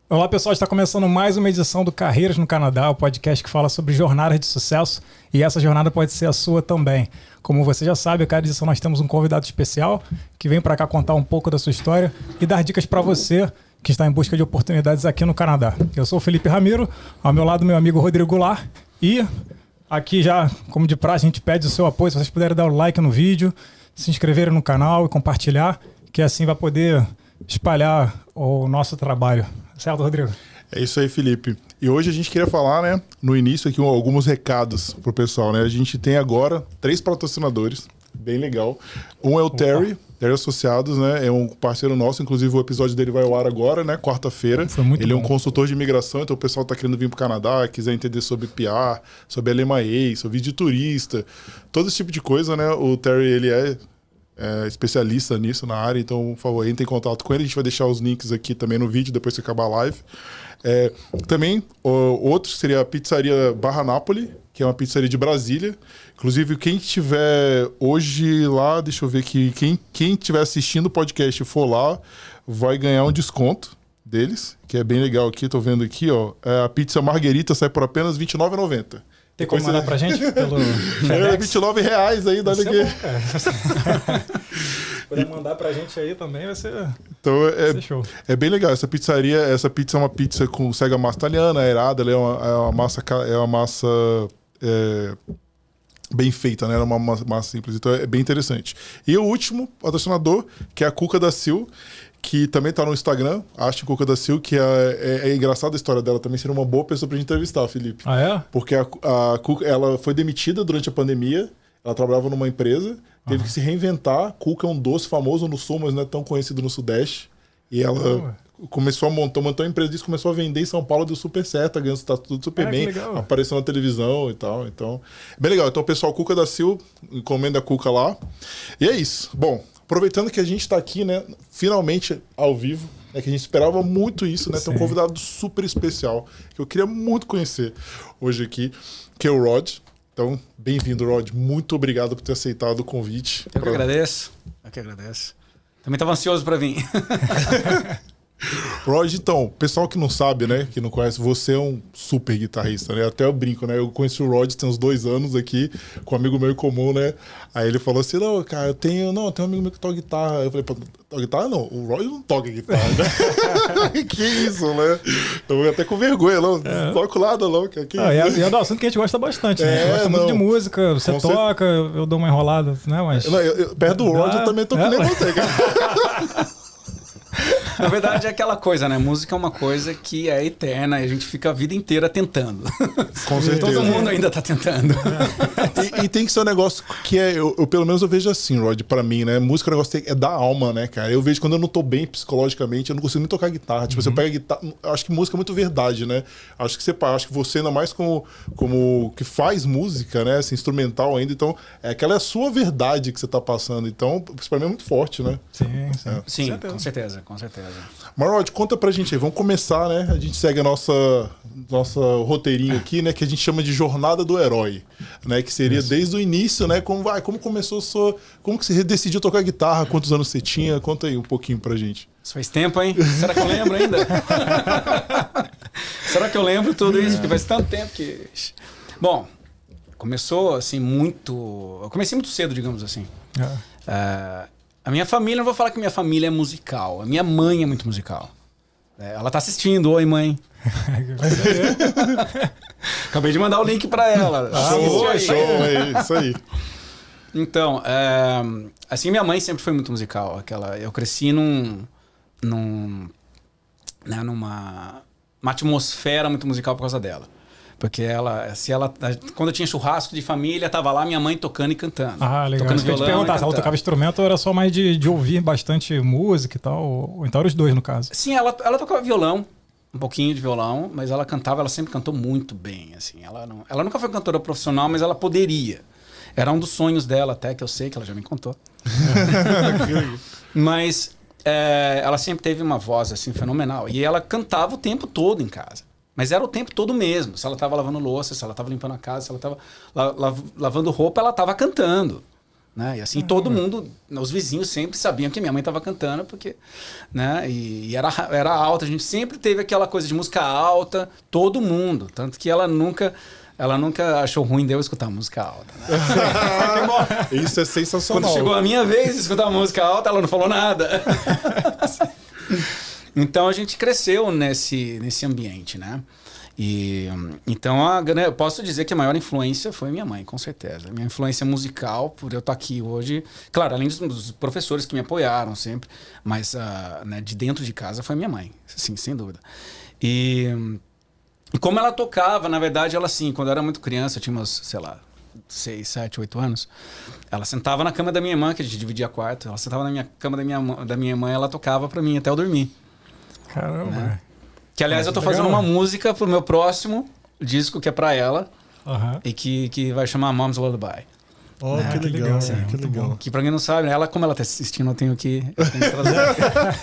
Olá pessoal, está começando mais uma edição do Carreiras no Canadá, o podcast que fala sobre jornadas de sucesso, e essa jornada pode ser a sua também. Como você já sabe, a cada edição nós temos um convidado especial que vem para cá contar um pouco da sua história e dar dicas para você que está em busca de oportunidades aqui no Canadá. Eu sou o Felipe Ramiro, ao meu lado meu amigo Rodrigo Goulart, e aqui já, como de praxe, a gente pede o seu apoio, se vocês puderem dar o like no vídeo, se inscreverem no canal e compartilhar, que assim vai poder espalhar o nosso trabalho. Certo, Rodrigo? É isso aí, Felipe. E hoje a gente queria falar, né, no início aqui, alguns recados pro pessoal, né? A gente tem agora 3 patrocinadores, bem legal. Um é o Terry Associados, né? É um parceiro nosso, inclusive o episódio dele vai ao ar agora, né? Quarta-feira. Ele é um consultor de imigração, então o pessoal tá querendo vir pro Canadá, quiser entender sobre PR, sobre LMIA, sobre vídeo de turista, todo esse tipo de coisa, né? O Terry, ele é especialista nisso na área, então, por favor, entre em contato com ele. A gente vai deixar os links aqui também no vídeo, depois que acabar a live. Também, outro seria a Pizzaria Barra Napoli, que é uma pizzaria de Brasília. Inclusive, quem estiver hoje lá, deixa eu ver aqui, quem estiver assistindo o podcast e for lá, vai ganhar um desconto deles, que é bem legal aqui, tô vendo aqui, ó. A pizza Marguerita sai por apenas R$29,90. Tem como mandar pra gente pelo FedEx? R$29 aí, dá daqui. Se puder mandar pra gente aí também, vai ser, então, vai ser show. É bem legal. Essa pizza é uma pizza com cega massa italiana, aerada, ela é uma massa bem feita, né? É uma massa simples, então é bem interessante. E o último patrocinador, que é a Cuca da Sil, que também tá no Instagram, Acho Cuca da Sil, que é engraçada a história dela, também seria uma boa pessoa pra gente entrevistar, Felipe. Ah, é? Porque a Cuca, ela foi demitida durante a pandemia, ela trabalhava numa empresa, teve que se reinventar. Cuca é um doce famoso no Sul, mas não é tão conhecido no Sudeste. E ela começou a montou uma empresa disso, começou a vender em São Paulo, deu super certo, ganhando tá tudo super bem, apareceu na televisão e tal. Então, bem legal. Então, pessoal, Cuca da Sil, encomenda a Cuca lá. E é isso. Bom, aproveitando que a gente está aqui, né, finalmente ao vivo, né, que a gente esperava muito isso, né, tem um convidado super especial que eu queria muito conhecer hoje aqui, que é o Rod. Então, bem-vindo, Rod. Muito obrigado por ter aceitado o convite. Eu que agradeço. Também estava ansioso para vir. Rod, então, pessoal que não sabe, né, que não conhece, você é um super guitarrista, né? Até eu brinco, né? Eu conheci o Rod tem uns 2 anos aqui, com um amigo meu em comum, né? Aí ele falou assim, não, cara, eu tenho um amigo meu que toca guitarra. Eu falei, toca guitarra? Não, o Rod não toca guitarra, né? Que isso, né? Eu até com vergonha, não toco nada, não. E é um assunto que a gente gosta bastante, né? A gente gosta muito de música, você toca, eu dou uma enrolada, né? Mas... perto do Rod eu também tô que nem você, cara. Na verdade é aquela coisa, né? Música é uma coisa que é eterna e a gente fica a vida inteira tentando. Com certeza. Todo mundo ainda tá tentando. E tem que ser um negócio que eu pelo menos eu vejo assim, Rod, pra mim, né? Música é um negócio que é da alma, né, cara? Eu vejo quando eu não tô bem psicologicamente, eu não consigo nem tocar guitarra. Tipo, você pega a guitarra, eu acho que música é muito verdade, né? Acho que você ainda mais como que faz música, né? Assim, instrumental ainda, então aquela é a sua verdade que você tá passando. Então, isso pra mim é muito forte, né? Sim, com certeza. Mas, Rod, conta pra gente aí, vamos começar, né? A gente segue a nossa roteirinho aqui, né? Que a gente chama de Jornada do Herói, né? Que seria desde o início, né? Como começou como que você decidiu tocar guitarra, quantos anos você tinha? Conta aí um pouquinho pra gente. Isso faz tempo, hein? Será que eu lembro ainda? Será que eu lembro tudo isso? Porque faz tanto tempo que... Bom, começou assim muito... Eu comecei muito cedo, digamos assim. A minha família, não vou falar que minha família é musical. A minha mãe é muito musical. Ela tá assistindo. Oi, mãe. Acabei de mandar o link pra ela. Show, é isso aí. Então, assim, minha mãe sempre foi muito musical. Eu cresci numa atmosfera muito musical por causa dela. Porque quando eu tinha churrasco de família, tava lá minha mãe tocando e cantando. Ah, legal. Tocando Isso que eu ia te perguntar, se ela tocava instrumento ou era só mais de ouvir bastante música e tal? Ou então eram os dois, no caso? Sim, ela tocava violão, um pouquinho de violão, mas ela sempre cantou muito bem, assim. Ela nunca foi cantora profissional, mas ela poderia. Era um dos sonhos dela até, que eu sei que ela já me contou. Mas ela sempre teve uma voz, assim, fenomenal. E ela cantava o tempo todo em casa. Mas era o tempo todo mesmo. Se ela estava lavando louça, se ela estava limpando a casa, se ela estava lavando roupa, ela estava cantando. Né? E assim, todo mundo, os vizinhos sempre sabiam que minha mãe estava cantando, porque, né? E era alta, a gente sempre teve aquela coisa de música alta, todo mundo. Tanto que ela nunca achou ruim de eu escutar música alta. Né? Isso é sensacional. Quando chegou a minha vez de escutar música alta, ela não falou nada. Então a gente cresceu nesse ambiente, né? E então eu posso dizer que a maior influência foi minha mãe, com certeza. Minha influência musical, por eu estar aqui hoje, claro, além dos professores que me apoiaram sempre, mas né, de dentro de casa foi minha mãe, sim, sem dúvida. E como ela tocava, na verdade, ela assim, quando eu era muito criança, eu tinha umas, sei lá, 6, 7, 8 anos, ela sentava na cama da minha irmã, que a gente dividia quarto, ela sentava na cama da minha mãe, ela tocava pra mim até eu dormir. Caramba. Né? Que, aliás, eu tô fazendo uma música pro meu próximo disco, que é pra ela, e que vai chamar Mom's Lullaby. Oh, que legal, que legal. Que pra quem não sabe, ela, como ela tá assistindo, eu tenho que trazer.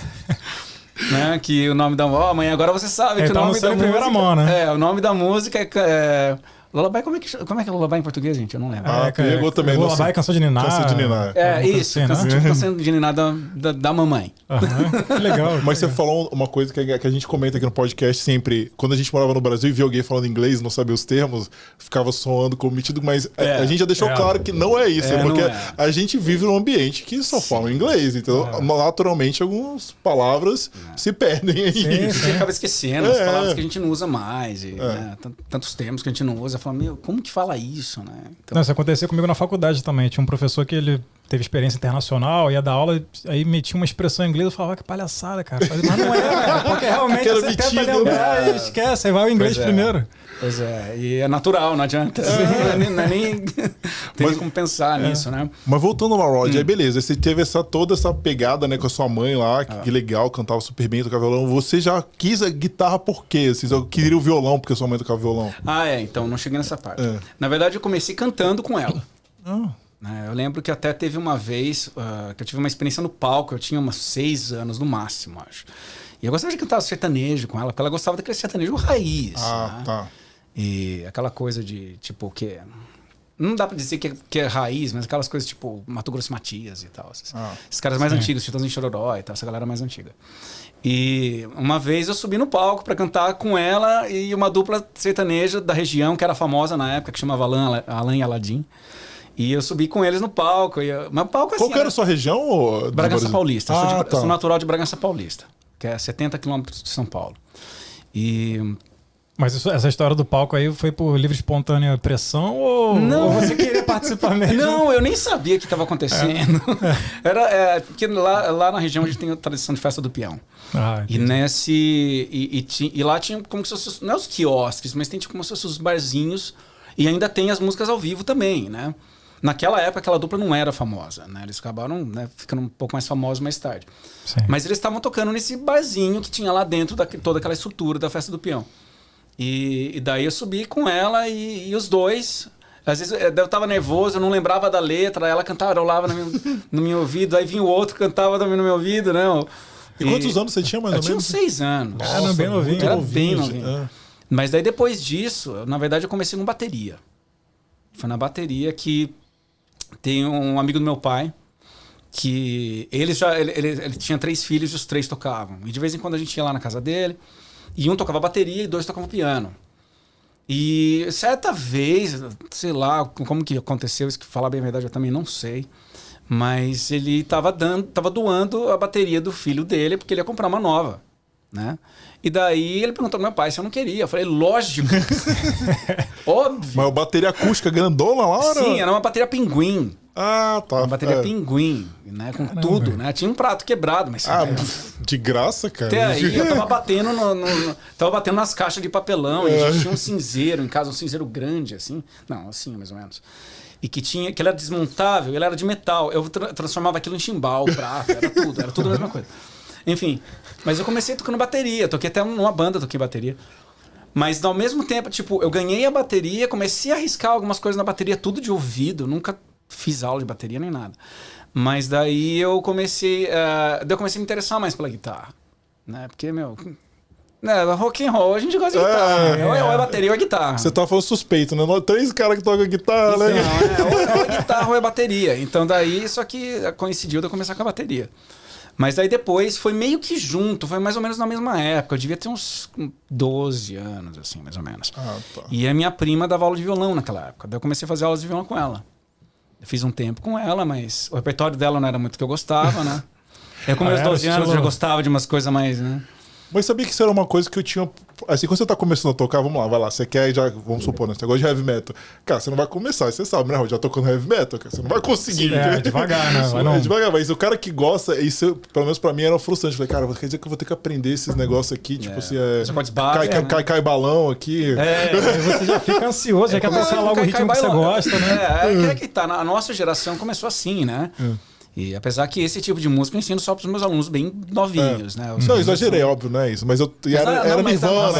Né? Que o nome da... mãe, agora você sabe que o nome da música... primeira mão, né? O nome da música é Lullaby, como é que é Lullaby em português, gente? Eu não lembro. Pegou também. Lullaby, canção de ninar. Canção de ninar. Isso, assim, né? canção de ninar da mamãe. Que legal. Mas você falou uma coisa que a gente comenta aqui no podcast sempre. Quando a gente morava no Brasil e via alguém falando inglês, não sabia os termos, ficava soando como metido, mas a gente já deixou claro que não é isso. Porque a gente vive num ambiente que só fala inglês. Então, naturalmente, algumas palavras se perdem aí. Você acaba esquecendo as palavras que a gente não usa mais. E, né, tantos termos que a gente não usa. Fala, como que fala isso, né? Então... Não, isso aconteceu comigo na faculdade também. Tinha um professor que ele teve experiência internacional, ia dar aula, aí metia uma expressão em inglês, eu falava, que palhaçada, cara. Mas não é, cara, porque realmente você tenta lembrar e esquece, aí vai o inglês primeiro. Pois é, e é natural, não adianta. Não é nem tem como pensar nisso, né? Mas voltando lá, Rod, aí beleza, você teve toda essa pegada, né, com a sua mãe lá, que legal, cantava super bem, tocava violão. Você já quis a guitarra por quê? Você só queria o violão porque sua mãe tocava violão? Então não cheguei nessa parte. Na verdade, eu comecei cantando com ela. Eu lembro que até teve uma vez que eu tive uma experiência no palco, eu tinha uns 6 anos no máximo, acho. E eu gostava de cantar sertanejo com ela, porque ela gostava daquele sertanejo raiz. Né? Tá. E aquela coisa de, tipo, que... Não dá pra dizer que é raiz, mas aquelas coisas tipo Mato Grosso e Matias e tal. Esses caras mais antigos, Chitãozinho e Chororó e tal, essa galera mais antiga. E uma vez eu subi no palco pra cantar com ela e uma dupla sertaneja da região, que era famosa na época, que chamava Alan e Aladim. E eu subi com eles no palco. Mas o palco assim... Qual que era a sua região? Bragança Paulista. Sou natural de Bragança Paulista, que é 70 quilômetros de São Paulo. Mas essa história do palco aí foi por livre e espontânea pressão ou você queria participar mesmo? Não, eu nem sabia o que estava acontecendo. Porque lá na região a gente tem a tradição de festa do peão. E lá tinha como se fosse, não é os quiosques, mas tem tipo como se fossem os barzinhos e ainda tem as músicas ao vivo também, né? Naquela época aquela dupla não era famosa, né? Eles acabaram ficando um pouco mais famosos mais tarde. Sim. Mas eles estavam tocando nesse barzinho que tinha lá dentro toda aquela estrutura da festa do peão. E daí eu subi com ela e os dois. Às vezes eu tava nervoso, eu não lembrava da letra, ela cantarolava no meu ouvido, aí vinha o outro, cantava também no meu ouvido, né? E quantos anos você tinha mais ou menos? Eu tinha uns 6 anos. Nossa, bem novinho. Era bem novinho. Mas daí depois disso, na verdade eu comecei com bateria. Foi na bateria que tem um amigo do meu pai, que ele tinha 3 filhos e os 3 tocavam. E de vez em quando a gente ia lá na casa dele, e um tocava bateria e 2 tocavam piano. E certa vez, sei lá como que aconteceu, isso que falar bem a verdade eu também não sei, mas ele estava doando a bateria do filho dele porque ele ia comprar uma nova, né? E daí ele perguntou pro meu pai se eu não queria. Eu falei, lógico. Óbvio. Mas a bateria acústica grandona lá? Sim, era uma bateria Pinguim. Ah, tá. Uma bateria Pinguim, né? Com tudo, né? Tinha um prato quebrado, mas... de graça, cara. Até aí eu tava batendo tava batendo nas caixas de papelão. E a gente tinha um cinzeiro em casa, um cinzeiro grande, assim. Não, assim, mais ou menos. E que ele era desmontável, ele era de metal. Eu transformava aquilo em chimbal, prata, era tudo a mesma coisa. Enfim, mas eu comecei tocando bateria, toquei até numa banda, toquei bateria. Mas ao mesmo tempo, tipo, eu ganhei a bateria, comecei a arriscar algumas coisas na bateria, tudo de ouvido, nunca fiz aula de bateria nem nada. Mas daí eu comecei a me interessar mais pela guitarra, né? Porque, Rock and roll, a gente gosta de guitarra. Ou é bateria ou é guitarra. Você tá falando suspeito, né? 3 caras que tocam guitarra, né? Não, ou é guitarra ou é bateria. Então daí, só que coincidiu de eu começar com a bateria. Mas daí depois foi meio que junto, foi mais ou menos na mesma época. Eu devia ter uns 12 anos, assim, mais ou menos. Tá. E a minha prima dava aula de violão naquela época. Daí eu comecei a fazer aulas de violão com ela. Eu fiz um tempo com ela, mas o repertório dela não era muito o que eu gostava, né? Eu com meus 12 anos já gostava de umas coisas mais, né? Mas sabia que isso era uma coisa que eu tinha... Assim, quando você tá começando a tocar, vamos lá, vai lá. Você quer já, vamos supor, né? Você gosta de heavy metal. Cara, você não vai começar, você sabe, né? Já tocando heavy metal, cara. Você não vai conseguir. Devagar, né? Vai devagar, mas o cara que gosta, isso pelo menos pra mim era frustrante. Eu falei, cara, quer dizer que eu vou ter que aprender esses negócios aqui, tipo, se é... Cai balão aqui. Você já fica ansioso, já quer tocar logo o ritmo que você gosta, né? É que tá. A nossa geração começou assim, né? E apesar que esse tipo de música eu ensino só para os meus alunos bem novinhos, né? Não, exagerei, óbvio, não é isso. Mas era Nirvana.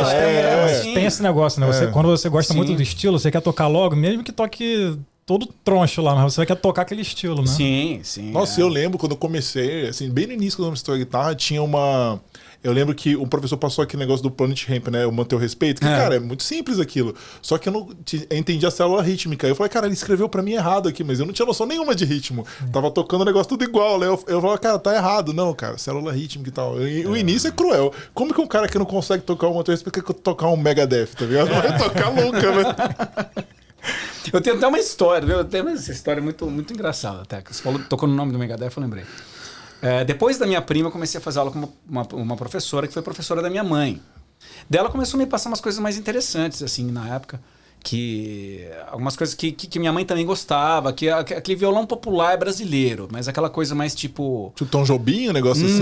Tem esse negócio, né? Quando você gosta muito do estilo, você quer tocar logo, mesmo que toque todo troncho lá, mas você quer tocar aquele estilo, né? Sim. Nossa, eu lembro quando eu comecei, assim, bem no início quando eu comecei a guitarra, tinha uma... Eu lembro que o professor passou aquele negócio do Planet Hemp, né? O Manter o Respeito. Que, cara, é muito simples aquilo. Só que eu não entendi a célula rítmica. Eu falei, cara, ele escreveu pra mim errado aqui, mas eu não tinha noção nenhuma de ritmo. Tava tocando o negócio tudo igual, né? Eu falei, cara, tá errado. Não, cara, célula rítmica e tal. O início é cruel. Como que um cara que não consegue tocar o Manter o Respeito quer tocar um Megadeth, tá ligado? Não vai tocar nunca, né? Eu tenho até uma história, viu? Eu tenho essa história muito, muito engraçada até. Você falou, tocou no nome do Megadeth, eu lembrei. Depois da minha prima, eu comecei a fazer aula com uma professora que foi professora da minha mãe. Dela começou a me passar umas coisas mais interessantes, assim, na época. Algumas coisas que minha mãe também gostava, aquele violão popular brasileiro, mas aquela coisa mais tipo... Tipo Tom Jobim, um negócio assim?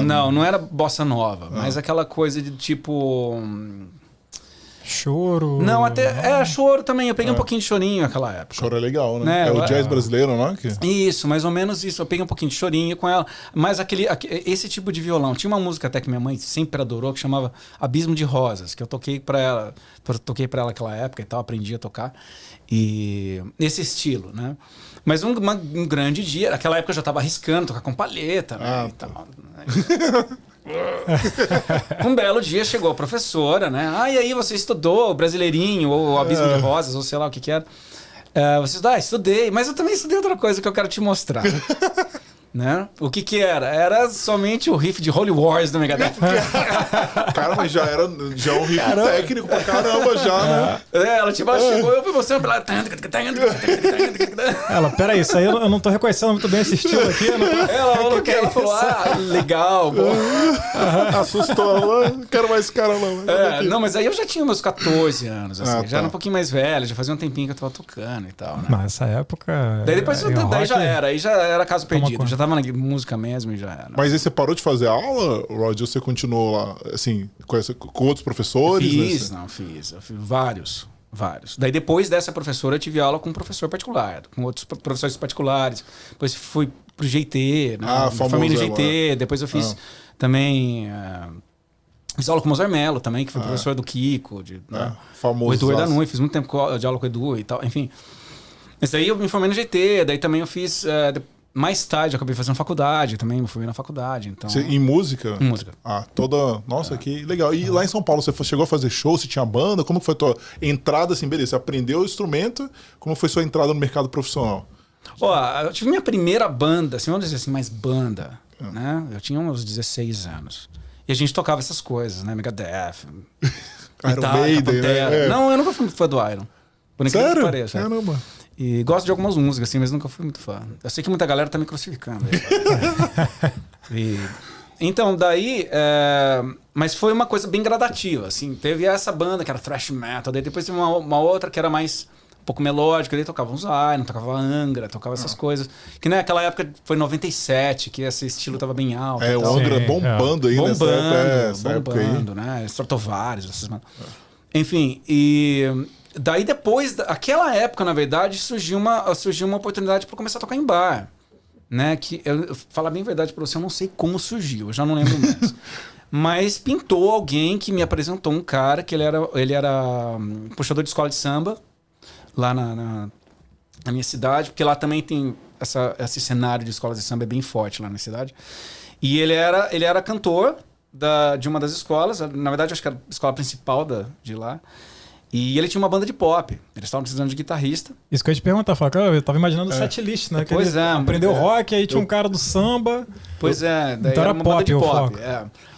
Não era bossa nova, mas aquela coisa de tipo... Choro. Não, até choro também. Eu peguei um pouquinho de chorinho naquela época. Choro é legal, né? É o jazz brasileiro, não é? Isso, mais ou menos isso. Eu peguei um pouquinho de chorinho com ela. Mas esse tipo de violão. Tinha uma música até que minha mãe sempre adorou, que chamava Abismo de Rosas, que eu toquei pra ela. Toquei pra ela naquela época e tal, aprendi a tocar. E nesse estilo, né? Mas um grande dia, naquela época eu já tava arriscando tocar com palheta, né? E tal, né? Um belo dia chegou a professora, né? E aí você estudou o Brasileirinho, ou o Abismo de Rosas, ou sei lá o que era. Você estudou? Estudei, mas eu também estudei outra coisa que eu quero te mostrar. Né? O que era? Era somente o riff de Holy Wars do Megadeth. Cara, mas já é um riff técnico pra caramba já, né? Ela tipo, chegou e eu fui mostrando pra ela, peraí, isso aí eu não tô reconhecendo muito bem esse estilo aqui. Ela falou, legal, bom. Assustou, não quero mais esse cara não. Não, mas aí eu já tinha meus 14 anos, assim, já era um pouquinho mais velho, já fazia um tempinho que eu tava tocando e tal, né? Mas nessa época... Daí já era caso perdido, já tava na música mesmo e já era. Mas aí você parou de fazer aula, Roger, ou você continuou lá, assim, com outros professores? Fiz. Eu fiz vários. Daí depois dessa professora eu tive aula com um professor particular, com outros professores particulares. Depois fui pro GT, né? Formei no GT, depois eu fiz também... Fiz aula com o Mozart Mello também, que foi professor do Kiko. Famoso. O Edu Edanui, fiz muito tempo de aula com o Edu e tal, enfim. Mas daí eu me formei no GT, daí também eu fiz... mais tarde eu acabei fazendo faculdade, também me formei na faculdade. Então... Em música? Em música. Nossa, que legal. E lá em São Paulo, você chegou a fazer show? Você tinha banda? Como foi a tua entrada, assim, beleza? Você aprendeu o instrumento, como foi sua entrada no mercado profissional? Eu tive minha primeira banda, assim, vamos dizer assim, mais banda, né? Eu tinha uns 16 anos. E a gente tocava essas coisas, né? Megadeth, Iron Maiden, né? Não, eu nunca fui muito fã do Iron. Por incrível que pareça. Caramba. E gosto de algumas músicas, assim, mas nunca fui muito fã. Eu sei que muita galera tá me crucificando. Então, daí... mas foi uma coisa bem gradativa, assim. Teve essa banda que era thrash metal, daí depois teve uma outra que era mais um pouco melódica, daí tocava uns Iron, tocava Angra, tocava essas coisas. Que naquela época foi 97, que esse estilo tava bem alto. O Angra bombando aí nessa época. Bombando, né? Stratovarius, essas... Enfim, daí depois, daquela época, na verdade, surgiu uma oportunidade para começar a tocar em bar. Né? Que eu falar bem a verdade para você, eu não sei como surgiu, eu já não lembro mais. Mas pintou alguém que me apresentou um cara que ele era puxador de escola de samba lá na minha cidade, porque lá também tem esse cenário de escolas de samba é bem forte lá na cidade. E ele era cantor de uma das escolas, na verdade acho que era a escola principal de lá, e ele tinha uma banda de pop. Eles estavam precisando de guitarrista. Isso que eu ia te perguntar, eu tava imaginando o setlist, né? Pois é. Aprendeu rock, aí tinha um cara do samba. Pois é, daí então era era uma pop, banda de o pop. foco.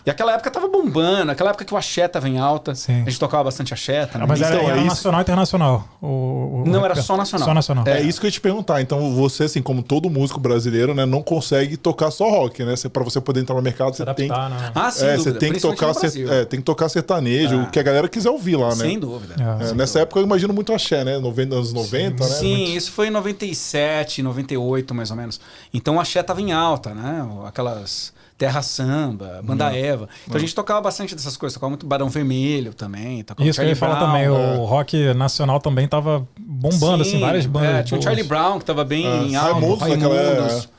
E aquela época tava bombando, aquela época que o axé tava em alta. Sim. A gente tocava bastante axé também. Mas era Então, nacional e internacional? Não, era só nacional. Só nacional. É isso que eu ia te perguntar. Então, você, assim, como todo músico brasileiro, né, não consegue tocar só rock, né? Pra você poder entrar no mercado, você tem que... né? Sem dúvida. Você tem que tocar, tem que tocar sertanejo, o que a galera quiser ouvir lá, né? Sem dúvida. Nessa época eu imagino muito axé, né? Anos 90, né? Sim, isso foi em 97, 98, mais ou menos. Então o axé tava em alta, né? Aquelas Terra Samba, Banda Eva. Então a gente tocava bastante dessas coisas. Tocava muito Barão Vermelho também. Isso que eu ia falar também. O rock nacional também tava bombando, assim, várias bandas. Tinha o Charlie Brown, que tava bem em alta. Raimundos.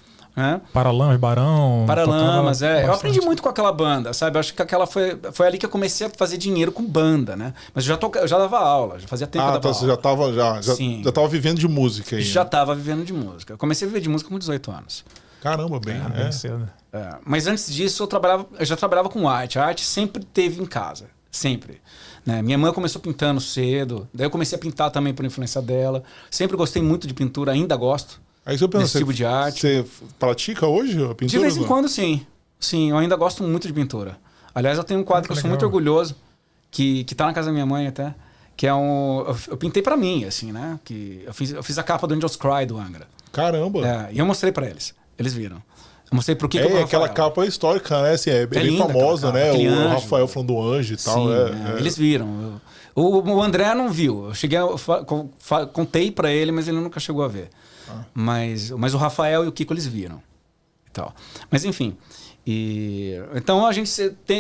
Paralamas, Barão. Paralamas, eu aprendi muito com aquela banda, sabe? Eu acho que aquela foi ali que eu comecei a fazer dinheiro com banda, né? Mas eu já dava aula, já fazia tempo que eu dava aula. Você já tava vivendo de música aí. Já tava vivendo de música. Eu comecei a viver de música com 18 anos. Caramba, bem cedo. Mas antes disso, eu já trabalhava com arte. A arte sempre teve em casa. Sempre. Né? Minha mãe começou pintando cedo. Daí eu comecei a pintar também por influência dela. Sempre gostei muito de pintura, ainda gosto. Aí você pensa, desse tipo de arte. Você pratica hoje a pintura? De vez em quando, sim. Sim, eu ainda gosto muito de pintura. Aliás, eu tenho um quadro que eu sou muito orgulhoso, que tá na casa da minha mãe até, que é eu pintei pra mim, assim, né? Que eu fiz a capa do Angels Cry do Angra. Caramba! E eu mostrei pra eles. Eles viram. Eu mostrei pro que eu aquela capa histórica, né? Assim, bem linda, famosa, né? O anjo, Rafael falando do anjo e tal. Sim, eles viram. O André não viu. Eu cheguei, contei pra ele, mas ele nunca chegou a ver. Mas o Rafael e o Kiko, eles viram. E tal. Mas enfim. Então a gente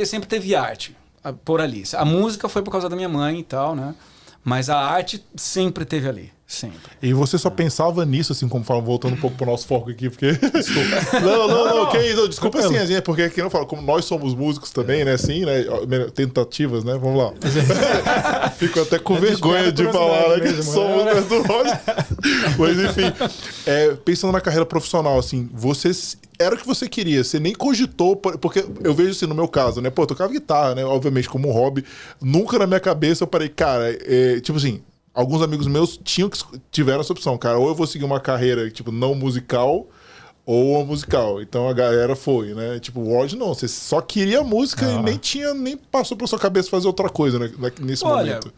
sempre teve arte por ali. A música foi por causa da minha mãe e tal, né? Mas a arte sempre teve ali. Sempre. E você só pensava nisso, assim, como falam, voltando um pouco pro nosso foco aqui, porque... Desculpa. Não, que isso? Desculpa assim, é porque aqui não fala, como nós somos músicos também, né, assim, né, tentativas, né, vamos lá. Fico até com vergonha de falar, né, que somos verdurados. Mas, enfim, pensando na carreira profissional, assim, você... Era o que você queria, você nem cogitou, porque eu vejo assim, no meu caso, né, eu tocava guitarra, né, obviamente, como um hobby, nunca na minha cabeça eu parei, cara, tipo assim, alguns amigos meus tiveram essa opção, cara. Ou eu vou seguir uma carreira, tipo, não musical, ou musical. Então a galera foi, né? Tipo, o Rod não. Você só queria música e nem passou pela sua cabeça fazer outra coisa, né, nesse momento.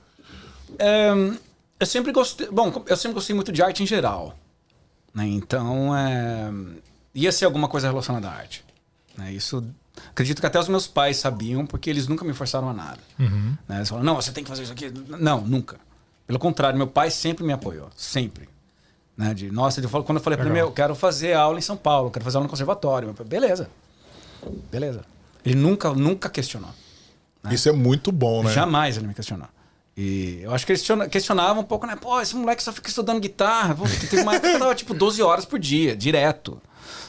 Eu sempre gostei... Bom, eu sempre gostei muito de arte em geral. Né? Então, ia ser alguma coisa relacionada à arte. Né? Isso... Acredito que até os meus pais sabiam, porque eles nunca me forçaram a nada. Né? Eles falaram, não, você tem que fazer isso aqui. Não, nunca. Pelo contrário, meu pai sempre me apoiou. Sempre. Né? Quando eu falei para ele, eu quero fazer aula em São Paulo, quero fazer aula no conservatório. Meu pai, beleza. Ele nunca questionou. Né? Isso é muito bom, né? Jamais ele me questionou. E eu acho que eles questionavam um pouco, né? Pô, esse moleque só fica estudando guitarra. Pô, teve uma época que eu dava tipo 12 horas por dia, direto.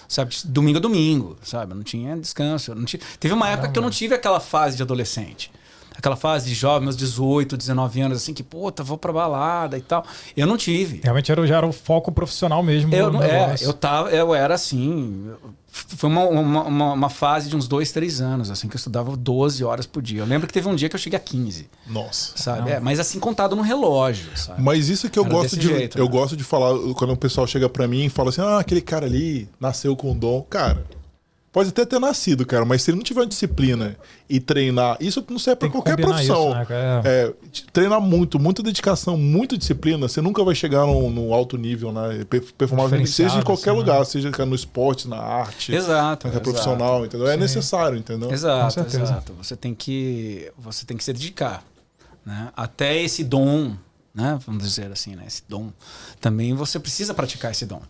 Sabe? Domingo a domingo, sabe? Não tinha descanso. Teve uma época que eu não tive aquela fase de adolescente. Aquela fase de jovem, meus 18, 19 anos, assim, que, puta, vou pra balada e tal. Eu não tive. Realmente já era o foco profissional mesmo. Eu era assim... Foi uma fase de uns 2, 3 anos, assim, que eu estudava 12 horas por dia. Eu lembro que teve um dia que eu cheguei a 15. Nossa. Sabe? Mas assim, contado no relógio, sabe? Mas isso é que eu gosto de... jeito, eu né? gosto de falar, quando o pessoal chega pra mim e fala assim, aquele cara ali nasceu com dom. Cara... Pode até ter nascido, cara, mas se ele não tiver uma disciplina e treinar, isso não serve pra qualquer profissão. Isso, né? Treinar muita dedicação, muita disciplina, você nunca vai chegar no alto nível, né? Performar, seja em qualquer lugar, né? Seja no esporte, na arte, Exato, na profissional, entendeu? É necessário, entendeu? Exato. Você tem que se dedicar, né? Até esse dom, né? Vamos dizer assim, né? Esse dom. Também você precisa praticar esse dom.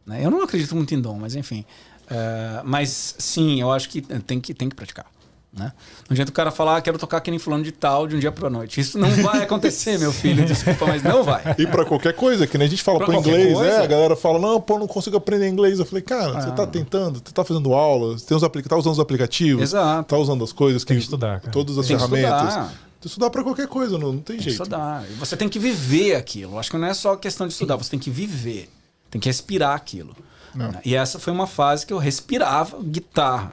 Né? Eu não acredito muito em dom, mas enfim. Mas sim, eu acho que tem que praticar. Né? Não adianta o cara falar, quero tocar que nem fulano de tal de um dia pra noite. Isso não vai acontecer, meu filho. Desculpa, mas não vai. E pra qualquer coisa, que nem a gente fala pro inglês, a galera fala, não consigo aprender inglês. Eu falei, cara, você tá tentando, você tá fazendo aula, tá usando os aplicativos, exato. Tá usando as coisas, tem que estudar, cara. Todas as ferramentas. Tem que estudar pra qualquer coisa, não tem jeito. Estudar. E você tem que viver aquilo. Acho que não é só questão de estudar, você tem que viver. Tem que respirar aquilo. E essa foi uma fase que eu respirava guitarra,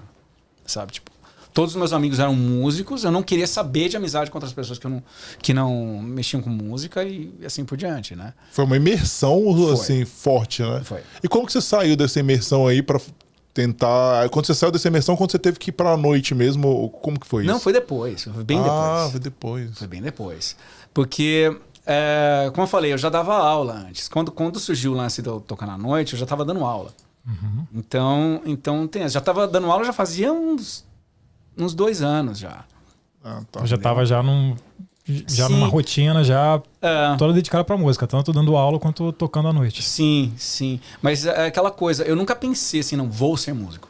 sabe? Tipo, Todos os meus amigos eram músicos, eu não queria saber de amizade com outras pessoas que não mexiam com música e assim por diante, né? Foi uma imersão, assim, forte, né? Foi. E como que você saiu dessa imersão aí pra tentar... Quando você saiu dessa imersão, quando você teve que ir pra noite mesmo, como que foi isso? Não, foi depois, foi bem depois. Ah, foi depois. Foi bem depois. Porque, como eu falei, eu já dava aula antes. Quando surgiu o lance de eu tocar na noite, eu já estava dando aula. Então já estava dando aula já fazia uns 2 anos já. Ah, tá. Eu já estava já numa rotina já toda dedicada para música, tanto dando aula quanto tocando à noite. Sim, sim. Mas é aquela coisa, eu nunca pensei assim, não vou ser músico.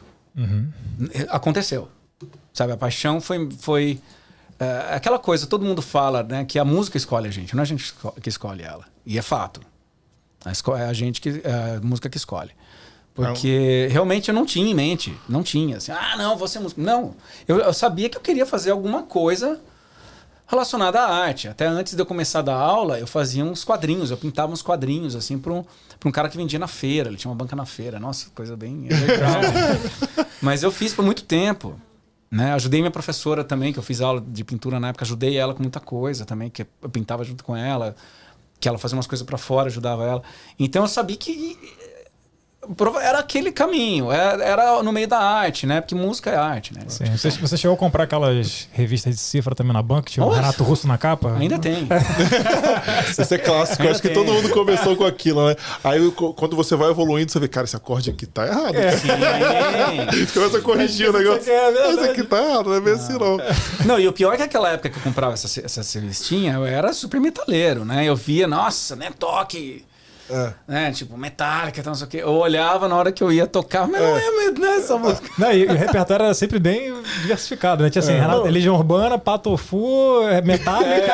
Aconteceu. Sabe, a paixão foi aquela coisa, todo mundo fala, né, que a música escolhe a gente, não é a gente que escolhe ela. E é fato. É a gente a música que escolhe. Porque realmente eu não tinha em mente. Não tinha. Assim, não, vou ser músico. Não. Eu sabia que eu queria fazer alguma coisa relacionada à arte. Até antes de eu começar a dar aula, eu fazia uns quadrinhos. Eu pintava uns quadrinhos, assim, para um cara que vendia na feira. Ele tinha uma banca na feira. Nossa, coisa bem legal. Mas eu fiz por muito tempo. Né? Ajudei minha professora também, que eu fiz aula de pintura na época. Ajudei ela com muita coisa também, que eu pintava junto com ela. Que ela fazia umas coisas para fora, ajudava ela. Então eu sabia que... era aquele caminho, era no meio da arte, né? Porque música é arte, né? Sim. Você chegou a comprar aquelas revistas de cifra também na banca? Tinha o Renato Russo na capa? Ainda tem. Esse é clássico, acho que todo mundo começou com aquilo, né? Aí quando você vai evoluindo, você vê, cara, esse acorde aqui tá errado. Você começa a corrigir o negócio. Esse aqui tá errado, não é bem assim não. Não, e o pior é que aquela época que eu comprava essa revistinha, eu era super metaleiro, né? Eu via, nossa, né, toque... Né? Tipo, Metallica, não sei o quê. Eu olhava na hora que eu ia tocar, mas não é essa música. Não, e o repertório era sempre bem diversificado, né? Tinha assim, Renato, Legião Urbana, Patofu, Metallica.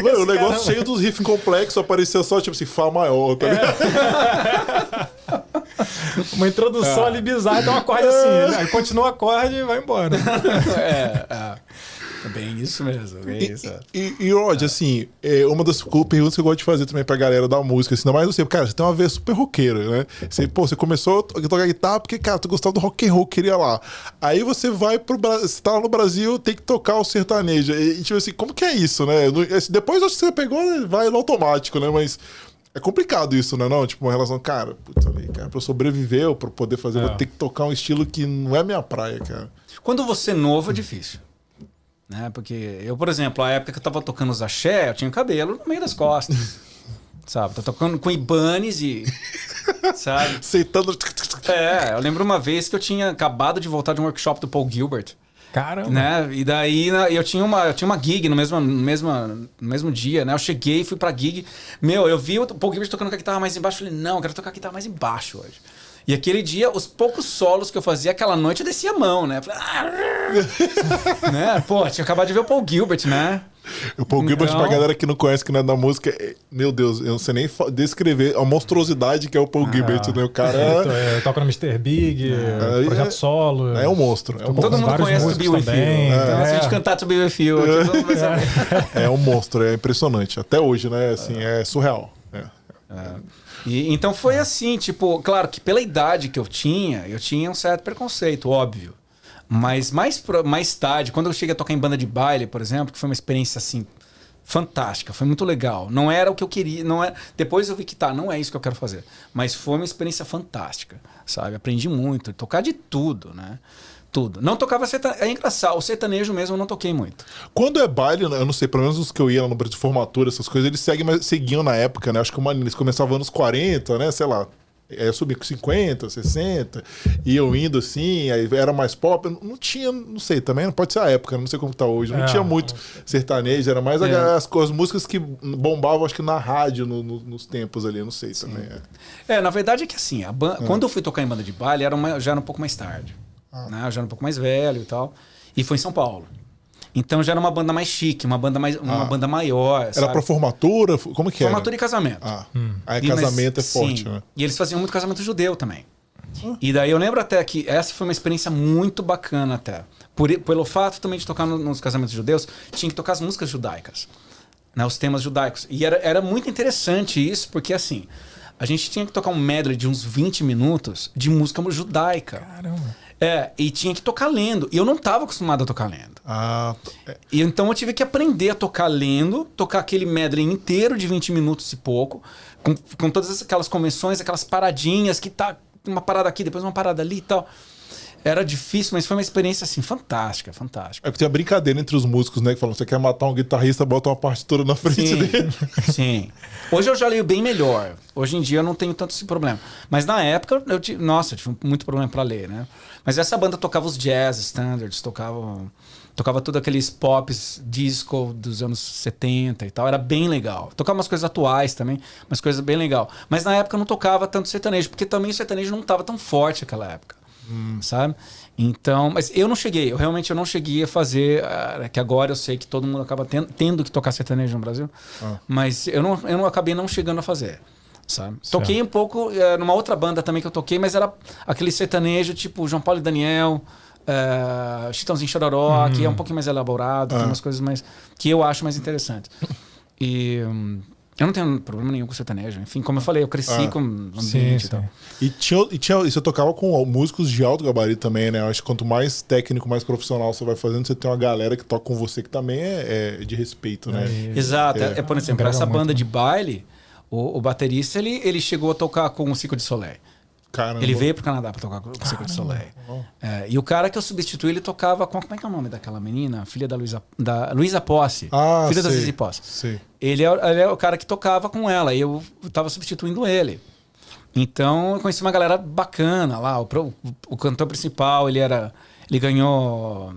O negócio cheio dos riffs complexos, aparecia só tipo assim, Fá maior, tá ligado? Uma introdução ali bizarra, então um acorde assim. Aí continua o acorde e vai embora. É bem isso mesmo. E Rod, assim, uma das perguntas que eu gosto de fazer também pra galera da música, assim, ainda mais você, cara, você tem uma veia super roqueira, né? Você começou a tocar guitarra porque, cara, tu gostava do rock and roll, queria lá. Aí você vai pro Brasil, você tá lá no Brasil, tem que tocar o sertanejo. E tipo assim, como que é isso, né? Depois acho que você pegou, vai no automático, né? Mas é complicado isso, né? Não? Tipo, uma relação, cara, putz, cara, pra eu sobreviver ou pra poder fazer, vou ter que tocar um estilo que não é minha praia, cara. Quando você é novo, é difícil. Né? Porque eu, por exemplo, a época que eu tava tocando os axé, eu tinha o cabelo no meio das costas. Sabe? Tô tocando com Ibanez e... Sabe? Aceitando... Eu lembro uma vez que eu tinha acabado de voltar de um workshop do Paul Gilbert. Caramba! Né? E daí eu tinha uma gig no mesmo dia, né? Eu cheguei, fui pra gig. Eu vi o Paul Gilbert tocando com a guitarra mais embaixo. Eu falei, não, eu quero tocar a guitarra mais embaixo hoje. E aquele dia, os poucos solos que eu fazia aquela noite, eu descia a mão, né? Eu falei, né? Pô, tinha acabado de ver o Paul Gilbert, né? O Paul Gilbert, pra galera que não conhece, que não é da música, meu Deus, eu não sei nem descrever a monstruosidade que é o Paul Gilbert, né? O cara... toca no Mr. Big, projeto solo. É um monstro. Todo mundo conhece o To Be With You. Então, se a gente cantar To Be With You, todo mundo vai saber. É um monstro, é impressionante. Até hoje, né? Assim, é surreal. Então foi assim, tipo, claro que pela idade que eu tinha um certo preconceito, óbvio. Mas mais tarde, quando eu cheguei a tocar em banda de baile, por exemplo, que foi uma experiência assim fantástica, foi muito legal. Não era o que eu queria, não é. Depois eu vi que não é isso que eu quero fazer. Mas foi uma experiência fantástica, sabe? Aprendi muito, tocar de tudo, né? Tudo. Não tocava sertanejo. É engraçado, o sertanejo mesmo eu não toquei muito. Quando é baile, eu não sei, pelo menos os que eu ia lá no Brasil de formatura, essas coisas, eles seguiam na época, né? Acho que eles começavam nos 40, né? Sei lá. Eu subi com 50, 60, iam indo assim, aí era mais pop. Não tinha, não sei, também não pode ser a época, não sei como tá hoje. Não tinha muito sertanejo, era mais as músicas que bombavam, acho que na rádio, nos tempos ali, não sei. Sim. Também. Na verdade é que assim, quando eu fui tocar em banda de baile, já era um pouco mais tarde. Né? Eu já era um pouco mais velho e tal. E foi em São Paulo. Então já era uma banda mais chique, uma banda maior. Era pra formatura? Como que era? Formatura e casamento. Aí casamento é forte, né? E eles faziam muito casamento judeu também. E daí eu lembro até que essa foi uma experiência muito bacana até. Pelo fato também de tocar nos casamentos judeus, tinha que tocar as músicas judaicas. Né? Os temas judaicos. E era muito interessante isso, porque assim... a gente tinha que tocar um medley de uns 20 minutos de música judaica. Caramba. E tinha que tocar lendo. E eu não estava acostumado a tocar lendo. E então eu tive que aprender a tocar lendo, tocar aquele medley inteiro de 20 minutos e pouco, com todas aquelas convenções, aquelas paradinhas, que tá uma parada aqui, depois uma parada ali e tal. Era difícil, mas foi uma experiência, assim, fantástica. É porque tem a brincadeira entre os músicos, né? Que falam, você quer matar um guitarrista, bota uma partitura na frente dele. Sim. Hoje eu já leio bem melhor. Hoje em dia eu não tenho tanto esse problema. Mas na época, eu tive muito problema para ler, né? Mas essa banda tocava os jazz standards, tocava tudo aqueles pops disco dos anos 70 e tal. Era bem legal. Tocava umas coisas atuais também, umas coisas bem legal. Mas na época eu não tocava tanto sertanejo, porque também o sertanejo não estava tão forte naquela época. Sabe? Então, mas eu realmente não cheguei a fazer, que agora eu sei que todo mundo acaba tendo que tocar sertanejo no Brasil, mas eu não acabei não chegando a fazer, sabe? Certo. Toquei um pouco numa outra banda também que eu toquei, mas era aquele sertanejo tipo João Paulo e Daniel, Chitãozinho e Chororó, que é um pouquinho mais elaborado, tem umas coisas mais que eu acho mais interessantes. E eu não tenho problema nenhum com sertanejo. Enfim, como eu falei, eu cresci com ambiente e tal. E você tocava com músicos de alto gabarito também, né? Eu acho que quanto mais técnico, mais profissional você vai fazendo, você tem uma galera que toca com você que também é de respeito, né? Exato. Por exemplo, essa banda de baile, o baterista, ele chegou a tocar com o Cirque du Soleil. Caramba. Ele veio pro Canadá pra tocar com o Cirque du Soleil. E o cara que eu substituí, ele tocava com... Como é que é o nome daquela menina? Filha da Luísa Posse. Filha da Zizi Posse. Sei. Ele é o cara que tocava com ela. E eu tava substituindo ele. Então, eu conheci uma galera bacana lá. O cantor principal, ele ganhou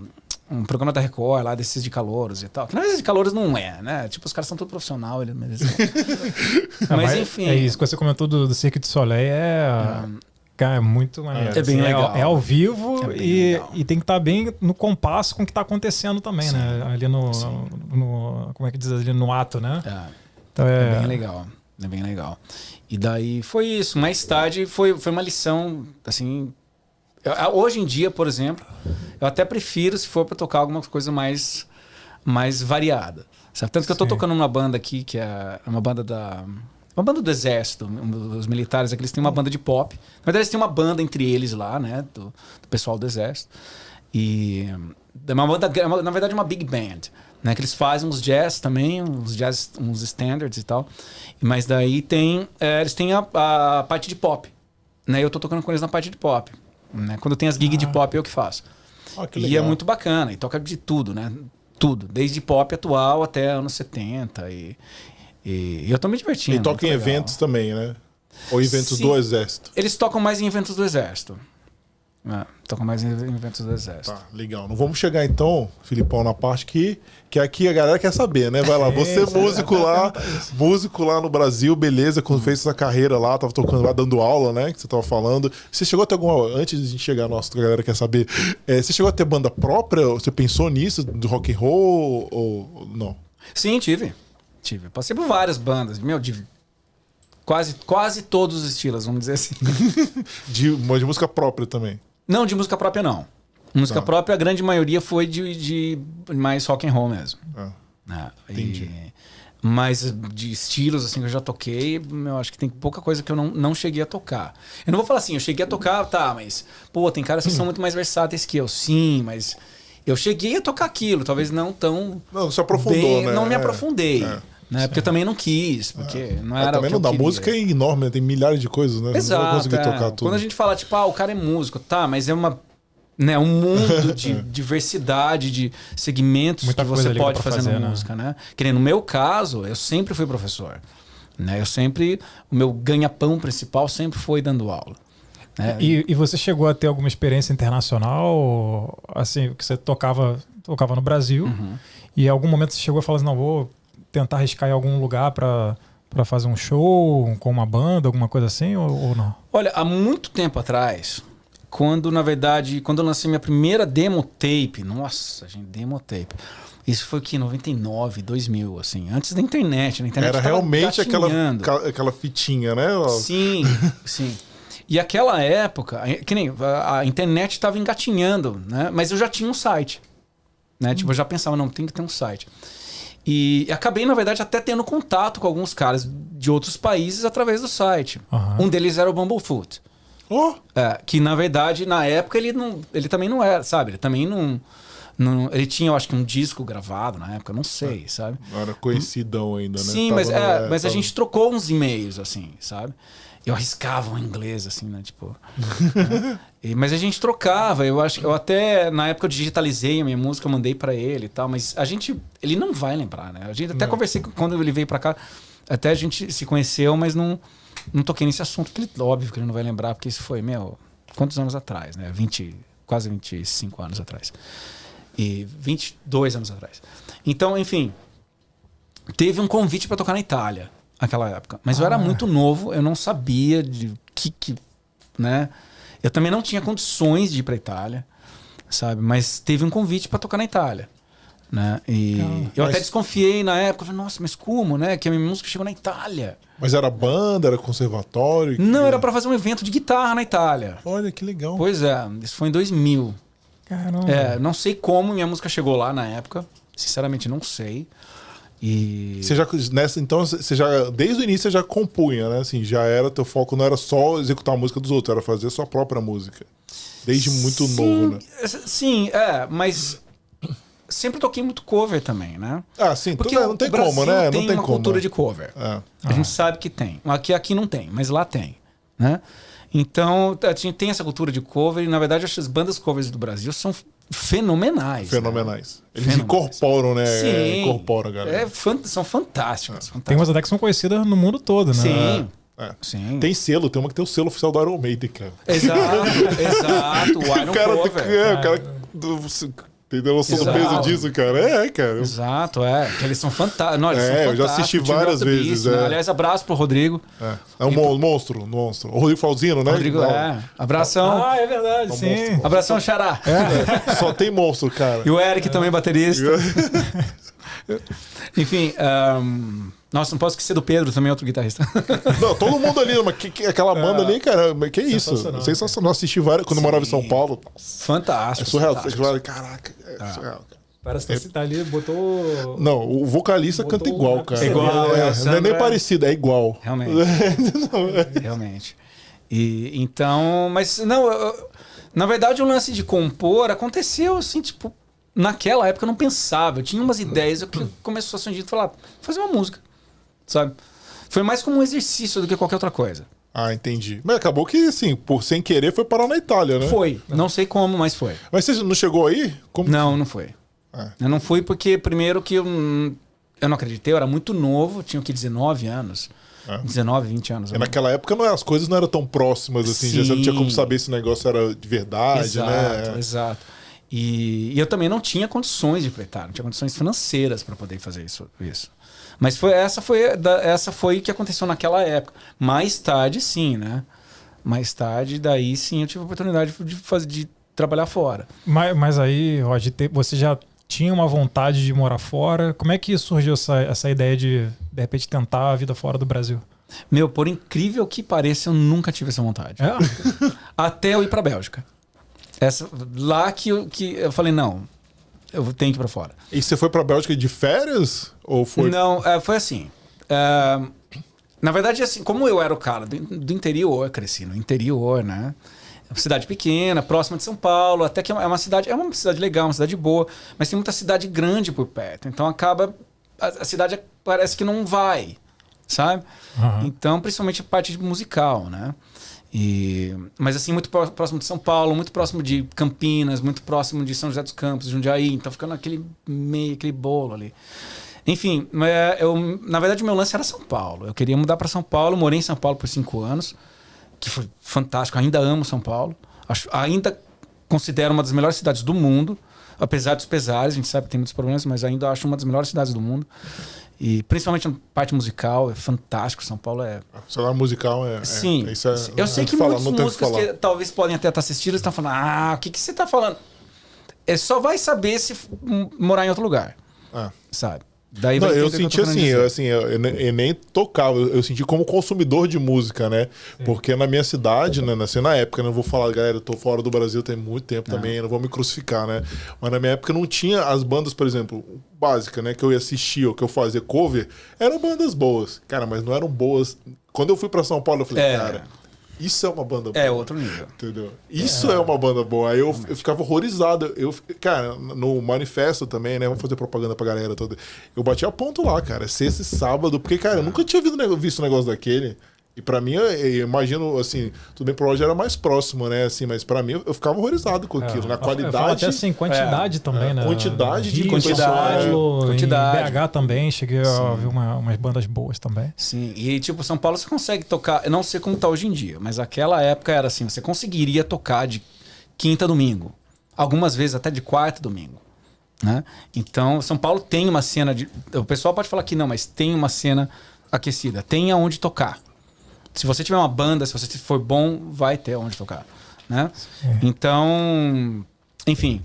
um programa da Record lá, desses de calouros e tal. Que não é de calouros, não é, né? Tipo, os caras são tudo profissional. Mas enfim. É isso que você comentou do Cirque du Soleil. Cara, é muito maneiro. É bem legal. É ao vivo e tem que estar bem no compasso com o que está acontecendo também, né? Ali no como é que diz? Ali no ato, né? Então é bem legal. É bem legal. E daí foi isso. Mais tarde foi uma lição, assim... Hoje em dia, por exemplo, eu até prefiro se for para tocar alguma coisa mais variada. Sabe? Tanto que eu tô tocando numa banda aqui, que é uma banda do exército. Os militares aqui, eles têm uma banda de pop. Na verdade, eles têm uma banda entre eles lá, né? Do pessoal do exército. E é uma banda, na verdade, uma big band. Né? Que eles fazem uns jazz também, uns standards e tal. Mas daí eles têm a parte de pop. Né? Eu tô tocando com eles na parte de pop. Né? Quando tem as gigs de pop, eu que faço. E é muito bacana. E toca de tudo, né? Tudo. Desde pop atual até anos 70. E eu tô me divertindo. E toca em eventos também, né? Ou eventos do Exército? Eles tocam mais em eventos do Exército. Tocam mais em eventos do Exército. Tá, legal. Não vamos chegar então, Filipão, na parte que aqui a galera quer saber, né? Vai lá, você músico lá no Brasil, beleza, quando fez essa carreira lá, tava tocando lá, dando aula, né? Que você tava falando. Você chegou a ter alguma... Antes de a gente chegar, nossa, a galera quer saber. Você chegou a ter banda própria? Você pensou nisso, do rock and roll ou não? Sim, tive. Passei por várias bandas, de quase todos os estilos, vamos dizer assim. de música própria também? Não, de música própria não. Música própria, a grande maioria foi de mais rock and roll mesmo. Entendi. Mas de estilos assim que eu já toquei, eu acho que tem pouca coisa que eu não cheguei a tocar. Eu não vou falar assim, eu cheguei a tocar, mas... Pô, tem caras que são muito mais versáteis que eu. Sim, mas... Eu cheguei a tocar aquilo, talvez não tão... Não, se aprofundou, bem, né? Não me aprofundei. Né? Porque eu também não quis, porque não era também o que não dá. eu queria. Música é enorme, né? Tem milhares de coisas, né? Exato, não vai conseguir tocar tudo. Quando a gente fala, tipo, o cara é músico, mas é um mundo de diversidade, de segmentos muita que você pode fazer na né? música, né? Que nem no meu caso, eu sempre fui professor. Né? O meu ganha-pão principal sempre foi dando aula. Né? E você chegou a ter alguma experiência internacional, assim, que você tocava no Brasil, e em algum momento você chegou a falar assim, não, vou tentar arriscar em algum lugar para fazer um show com uma banda, alguma coisa assim, ou não? Olha, há muito tempo atrás, quando eu lancei minha primeira demo tape, demo tape, isso foi que em 99, 2000, assim, antes da internet, né? A internet era realmente aquela fitinha, né? Sim. E aquela época, que nem a internet estava engatinhando, né? Mas eu já tinha um site, né? Tipo, eu já pensava, não, tem que ter um site. E acabei, na verdade, até tendo contato com alguns caras de outros países através do site. Um deles era o Bumblefoot. Que, na verdade, na época, ele também não era, sabe? Ele também não... Ele tinha, eu acho que um disco gravado na época, não sei, sabe? Não era conhecidão ainda, né? Sim, mas a gente trocou uns e-mails, assim, sabe? Eu arriscava o inglês, assim, né? Tipo... mas a gente trocava. Eu até, na época, eu digitalizei a minha música, eu mandei pra ele e tal, mas ele não vai lembrar, né? A gente até conversei quando ele veio pra cá, até a gente se conheceu, mas não toquei nesse assunto, porque óbvio que ele não vai lembrar, porque isso foi, quantos anos atrás, né? Quase 25 anos atrás. E 22 anos atrás. Então, enfim, teve um convite para tocar na Itália naquela época. Mas eu era muito novo, eu não sabia de né? Eu também não tinha condições de ir para Itália, sabe? Mas teve um convite para tocar na Itália, né? E eu até desconfiei na época, falei, nossa, mas como, né? Que a minha música chegou na Itália. Mas era banda, era conservatório? Não, era para fazer um evento de guitarra na Itália. Olha, que legal. Pois é, isso foi em 2000. Caramba. Não sei como minha música chegou lá na época. Sinceramente, não sei. E... Então, você já, desde o início, você já compunha, né? Assim, já era, teu foco não era só executar a música dos outros, era fazer a sua própria música. Desde muito novo, né? Sim, mas sempre toquei muito cover também, né? Sim, porque não tem como, né? Tem não tem uma como, cultura de cover. A gente sabe que tem. Aqui não tem, mas lá tem, né? Então, a gente tem essa cultura de cover e, na verdade, acho que as bandas covers do Brasil são fenomenais. Fenomenais. Né? Eles incorporam, né? Sim. Incorporam, galera. São fantásticas. Tem umas até que são conhecidas no mundo todo, né? Sim. Sim. Tem selo, tem uma que tem o selo oficial do Iron Maiden, cara. Exato. O Iron Cover. O cara tem noção do peso disso, cara. Cara. Exato, que eles são fantásticos. Eu já assisti várias vezes. Né? Aliás, abraço pro Rodrigo. É um monstro. O Rodrigo Falzino, né? Rodrigo, abração. É verdade, sim. Monstro. Abração, Xará. Só tem monstro, cara. E o Eric também, baterista. Enfim, nossa, não posso esquecer do Pedro, também outro guitarrista. Não, todo mundo ali, mas aquela banda ali, cara, que isso? Sensacional. Assisti várias quando eu morava em São Paulo. Fantástico. É surreal. Fantástico. Caraca, surreal, cara. Parece que você tá ali, botou... Não, o vocalista canta igual, cara. Igual, não é nem parecido, é igual. Realmente. Realmente. E então, mas não, na verdade o lance de compor aconteceu assim, tipo, naquela época eu não pensava, eu tinha umas ideias, eu começou a surgir e falar, fazer uma música, sabe? Foi mais como um exercício do que qualquer outra coisa. Entendi. Mas acabou que, assim, sem querer, foi parar na Itália, né? Foi. Não sei como, mas foi. Mas você não chegou aí? Como... Não foi. Eu não fui porque, primeiro, que eu não acreditei, eu era muito novo, tinha o que, 19 anos. 19, 20 anos. E naquela época as coisas não eram tão próximas, assim, já você não tinha como saber se o negócio era de verdade, né? Exato. E eu também não tinha condições de empreitar, não tinha condições financeiras para poder fazer isso. Mas essa foi o que aconteceu naquela época. Mais tarde, sim, né? Mais tarde, daí sim, eu tive a oportunidade de trabalhar fora. Mas aí, Rod, você já tinha uma vontade de morar fora? Como é que surgiu essa ideia de repente, tentar a vida fora do Brasil? Por incrível que pareça, eu nunca tive essa vontade. Até eu ir pra Bélgica. Lá que eu falei, não, eu tenho que ir pra fora. E você foi pra Bélgica de férias? Ou foi? Não, foi assim. Na verdade, assim, como eu era o cara do interior, cresci no interior, né? Cidade pequena, próxima de São Paulo, até que é uma cidade legal, uma cidade boa, mas tem muita cidade grande por perto. Então acaba. A cidade parece que não vai, sabe? Então, principalmente a parte musical, né? Mas assim, muito próximo de São Paulo, muito próximo de Campinas, muito próximo de São José dos Campos, Jundiaí, então ficando aquele bolo ali. Enfim, na verdade o meu lance era São Paulo. Eu queria mudar para São Paulo, morei em São Paulo por 5 anos, que foi fantástico, ainda amo São Paulo, ainda considero uma das melhores cidades do mundo, apesar dos pesares, a gente sabe que tem muitos problemas, mas ainda acho uma das melhores cidades do mundo. E principalmente na parte musical, é fantástico. São Paulo é... O cenário musical Sim. Eu sei que muitas músicas que talvez podem até estar assistidas estão falando, o que você está falando? Só vai saber se morar em outro lugar. Sabe? Daí Não, vai eu entender o que senti tô querendo assim, dizer. eu nem tocava, eu senti como consumidor de música, né? Porque na minha cidade, né, assim, na época, não vou falar, galera, eu tô fora do Brasil tem muito tempo também, não vou me crucificar, né? Mas na minha época não tinha as bandas, por exemplo, básica, né, que eu ia assistir ou que eu fazia cover, eram bandas boas, cara, mas não eram boas. Quando eu fui pra São Paulo, eu falei, cara, isso é uma banda boa. É outro nível. Entendeu? Isso é uma banda boa. Aí eu ficava horrorizado. Cara, no manifesto também, né? Vamos fazer propaganda pra galera toda. Eu bati a ponto lá, cara. Sexta e sábado. Porque, cara, eu nunca tinha visto um negócio daquele. E pra mim, eu imagino, assim, tudo bem, pro Roger era mais próximo, né? Assim, mas pra mim, eu ficava horrorizado com aquilo. Na qualidade. Eu falo até assim, quantidade também, né? Quantidade de quantidade. Em BH também, cheguei a ouvir umas bandas boas também. Sim, e tipo, São Paulo você consegue tocar, eu não sei como tá hoje em dia, mas aquela época era assim, você conseguiria tocar de quinta a domingo. Algumas vezes até de quarta a domingo. Né? Então, São Paulo tem uma cena de... O pessoal pode falar que não, mas tem uma cena aquecida. Tem aonde tocar. Se você tiver uma banda, se você for bom, vai ter onde tocar, né? Então, enfim,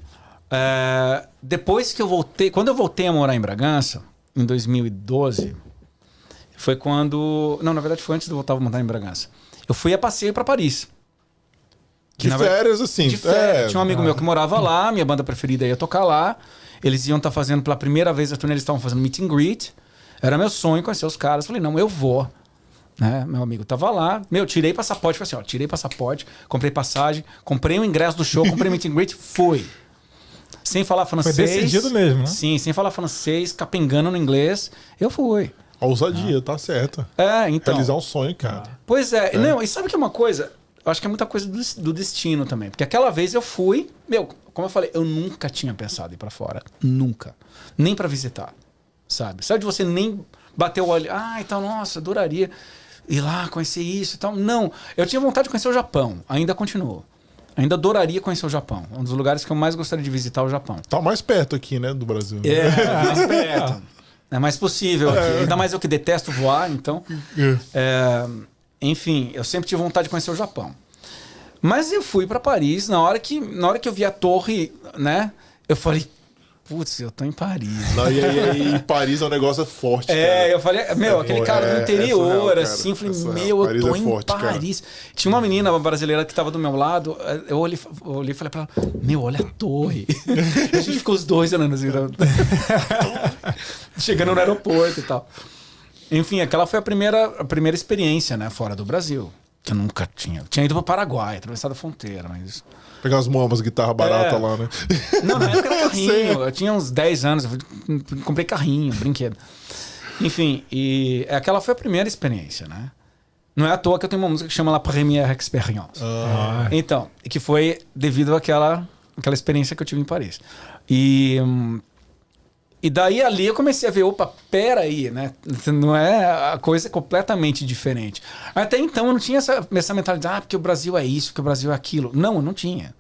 depois que eu voltei, quando eu voltei a morar em Bragança, em 2012, foi quando, não, na verdade foi antes de eu voltar a morar em Bragança. Eu fui a passeio para Paris. De férias, assim. De férias. Tinha um amigo meu que morava lá, minha banda preferida ia tocar lá. Eles iam estar fazendo pela primeira vez a turnê, eles estavam fazendo meet and greet. Era meu sonho conhecer os caras. Falei, não, eu vou. Né? Meu amigo tava lá, tirei passaporte, falei assim, ó, tirei passaporte, comprei passagem, comprei o ingresso do show, comprei meet and greet, fui. Sem falar francês. Foi decidido mesmo, né? Sim, sem falar francês, capengando no inglês, eu fui. A ousadia, tá certo. Então. Realizar um sonho, cara. Pois é. Não, e sabe que é uma coisa? Eu acho que é muita coisa do destino também. Porque aquela vez eu fui, como eu falei, eu nunca tinha pensado em ir pra fora. Nunca. Nem pra visitar. Sabe? Sabe de você nem bater o olho, então, nossa, adoraria ir lá, conhecer isso e tal. Não, eu tinha vontade de conhecer o Japão, ainda continuo. Ainda adoraria conhecer o Japão. Um dos lugares que eu mais gostaria de visitar é o Japão. Tá mais perto aqui, né, do Brasil. Mais perto. É mais possível aqui. Ainda mais eu que detesto voar, então... enfim, eu sempre tive vontade de conhecer o Japão. Mas eu fui para Paris, na hora que eu vi a torre, né, eu falei... Putz, eu tô em Paris. Não, e Paris é um negócio forte, cara. Eu falei, aquele cara do interior, surreal, assim, eu falei, Paris eu tô é em forte, Paris. Cara. Tinha uma menina brasileira que tava do meu lado, eu olhei e falei pra ela, olha a torre. A gente ficou os dois olhando assim, chegando no aeroporto e tal. Enfim, aquela foi a primeira experiência, né, fora do Brasil. Que eu nunca tinha. Tinha ido pro Paraguai, atravessado a fronteira, mas... Pegar umas guitarras baratas lá, né? Não, na época era carrinho. Eu tinha uns 10 anos, eu comprei carrinho, brinquedo. Enfim, e aquela foi a primeira experiência, né? Não é à toa que eu tenho uma música que chama La Première Expérience. Então, que foi devido àquela experiência que eu tive em Paris. E daí ali eu comecei a ver, pera aí, né? Não é a coisa completamente diferente. Até então eu não tinha essa mentalidade, porque o Brasil é isso, porque o Brasil é aquilo. Não, eu não tinha.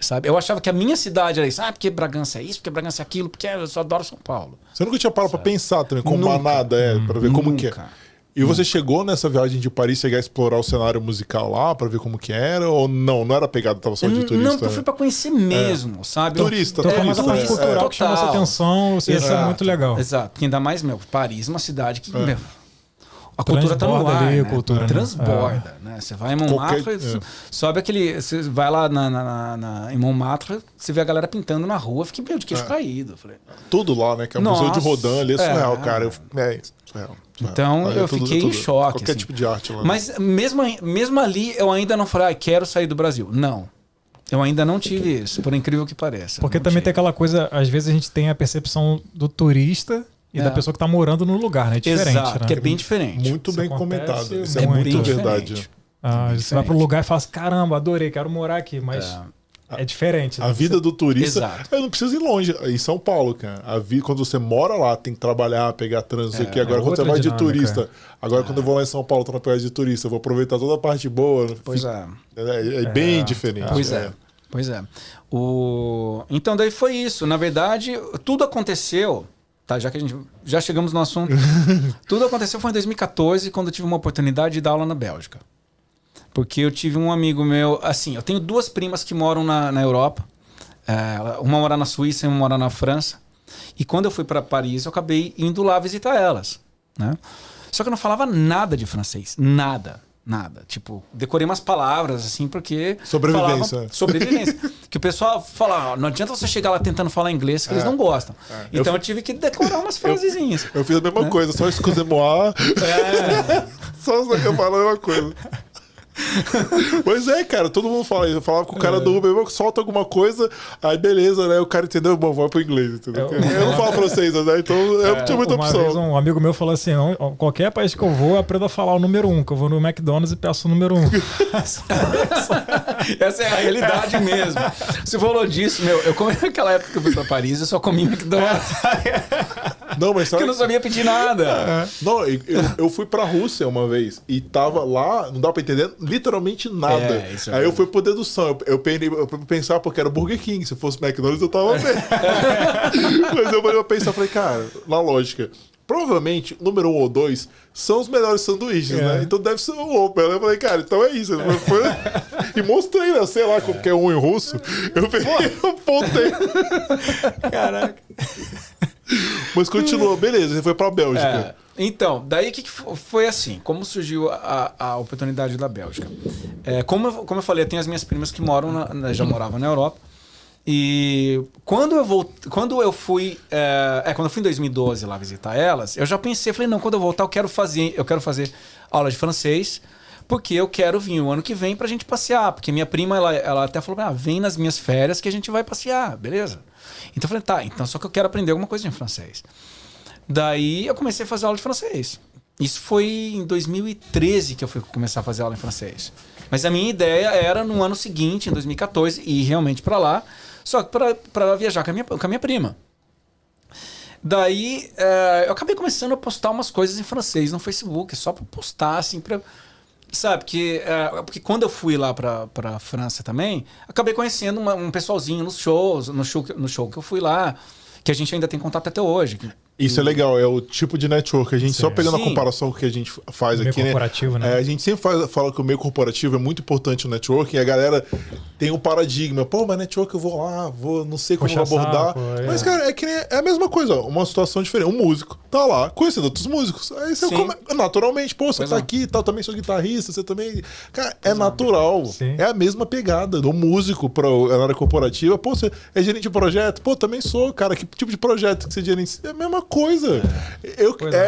Sabe? Eu achava que a minha cidade era isso. Porque Bragança é isso, porque Bragança é aquilo, porque eu só adoro São Paulo. Você nunca tinha parado pra pensar também, como manada pra ver como que é. E você chegou nessa viagem de Paris, chegar a explorar o cenário musical lá, pra ver como que era? Ou não era pegado, tava só de turista? Não, eu fui pra conhecer mesmo, sabe? Turista. Então foi mais a parte cultural que chamou essa atenção, isso é muito legal. Exato, porque ainda mais, Paris é uma cidade que, a cultura tá no ar, ali, né? cultura, transborda, né? Você vai em Montmartre, sobe aquele... Você vai lá em Montmartre, você vê a galera pintando na rua, fica meio de queixo caído. Falei, tudo lá, né? Que é o Museu de Rodin, ali é surreal, cara. Surreal. Então eu fiquei em choque. Qualquer assim. tipo de arte lá. Mas mesmo ali, eu ainda não falei, quero sair do Brasil. Não. Eu ainda não tive isso, por incrível que pareça. Porque também tem aquela coisa, às vezes a gente tem a percepção do turista e da pessoa que está morando no lugar, né? É diferente. Exato, né? que é bem diferente. Muito bem comentado. Isso é muito bem verdade. Você vai para um lugar e fala assim, caramba, adorei, quero morar aqui, mas é diferente. A vida do turista... Exato. Eu não preciso ir longe. Em São Paulo, cara. Quando você mora lá, tem que trabalhar, pegar trânsito aqui. Agora, quando você vai de turista... Agora, quando eu vou lá em São Paulo, tô na pegada de turista, eu vou aproveitar toda a parte boa. Pois é bem diferente. Pois é. Então, daí foi isso. Na verdade, tudo aconteceu... Tá, já chegamos no assunto. Tudo aconteceu foi em 2014, quando eu tive uma oportunidade de dar aula na Bélgica. Porque eu tive um amigo meu... Assim, eu tenho duas primas que moram na Europa. Uma mora na Suíça e uma mora na França. E quando eu fui para Paris, eu acabei indo lá visitar elas, né? Só que eu não falava nada de francês. Nada. Tipo, decorei umas palavras, assim, porque... Sobrevivência. Sobrevivência. Que o pessoal fala, não adianta você chegar lá tentando falar inglês, que eles não gostam. Então eu tive que decorar umas frasezinhas. Eu fiz a mesma coisa, só excusez-moi. Só que eu falo a mesma coisa. Pois é, cara, todo mundo fala isso. Eu falava com o cara do Uber, solta alguma coisa, aí beleza, né? O cara entendeu, bom, vai pro inglês, entendeu? Eu não falo francês, né? Então eu não tinha muita opção. Vez um amigo meu falou assim: qualquer país que eu vou, eu aprendo a falar o número 1, que eu vou no McDonald's e peço o número 1. Essa é a realidade mesmo. Você falou disso, meu. Eu comi naquela época que eu fui pra Paris, eu só comi McDonald's. Não, mas porque eu não sabia pedir nada. Não, eu fui pra Rússia uma vez e tava lá, não dá pra entender literalmente nada. Aí eu fui por dedução. Eu pensar porque era Burger King. Se fosse McDonald's, eu tava bem. Mas eu falei, falei, cara, na lógica, provavelmente o número 1 ou 2 são os melhores sanduíches, né? Então deve ser o Opel. Eu falei, cara, então é isso. E mostrei, né? Sei lá como que é 1 em russo. Eu peguei, eu apontei. Caraca. Mas continuou, beleza, você foi pra Bélgica. Então, daí o que foi assim? Como surgiu a oportunidade da Bélgica? Como eu falei, eu tenho as minhas primas que já moravam na Europa. E quando eu fui em 2012 lá visitar elas, eu já pensei, falei, não, quando eu voltar eu quero fazer aula de francês, porque eu quero vir o ano que vem pra gente passear. Porque minha prima, ela até falou, vem nas minhas férias que a gente vai passear, beleza? Então eu falei, tá, então só que eu quero aprender alguma coisa em francês. Daí eu comecei a fazer aula de francês. Isso foi em 2013 que eu fui começar a fazer aula em francês. Mas a minha ideia era no ano seguinte, em 2014, ir realmente para lá, só que para viajar com a minha prima. Daí eu acabei começando a postar umas coisas em francês no Facebook, só para postar, assim, sabe, porque quando eu fui lá pra França também, acabei conhecendo um pessoalzinho no show que eu fui lá, que a gente ainda tem contato até hoje. Isso é legal, é o tipo de network. A gente só pegando a comparação com o que a gente faz aqui, meio corporativo, né? A gente sempre fala que o meio corporativo é muito importante o network, e a galera tem um paradigma. Pô, mas network eu vou lá, não sei como abordar. Mas, cara, é a mesma coisa, ó, uma situação diferente. Um músico tá lá, conhecendo outros músicos. Aí você naturalmente, pô, você tá aqui e tal, também sou guitarrista, você também... Cara, é natural. Sim. É a mesma pegada do músico na área corporativa. Pô, você é gerente de projeto? Pô, também sou, cara. Que tipo de projeto que você gerencia? É a mesma coisa.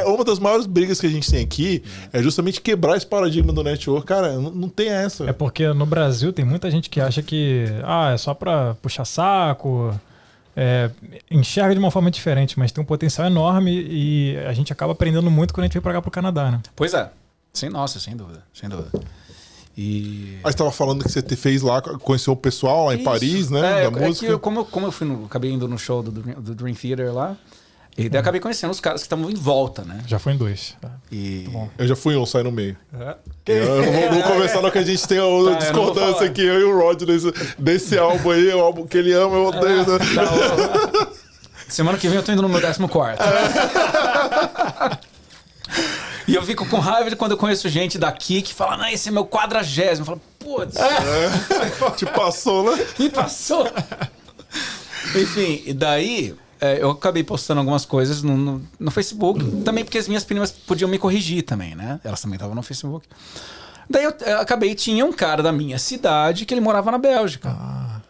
Uma das maiores brigas que a gente tem aqui é justamente quebrar esse paradigma do network. Cara, não tem essa. É porque no Brasil tem muita gente que acha que é só pra puxar saco, enxerga de uma forma diferente, mas tem um potencial enorme e a gente acaba aprendendo muito quando a gente vem pra cá pro Canadá, né? Pois é. Sem dúvida. E... Aí você estava falando que você fez lá, conheceu o pessoal lá em Paris, né? Da música. Como eu acabei indo no show do Dream Theater lá, e daí acabei conhecendo os caras que estavam em volta, né? Já foi em 2. Eu já fui saí no meio. Eu não vou conversar no que a gente tem a discordância aqui, eu e o Rod desse álbum aí, o álbum que ele ama, eu odeio. Semana que vem eu tô indo no meu 14º. E eu fico com raiva de quando eu conheço gente daqui que fala, não, esse é meu 40º. Eu falo, putz. Te passou, né? Me passou. Enfim, e daí eu acabei postando algumas coisas no Facebook. Também porque as minhas primas podiam me corrigir também, né? Elas também estavam no Facebook. Daí tinha um cara da minha cidade que ele morava na Bélgica.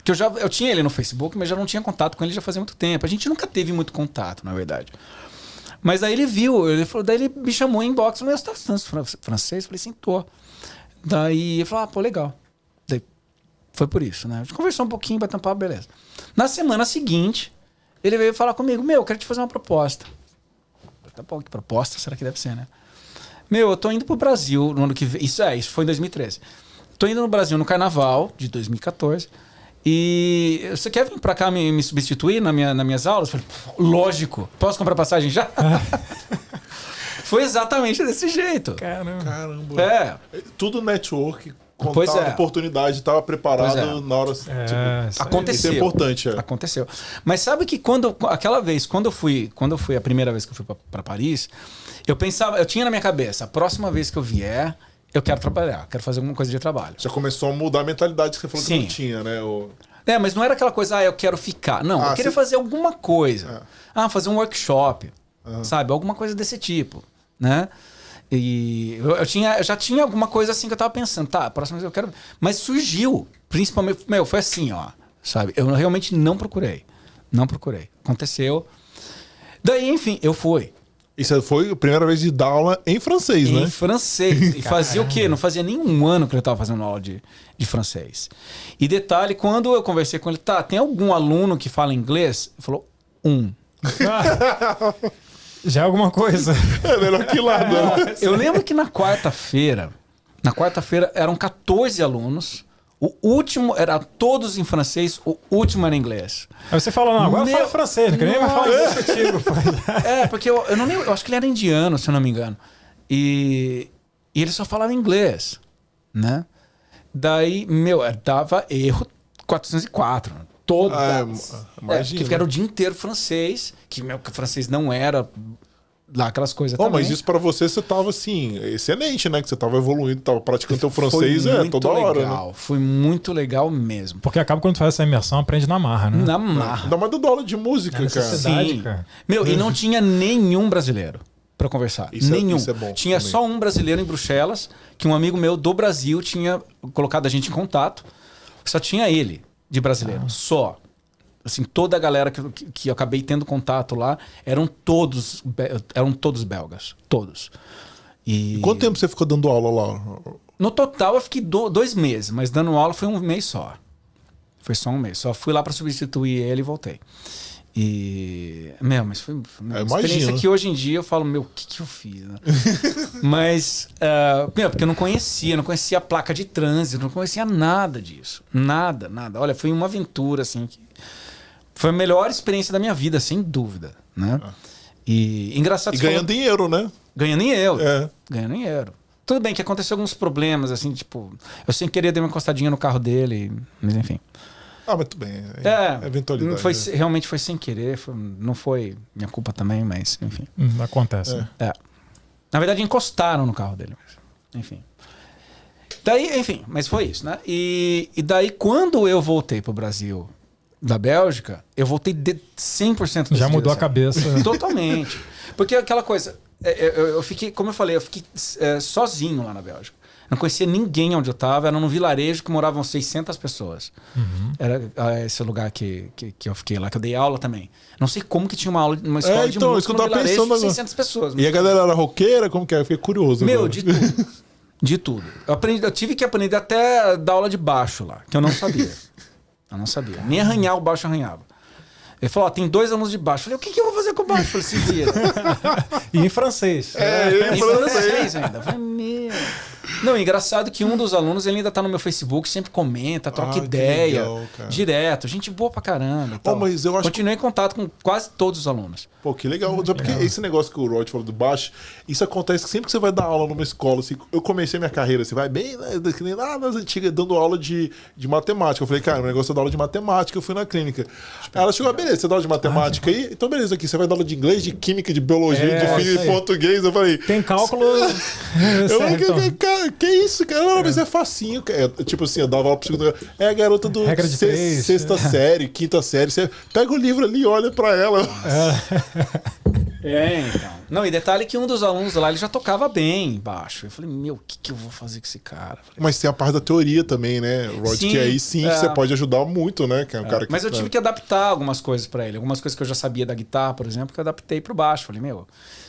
Que eu tinha ele no Facebook, mas já não tinha contato com ele já fazia muito tempo. A gente nunca teve muito contato, na verdade. Mas daí ele viu, daí ele me chamou em inbox, falou, você tá estudando francês? Eu falei, sim, tô. Daí ele falou, pô, legal. Daí foi por isso, né? A gente conversou um pouquinho, bateu um papo, beleza. Na semana seguinte, ele veio falar comigo, eu quero te fazer uma proposta. Tá bom, que proposta será que deve ser, né? Eu tô indo pro Brasil no ano que vem. Isso foi em 2013. Tô indo no Brasil no Carnaval de 2014. E você quer vir pra cá me substituir nas minhas aulas? Eu falei, lógico. Posso comprar passagem já? Foi exatamente desse jeito. Caramba. Tudo network, contato, oportunidade, estava preparado na hora. Aconteceu. Isso é importante. Aconteceu. Mas sabe que aquela vez, quando eu fui a primeira vez que eu fui para Paris, eu tinha na minha cabeça, a próxima vez que eu vier, eu quero trabalhar, quero fazer alguma coisa de trabalho. Já começou a mudar a mentalidade que você falou que não tinha, né? Mas não era aquela coisa, eu quero ficar. Não, eu queria fazer alguma coisa. Fazer um workshop, sabe? Alguma coisa desse tipo, né? E eu já tinha alguma coisa assim que eu tava pensando. Tá, a próxima vez eu quero... Mas surgiu, principalmente... foi assim, ó, sabe? Eu realmente não procurei. Não procurei. Aconteceu. Daí, enfim, eu fui. Isso foi a primeira vez de dar aula em francês, né? Em francês. E fazia o quê? Não fazia nenhum ano que eu estava fazendo aula de francês. E detalhe, quando eu conversei com ele, tem algum aluno que fala inglês? Ele falou, Já é alguma coisa. É melhor que lá, né? Eu lembro que na quarta-feira eram 14 alunos. O último era todos em francês, o último era em inglês. Aí você falou, não, agora fala francês, não queria nem mais falar inglês contigo. Porque eu não lembro, eu acho que ele era indiano, se eu não me engano. E ele só falava inglês, né? Daí, dava erro 404. Todo. Porque era o dia inteiro francês, que meu francês não era... lá aquelas coisas também. Mas isso pra você tava assim, excelente, né? Que você tava evoluindo, tava praticando teu francês toda hora, né? Foi muito legal mesmo. Porque acaba quando tu faz essa imersão, aprende na marra, né? Na marra. Ainda mais dando aula de música, cara. Sim. Cara. E não tinha nenhum brasileiro pra conversar. Nenhum. Isso é bom. Tinha também. só um brasileiro em Bruxelas, que um amigo meu do Brasil tinha colocado a gente em contato. Só tinha ele de brasileiro. Só. Assim, toda a galera que eu acabei tendo contato lá eram todos belgas. Todos. E quanto tempo você ficou dando aula lá? No total eu fiquei 2 meses, mas dando aula foi 1 mês só. Foi só 1 mês. Só fui lá para substituir ele e voltei. Mas foi uma experiência que hoje em dia eu falo, o que eu fiz? Né? Mas, porque eu não conhecia a placa de trânsito, não conhecia nada disso. Nada. Olha, foi uma aventura, assim, que... Foi a melhor experiência da minha vida, sem dúvida, né? E engraçado... E ganhando em euro, né? Ganhando em euro. Ganhando em euro. Tudo bem que aconteceu alguns problemas, assim, tipo... Eu sem querer dei uma encostadinha no carro dele, mas enfim. Mas tudo bem. Eventualidade. Realmente foi sem querer, não foi minha culpa também, mas enfim. Acontece. Na verdade, encostaram no carro dele. Mas, enfim. Daí, enfim, mas foi isso, né? E daí, quando eu voltei pro Brasil... da Bélgica, eu voltei 100% já mudou a cabeça. Totalmente. Porque aquela coisa, eu fiquei, como eu falei, eu fiquei sozinho lá na Bélgica. Não conhecia ninguém onde eu estava, era num vilarejo que moravam 600 pessoas. Era esse lugar que eu fiquei lá, que eu dei aula também. Não sei como que tinha uma escola de música num vilarejo de 600 pessoas. E a galera era roqueira? Como que é? Eu fiquei curioso. De tudo. De tudo. Eu tive que aprender até dar aula de baixo lá, que eu não sabia. Eu não sabia. Nem arranhar o baixo arranhava. Ele falou, tem 2 alunos de baixo. Eu falei, o que eu vou fazer com o baixo? Eu falei, se vira. E em francês. Em francês ainda. Eu falei, Não, é engraçado que um dos alunos, ele ainda tá no meu Facebook, sempre comenta, troca ideia. Legal, direto. Gente boa pra caramba. Mas eu acho Continuei em contato com quase todos os alunos. Que legal. Porque esse negócio que o Rod falou do baixo, isso acontece sempre que você vai dar aula numa escola. Assim, eu comecei minha carreira, você vai bem, lá nas antigas, dando aula de matemática. Eu falei, cara, o negócio é dar aula de matemática, eu fui na clínica. Aí ela chegou, beleza, você dá aula de matemática aí? Então, beleza, aqui, você vai dar aula de inglês, de química, de biologia, de física, de português. Eu falei... Tem cálculo... Que isso, cara? Não, mas é facinho. Tipo assim, eu dava aula pro segundo... É a garota do sexta série, quinta série. Você pega o livro ali e olha pra ela. Então. Não, e detalhe que um dos alunos lá, ele já tocava bem baixo. Eu falei, o que eu vou fazer com esse cara? Mas tem a parte da teoria também, né, Rod? Sim, que aí sim você pode ajudar muito, né? Que é um cara que, mas eu tive que adaptar algumas coisas pra ele. Algumas coisas que eu já sabia da guitarra, por exemplo, que eu adaptei pro baixo. Falei,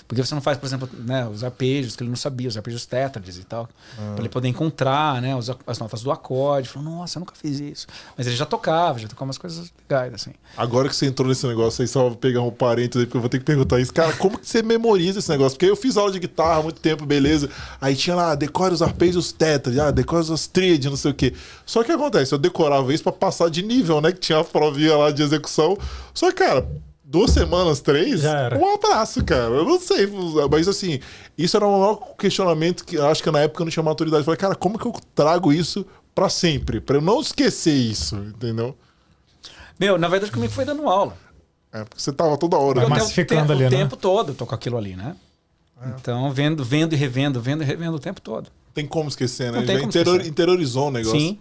porque você não faz, por exemplo, né, os arpejos, que ele não sabia, os arpejos tétrades e tal. Pra ele poder encontrar, né, as notas do acorde. Falei, nossa, eu nunca fiz isso. Mas ele já tocava umas coisas legais, assim. Agora que você entrou nesse negócio aí, só vou pegar um parênteses aí, porque eu vou ter que perguntar isso. Cara, como que você memoriza esse negócio? Porque eu fiz aula de guitarra há muito tempo, beleza. Aí tinha lá, decore os arpejos tétrades, decore as tríades, não sei o quê. Só que acontece, eu decorava isso pra passar de nível, né, que tinha a provinha lá de execução. Só que, cara... 2 semanas, 3, um abraço, cara. Eu não sei, mas assim, isso era o maior questionamento que acho que na época eu não tinha maturidade. Eu falei, cara, como que eu trago isso pra sempre? Pra eu não esquecer isso, entendeu? Na verdade comigo foi dando aula. Porque você tava toda hora. Massificando ali, o tempo todo eu tô com aquilo ali, né? Então, vendo e revendo o tempo todo. Tem como esquecer, né? Não tem como interiorizou o negócio. Sim,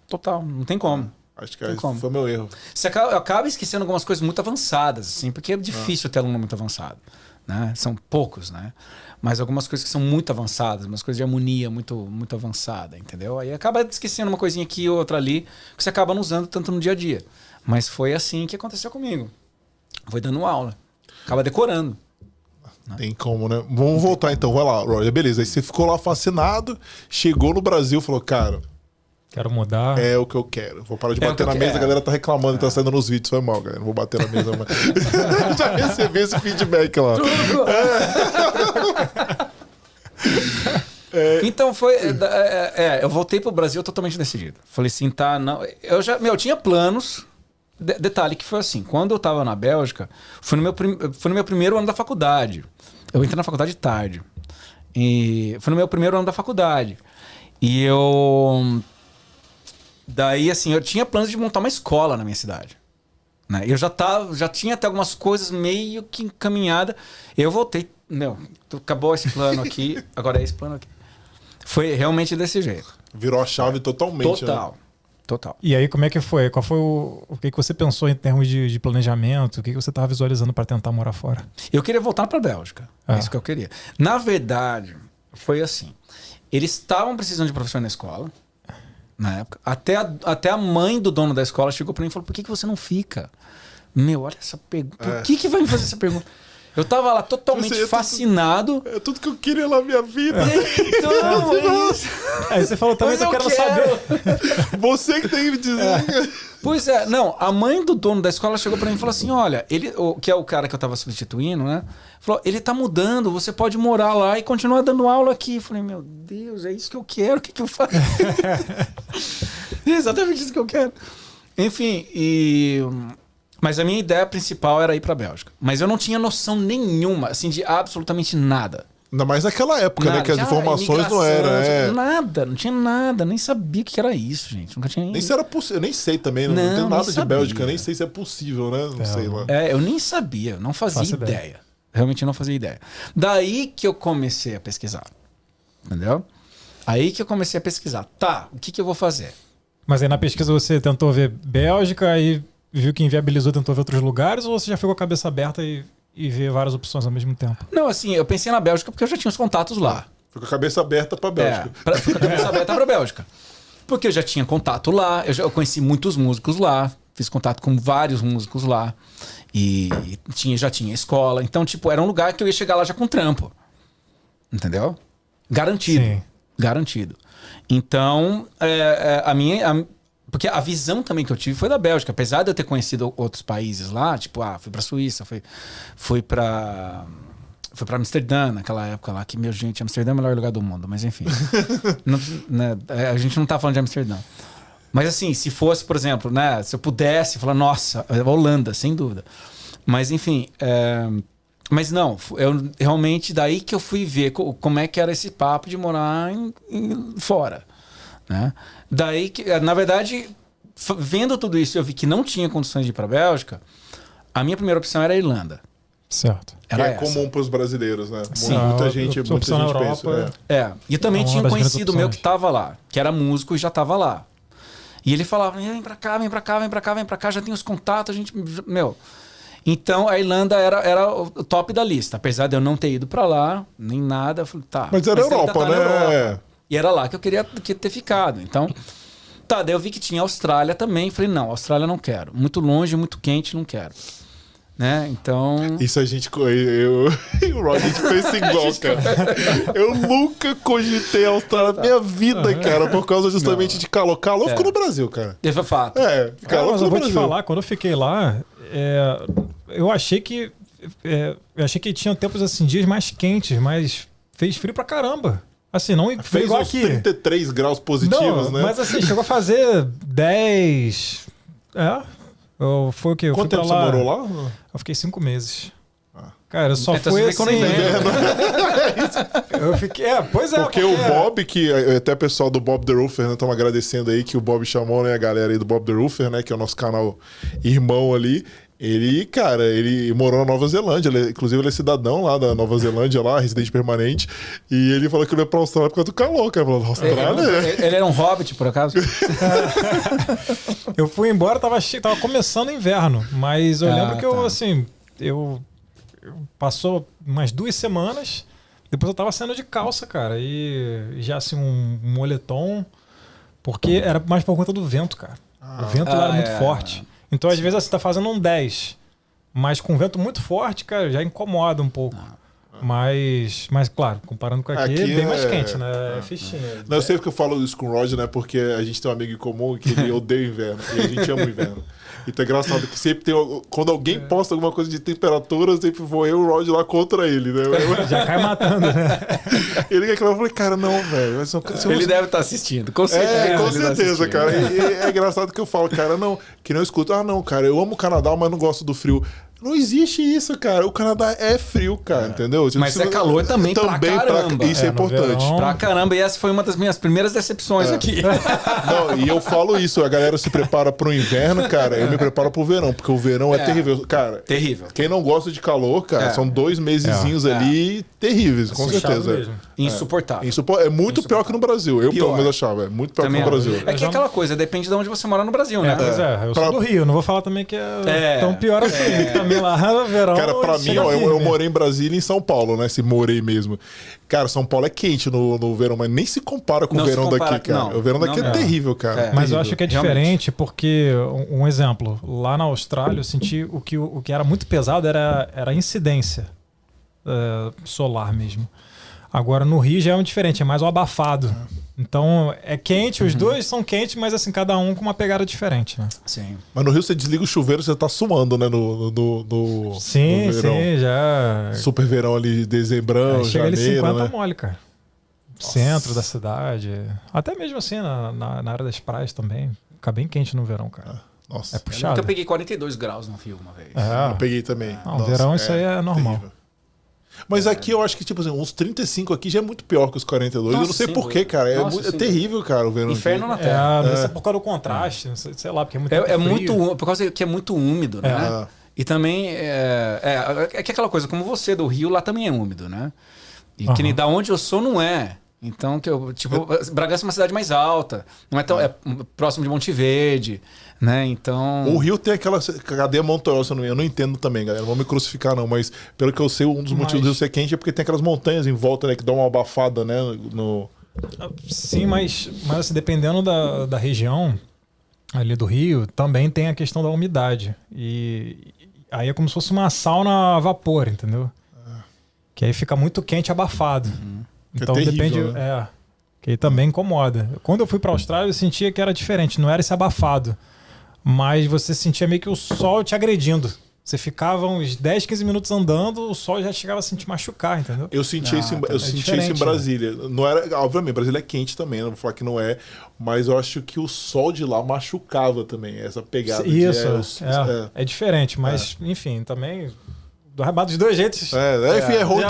total, não tem como. Acho que foi meu erro. Você acaba esquecendo algumas coisas muito avançadas, assim, porque é difícil ter aluno muito avançado, né? São poucos, né? Mas algumas coisas que são muito avançadas, umas coisas de harmonia muito avançada, entendeu? Aí acaba esquecendo uma coisinha aqui e outra ali, que você acaba não usando tanto no dia a dia. Mas foi assim que aconteceu comigo. Foi dando aula. Acaba decorando. Tem como, né? Vamos voltar então. Vai lá, Roger. Beleza. Aí você ficou lá fascinado, chegou no Brasil e falou, cara... Quero mudar. É o que eu quero. Vou parar de bater na mesa. A galera tá reclamando e tá saindo nos vídeos. Foi mal, galera. Não vou bater na mesa. Mas... Já recebi esse feedback lá. Então foi... eu voltei pro Brasil totalmente decidido. Falei assim, tá... Não, eu tinha planos... Detalhe que foi assim, quando eu tava na Bélgica, foi no meu primeiro ano da faculdade. Eu entrei na faculdade tarde. E foi no meu primeiro ano da faculdade. E eu... Daí, assim, eu tinha planos de montar uma escola na minha cidade. Né? Eu já tinha até algumas coisas meio que encaminhada. Eu voltei, acabou esse plano aqui, agora é esse plano aqui. Foi realmente desse jeito. Virou a chave totalmente. Total. Né? Total. E aí, como é que foi? Qual foi o que você pensou em termos de planejamento? O que você estava visualizando para tentar morar fora? Eu queria voltar para a Bélgica. É isso que eu queria. Na verdade, foi assim. Eles estavam precisando de professor na escola, na época. Até a mãe do dono da escola chegou para mim e falou, por que você não fica? Olha essa pergunta. Por que vai me fazer essa pergunta? Eu tava lá totalmente fascinado. É tudo que eu queria na minha vida. Então, é isso. Aí você falou também que eu quero saber. Você que tem que me dizer. Pois é, não. A mãe do dono da escola chegou pra mim e falou assim, olha, que é o cara que eu tava substituindo, né? Falou, ele tá mudando, você pode morar lá e continuar dando aula aqui. Eu falei, meu Deus, é isso que eu quero, o que eu faço? É exatamente isso que eu quero. Enfim, mas a minha ideia principal era ir pra Bélgica. Mas eu não tinha noção nenhuma, assim, de absolutamente nada. Ainda mais naquela época, né? Que as informações não eram. Nada, não tinha nada. Nem sabia o que era isso, gente. Nunca tinha nem se era possível. Eu nem sei também. Não tem nada de Bélgica. Nem sei se é possível, né? Não sei lá. Eu nem sabia. Não fazia ideia. Realmente não fazia ideia. Daí que eu comecei a pesquisar. Entendeu? Aí que eu comecei a pesquisar. Tá, o que eu vou fazer? Mas aí na pesquisa você tentou ver Bélgica e viu que inviabilizou, tentou ver outros lugares, ou você já ficou com a cabeça aberta e ver várias opções ao mesmo tempo? Não, assim, eu pensei na Bélgica porque eu já tinha os contatos lá. Ficou com a cabeça aberta pra Bélgica. Fui com a cabeça aberta pra Bélgica. Porque eu já tinha contato lá, eu conheci muitos músicos lá, fiz contato com vários músicos lá. E já tinha escola. Então, tipo, era um lugar que eu ia chegar lá já com trampo. Entendeu? Garantido. Sim. Garantido. Então, porque a visão também que eu tive foi da Bélgica. Apesar de eu ter conhecido outros países lá, tipo, fui pra Suíça, fui pra Amsterdã naquela época lá, que, gente, Amsterdã é o melhor lugar do mundo, mas enfim. A gente não tá falando de Amsterdã. Mas assim, se fosse, por exemplo, né, se eu pudesse falar, nossa, Holanda, sem dúvida. Mas enfim, mas não, eu realmente, daí que eu fui ver como é que era esse papo de morar fora. Né? Daí que, na verdade, vendo tudo isso, eu vi que não tinha condições de ir para a Bélgica. A minha primeira opção era a Irlanda. Certo. Era comum para os brasileiros, né? Sim. Muita gente na Europa. pensa. E eu também tinha um conhecido meu que estava lá, que era músico e já estava lá. E ele falava: vem pra cá, vem pra cá, vem pra cá, vem pra cá, já tem os contatos, a gente. Então a Irlanda era o top da lista. Apesar de eu não ter ido pra lá, nem nada. Eu falei, tá. Mas era Europa, né? Europa. E era lá que eu queria ter ficado. Então, daí eu vi que tinha Austrália também. Falei, não, Austrália não quero. Muito longe, muito quente, não quero. Né? Então... Isso a gente... Eu e o Rod, a gente pensa igual, cara. Eu nunca cogitei a Austrália na minha vida, cara, por causa justamente de calor. Calor ficou no Brasil, cara. Esse é fato. Calor mas eu vou te falar, quando eu fiquei lá, eu achei que... eu achei que tinham tempos assim, dias mais quentes, mas fez frio pra caramba. Assim, não fez igual uns aqui. 33 graus positivos, não, né? Mas assim, chegou a fazer 10... Foi o quê? Quanto tempo você morou lá? Eu fiquei 5 meses. Cara, eu só fui assim... Eu fiquei... pois é. Porque o Bob, que até o pessoal do Bob the Roofer, né, estamos agradecendo aí que o Bob chamou, né, a galera aí do Bob the Roofer, né, que é o nosso canal irmão ali. Ele, cara, ele morou na Nova Zelândia. Inclusive, ele é cidadão lá da Nova Zelândia, lá, residente permanente. E ele falou que ele veio pra Austrália por causa do calor, cara. Falou, Austrália, ele era um hobbit, por acaso? Eu fui embora, tava começando o inverno. Mas eu lembro que eu passou umas 2 semanas, depois eu tava saindo de calça, cara. E já assim, um moletom, porque era mais por conta do vento, cara. O vento lá era muito forte. Então, às vezes, você tá fazendo um 10, mas com vento muito forte, cara, já incomoda um pouco. Mas, claro, comparando com aqui é bem mais quente, né? É fichinha. Não, eu sei que eu falo isso com o Roger, né? Porque a gente tem um amigo em comum que ele odeia o inverno. E a gente ama o inverno. Então é engraçado que sempre tem... Quando alguém posta alguma coisa de temperatura, sempre vou eu e o Roger lá contra ele, né? Já cai matando, né? Ele quer que eu falei, cara, não, velho. Ele deve estar assistindo, com certeza. Com certeza, cara. E é engraçado que eu falo, cara, não, que não escuto. Ah, não, cara, eu amo o Canadá, mas não gosto do frio. Não existe isso, cara. O Canadá é frio, cara, entendeu? Mas é calor também pra caramba. Isso é importante. Pra caramba. E essa foi uma das minhas primeiras decepções aqui. Não, e eu falo isso. A galera se prepara pro inverno, cara. Eu me preparo pro verão, porque o verão é terrível. Cara, terrível. Quem não gosta de calor, cara, são 2 mesezinhos ali terríveis, com certeza. Insuportável. É muito pior que no Brasil. Eu, pelo menos, achava. É muito pior também que no Brasil. É que é aquela coisa, depende de onde você mora no Brasil, né? Pois eu sou do Rio. Não vou falar também que é tão pior assim. Lá, verão, cara, pra mim, ó, eu morei em Brasília e em São Paulo, né? Se morei mesmo. Cara, São Paulo é quente no verão, mas nem se compara com o verão daqui, cara. O verão daqui é terrível, cara. Mas eu acho que é diferente porque, um exemplo, lá na Austrália eu senti o que era muito pesado era a incidência solar mesmo. Agora no Rio já é diferente, é mais o abafado. Então é quente, os dois são quentes, mas assim, cada um com uma pegada diferente, né? Sim. Mas no Rio você desliga o chuveiro, você tá suando, né? Sim, no verão. Sim, já. Super verão ali, dezembrão, chega janeiro, ali 50 né? mole, cara. Centro da cidade. Até mesmo assim, na área das praias também. Fica bem quente no verão, cara. Nossa. É puxado. Eu peguei 42 graus no Rio uma vez. Eu peguei também. No verão isso aí é normal. Terrível. Mas aqui eu acho que, tipo assim, uns 35 aqui já é muito pior que os 42. Nossa, eu não sei porquê, cara. É terrível, cara, o verão. Inferno aqui. na terra. Isso é por causa do contraste, sei lá, porque é muito frio. Por causa que é muito úmido, né? E também é que aquela coisa, como você do Rio, lá também é úmido, né? E que nem da onde eu sou não é. Então, Bragança é uma cidade mais alta, não é tão próximo de Monte Verde, né? Então... O Rio tem aquela cadeia montanhosa, eu não entendo também, galera, não vou me crucificar não, mas pelo que eu sei, um dos motivos do Rio ser quente é porque tem aquelas montanhas em volta, né, que dão uma abafada, né? Sim, mas assim, dependendo da região ali do Rio, também tem a questão da umidade. E aí é como se fosse uma sauna a vapor, entendeu? Que aí fica muito quente e abafado. Então terrível, depende. né? Que aí também incomoda. Quando eu fui pra Austrália, eu sentia que era diferente, não era esse abafado. Mas você sentia meio que o sol te agredindo. Você ficava uns 10, 15 minutos andando, o sol já chegava a se te machucar, entendeu? Eu senti isso em Brasília. Não era, obviamente, Brasília é quente também, não vou falar que não é, mas eu acho que o sol de lá machucava também, essa pegada. Isso, é diferente, mas enfim, também... Dos dois jeitos. Enfim, é ruim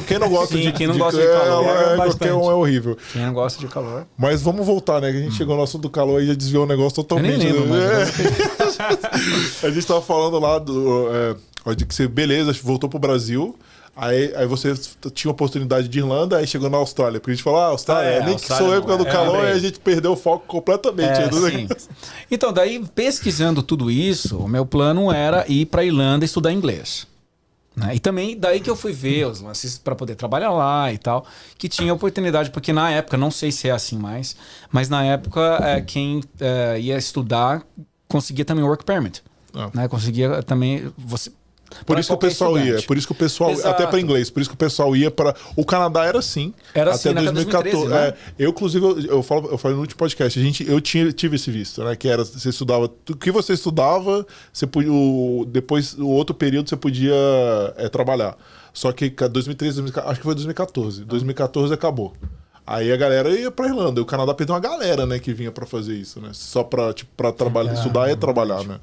quem não gosta de quem não gosta de calor. Qualquer um é horrível. Quem não gosta de calor. Mas vamos voltar, né? Que a gente chegou no assunto do calor e já desviou o negócio totalmente. Eu nem lembro, A gente tava falando lá de que você, beleza, voltou pro Brasil. Aí você tinha a oportunidade de Irlanda, aí chegou na Austrália. Porque a gente falou, Austrália, nem que sou eu por causa do calor, e a gente perdeu o foco completamente. Sim. Então, daí, pesquisando tudo isso, o meu plano era ir pra Irlanda estudar inglês. Né? E também daí que eu fui ver os lances para poder trabalhar lá e tal, que tinha oportunidade, porque na época, não sei se é assim mais, mas na época quem ia estudar conseguia também work permit. Né? Conseguia também... Por isso que o pessoal ia, por isso que o pessoal, até para inglês, por isso que o pessoal ia para... O Canadá era assim. Era até assim, 2014. 2013, né? Eu, inclusive, eu falei no último podcast, eu tive esse visto, né? Que era, você estudava, o que você estudava, você podia, depois, o outro período, você podia trabalhar. Só que 2013, acho que foi 2014. 2014 acabou. Aí a galera ia pra Irlanda. E o Canadá perdeu uma galera, né, que vinha pra fazer isso, né? Só pra trabalhar, estudar e trabalhar, né?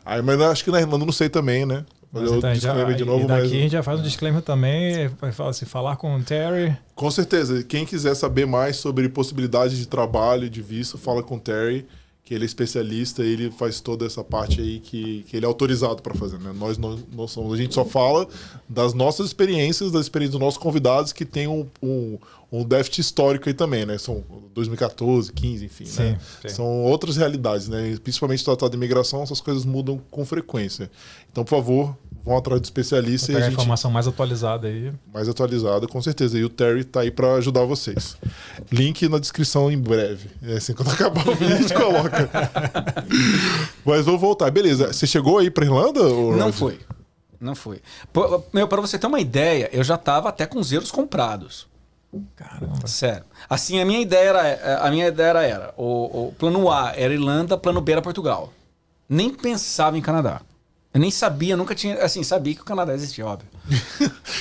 Aí, mas acho que na Irlanda não sei também, né? Fazer o disclaimer de novo. E daqui a gente já faz um disclaimer também, assim, falar com o Terry. Com certeza. Quem quiser saber mais sobre possibilidades de trabalho, de visto, fala com o Terry, que ele é especialista e ele faz toda essa parte aí que ele é autorizado para fazer, né? Nós não somos, a gente só fala das nossas experiências, das experiências dos nossos convidados que tem um déficit histórico aí também, né? São 2014, 15, enfim, sim, né? sim. São outras realidades, né? E principalmente no tratado de imigração, essas coisas mudam com frequência. Então, por favor, vão atrás do especialista. Pegar a informação mais atualizada aí. Mais atualizada, com certeza. E o Terry tá aí para ajudar vocês. Link na descrição em breve. É assim, quando acabar o vídeo, a gente coloca. Mas vou voltar. Beleza. Você chegou aí para Irlanda? Não fui. Não fui. Para você ter uma ideia, eu já tava até com os euros comprados. Caramba. Sério. Assim, a minha ideia era o plano A era Irlanda, plano B era Portugal. Nem pensava em Canadá. Eu nem sabia, nunca tinha... Assim, sabia que o Canadá existia, óbvio.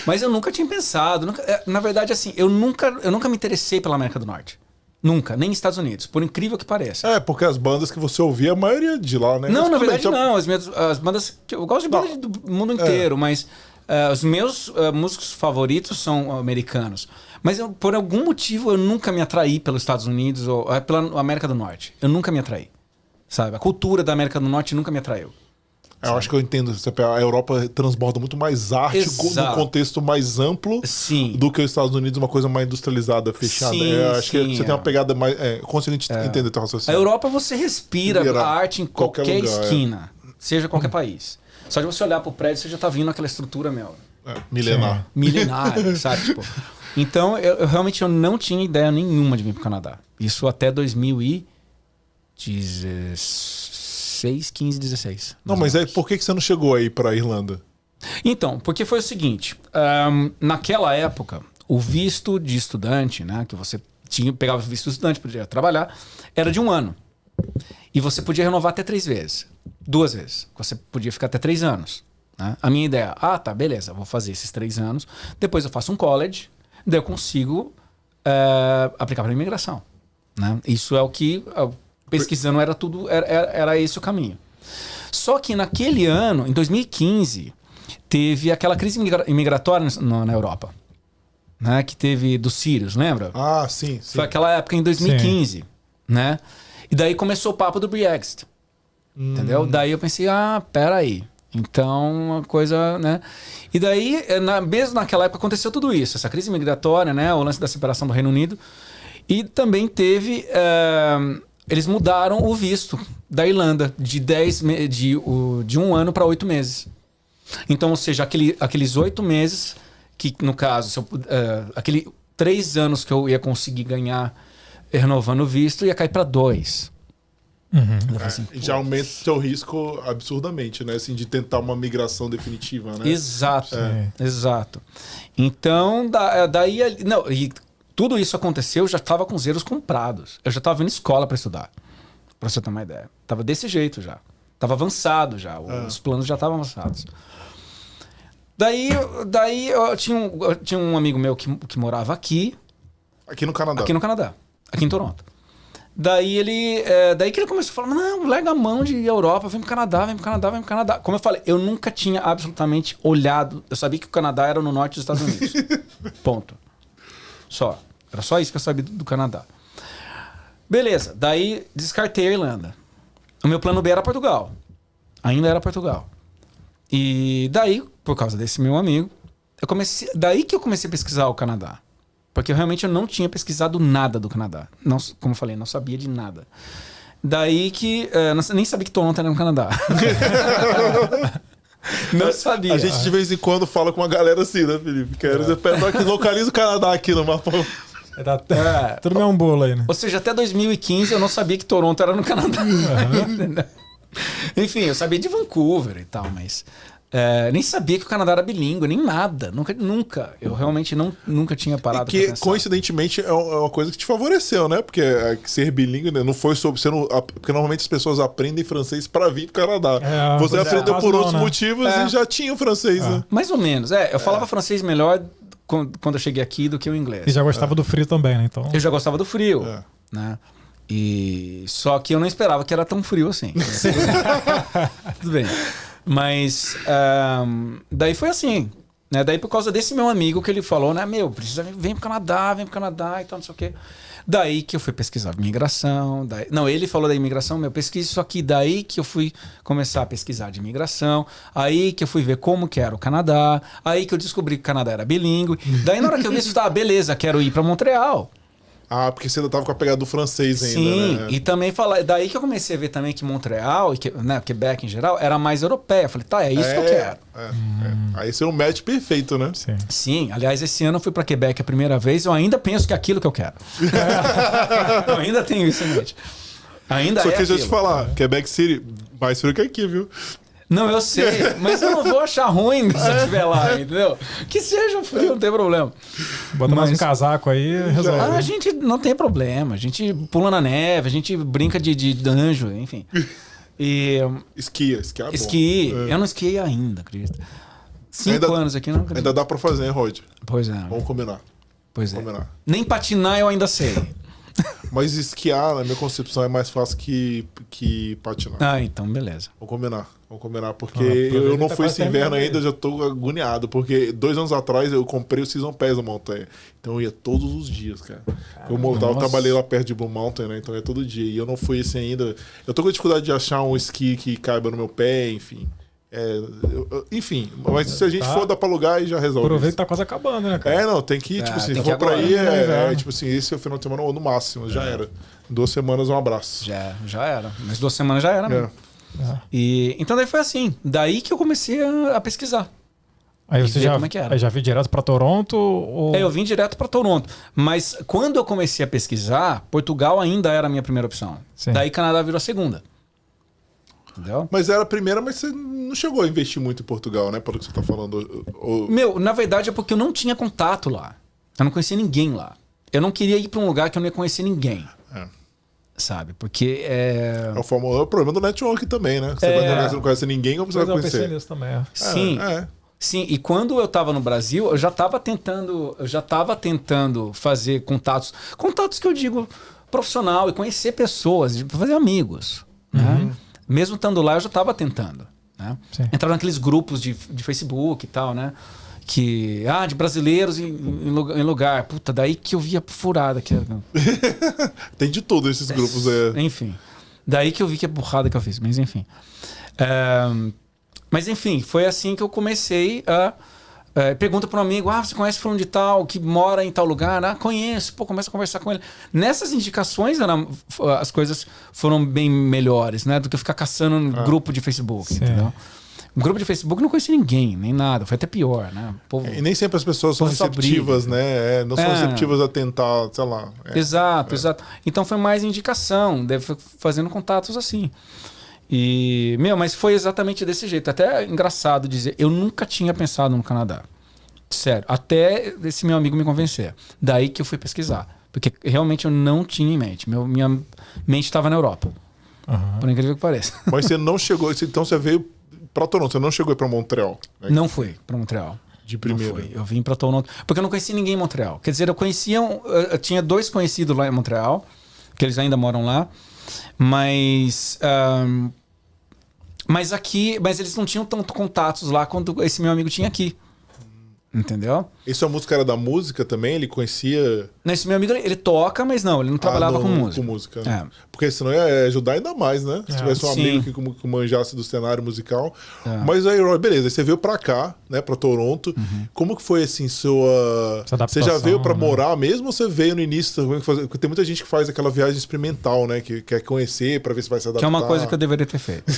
Mas eu nunca tinha pensado. Na verdade, assim, eu nunca me interessei pela América do Norte. Nunca. Nem Estados Unidos. Por incrível que pareça. É, porque as bandas que você ouvia, a maioria de lá, né? Não, Mas na tudo verdade bem, não. As bandas... Eu gosto de bandas do mundo inteiro, mas... os meus músicos favoritos são americanos. Mas por algum motivo eu nunca me atraí pelos Estados Unidos ou pela América do Norte. Eu nunca me atraí. Sabe? A cultura da América do Norte nunca me atraiu. Eu acho que eu entendo. A Europa transborda muito mais arte num contexto mais amplo do que os Estados Unidos, uma coisa mais industrializada, fechada. Acho que você tem uma pegada mais... eu consigo entender teu raciocínio. A Europa você respira a arte em qualquer lugar, esquina, seja qualquer país. Só de você olhar pro prédio, você já tá vindo aquela estrutura, milenar. Milenar, sabe? Tipo, então, eu realmente não tinha ideia nenhuma de vir pro Canadá. Isso até 2016, 15, 16. Não, mas aí por que você não chegou aí pra Irlanda? Então, porque foi o seguinte. Naquela época, o visto de estudante, né? Que você pegava o visto de estudante, podia trabalhar, era de 1 ano. E você podia renovar até 3 vezes. 2 vezes. Você podia ficar até 3 anos. Né? A minha ideia, tá, beleza, vou fazer esses 3 anos. Depois eu faço um college, daí eu consigo aplicar para imigração. Né? Isso é o que, pesquisando, era esse o caminho. Só que naquele ano, em 2015, teve aquela crise imigratória na Europa. Né? Que teve dos sírios, lembra? Ah, sim. Foi aquela época em 2015. Né? E daí começou o papo do Brexit. Entendeu? Daí eu pensei, peraí. Então, uma coisa, né? E daí, mesmo naquela época, aconteceu tudo isso. Essa crise migratória, né? O lance da separação do Reino Unido. E também teve... eles mudaram o visto da Irlanda de 1 ano para 8 meses. Então, ou seja, aqueles 8 meses, que no caso, aquele 3 anos que eu ia conseguir ganhar renovando o visto, ia cair para 2. Assim, já aumenta o seu risco absurdamente, né? Assim, de tentar uma migração definitiva, né? Exato, exato. Então, daí... Não, e tudo isso aconteceu, eu já estava com os euros comprados. Eu já estava indo escola para estudar, para você ter uma ideia. Tava desse jeito já. Tava avançado já, os planos já estavam avançados. Daí eu tinha um amigo meu que morava aqui. Aqui no Canadá. Aqui no Canadá, aqui em Toronto. Daí que ele começou a falar, não, larga a mão de Europa, vem pro Canadá, vem pro Canadá, vem pro Canadá. Como eu falei, eu nunca tinha absolutamente olhado, eu sabia que o Canadá era no norte dos Estados Unidos. Ponto. Só. Era só isso que eu sabia do Canadá. Beleza, daí descartei a Irlanda. O meu plano B era Portugal. Ainda era Portugal. E daí, por causa desse meu amigo, daí que eu comecei a pesquisar o Canadá. Porque realmente eu não tinha pesquisado nada do Canadá. Não, como eu falei, não sabia de nada. Daí que... nem sabia que Toronto era no Canadá. Não sabia. A gente de vez em quando fala com uma galera assim, né, Felipe? Que localiza o Canadá aqui no mapa. Tudo meio um bolo aí, né? Ou seja, até 2015 eu não sabia que Toronto era no Canadá. Enfim, eu sabia de Vancouver e tal, mas... nem sabia que o Canadá era bilíngue, nem nada. Nunca. Eu realmente nunca tinha parado pra pensar. Coincidentemente, é uma coisa que te favoreceu, né? Porque ser bilíngue, né, não foi sobre... porque normalmente as pessoas aprendem francês pra vir pro Canadá. Você aprendeu por outros motivos e já tinha o francês, né? Mais ou menos. Eu falava francês melhor quando eu cheguei aqui do que o inglês. E já gostava do frio também, né? Então... Eu já gostava do frio, né? Só que eu não esperava que era tão frio assim. Tudo bem. Mas daí foi assim. Né? Daí por causa desse meu amigo que ele falou, né? Precisa vem pro Canadá e tal, não sei o quê. Daí que eu fui pesquisar imigração. Não, ele falou da imigração, pesquisa isso aqui. Daí que eu fui começar a pesquisar de imigração. Aí que eu fui ver como que era o Canadá. Aí que eu descobri que o Canadá era bilíngue. Daí na hora que eu vi isso, beleza, quero ir para Montreal. Ah, porque você ainda tava com a pegada do francês ainda, sim, né? E também daí que eu comecei a ver também que Montreal, e né, Quebec em geral, era mais europeia. Eu falei, é isso que eu quero. Aí esse é um match perfeito, né? Sim, aliás, esse ano eu fui para Quebec a primeira vez, eu ainda penso que é aquilo que eu quero. Eu ainda tenho isso em mente. Ainda Só que aquilo. deixa eu te falar, Quebec City, mais frio que aqui, viu? Não, eu sei, mas eu não vou achar ruim se eu estiver lá, entendeu? Que seja frio, não tem problema. Bota mais um casaco aí e resolve. A gente não tem problema, a gente pula na neve, a gente brinca de anjo, enfim. E Esquia é bom. Eu não esquiei ainda, acredito. 5 anos aqui, não acredito. Ainda dá pra fazer, hein, Rod? Pois é. Vamos combinar. Pois é. Combinar. Nem patinar eu ainda sei. Mas esquiar, na minha concepção, é mais fácil que patinar. Ah, então beleza. Vamos combinar, porque eu não fui esse inverno ainda, eu já tô agoniado, porque 2 anos atrás eu comprei o Season Pass da montanha, então eu ia todos os dias, cara. Eu trabalhei lá perto de Blue Mountain, né, então eu ia todo dia, e eu não fui esse ainda. Eu tô com dificuldade de achar um esqui que caiba no meu pé, enfim. Enfim, mas se a gente for, dá pra alugar e já resolve. Aproveita que tá quase acabando, né, cara? Não, tem que ir, tipo assim, se for pra ir, tipo assim, esse é o final de semana ou no máximo, já era. 2 semanas, um abraço. Já era. Mas 2 semanas já era, né? Então daí foi assim. Daí que eu comecei a pesquisar. Aí você já veio direto pra Toronto? Ou... eu vim direto pra Toronto. Mas quando eu comecei a pesquisar, Portugal ainda era a minha primeira opção. Sim. Daí Canadá virou a segunda. Entendeu? Mas era a primeira, mas você não chegou a investir muito em Portugal, né? Pelo que você tá falando. Na verdade é porque eu não tinha contato lá. Eu não conhecia ninguém lá. Eu não queria ir pra um lugar que eu não ia conhecer ninguém. Sabe? Porque é o problema do network também, né? Você vai não conhece ninguém, como você vai conhecer? Eu pensei nisso também. Sim. Sim, e quando eu tava no Brasil, eu já tava tentando fazer contatos que eu digo profissional, e conhecer pessoas, fazer amigos, né? Mesmo estando lá, eu já tava tentando, né? Entrar naqueles grupos de Facebook e tal, né? De brasileiros em lugar. Puta, daí que eu via furada. Tem de tudo esses grupos. Enfim. Daí que eu vi que é burrada que eu fiz. Mas enfim. Mas enfim, foi assim que eu comecei a... pergunta para um amigo, você conhece fulano de tal, que mora em tal lugar? Conheço. Pô, começa a conversar com ele. Nessas indicações, as coisas foram bem melhores, né? Do que ficar caçando um grupo de Facebook, entendeu? Um grupo de Facebook não conhecia ninguém, nem nada. Foi até pior, né? E nem sempre as pessoas são receptivas, né? Não são receptivas a tentar, sei lá. Exato. Então foi mais indicação, foi fazendo contatos assim. E, mas foi exatamente desse jeito. Até é engraçado dizer, eu nunca tinha pensado no Canadá. Sério, até esse meu amigo me convencer. Daí que eu fui pesquisar. Porque realmente eu não tinha em mente. Minha mente estava na Europa. Por incrível que pareça. Mas você não chegou, então você veio para Toronto, você não chegou para Montreal? Né? Não fui para Montreal. De primeira? Não fui. Eu vim para Toronto. Porque eu não conhecia ninguém em Montreal. Quer dizer, eu tinha 2 conhecidos lá em Montreal, que eles ainda moram lá. Mas eles não tinham tanto contatos lá quanto esse meu amigo tinha aqui. Entendeu? Esse sua música era da música também? Ele conhecia... Esse meu amigo, ele toca, mas não, ele não trabalhava com música. Né? Porque senão ia ajudar ainda mais, né? Se tivesse um amigo que manjasse do cenário musical. Mas aí, beleza, você veio pra cá, né? Pra Toronto. Como que foi, assim, você já veio pra morar mesmo ou você veio no início? Porque tem muita gente que faz aquela viagem experimental, né? Que quer conhecer pra ver se vai se adaptar. Que é uma coisa que eu deveria ter feito.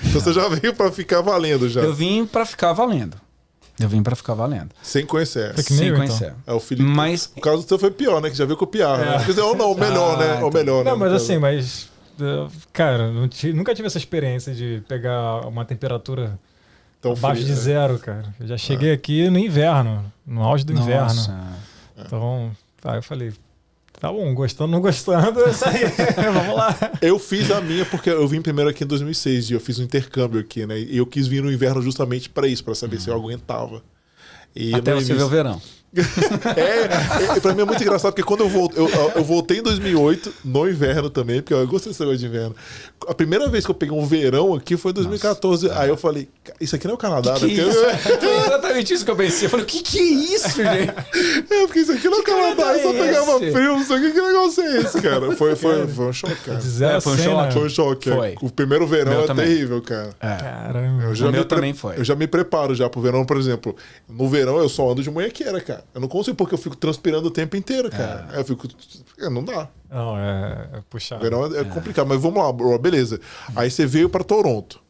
Então você já veio pra ficar valendo já? Eu vim pra ficar valendo. Sem conhecer. Sem conhecer. O Felipe. Mas o caso do seu foi pior, né? Que já veio copiar. Né? Quer dizer, ou não, o melhor, né? Ou melhor, né? Não, mas assim, cara, nunca tive essa experiência de pegar uma temperatura abaixo de 0, cara. Eu já cheguei aqui no inverno, no auge do inverno. Então, eu falei, tá bom, gostando, não gostando, é isso aí. Vamos lá. Eu fiz a minha porque eu vim primeiro aqui em 2006 e eu fiz um intercâmbio aqui, né? E eu quis vir no inverno justamente para isso, para saber se eu aguentava. Até você ver o verão. Pra mim é muito engraçado, porque quando eu voltei em 2008, no inverno também, porque eu gostei desse negócio de inverno. A primeira vez que eu peguei um verão aqui foi em 2014. Aí eu falei, isso aqui não é o Canadá, né? Foi exatamente isso que eu pensei. Eu falei, o que é isso, gente? Porque isso aqui não é o Canadá, eu só pegava frio, não sei o que negócio é esse, cara. Foi um choque, cara. Foi um choque. O primeiro verão é terrível, cara. Caramba. O meu também foi. Eu já me preparo já pro verão, por exemplo. No verão eu só ando de munhequeira, cara. Eu não consigo porque eu fico transpirando o tempo inteiro, cara. Eu fico... Não dá. Não, é puxado. Verão é complicado, mas vamos lá, bro, beleza. Aí você veio pra Toronto.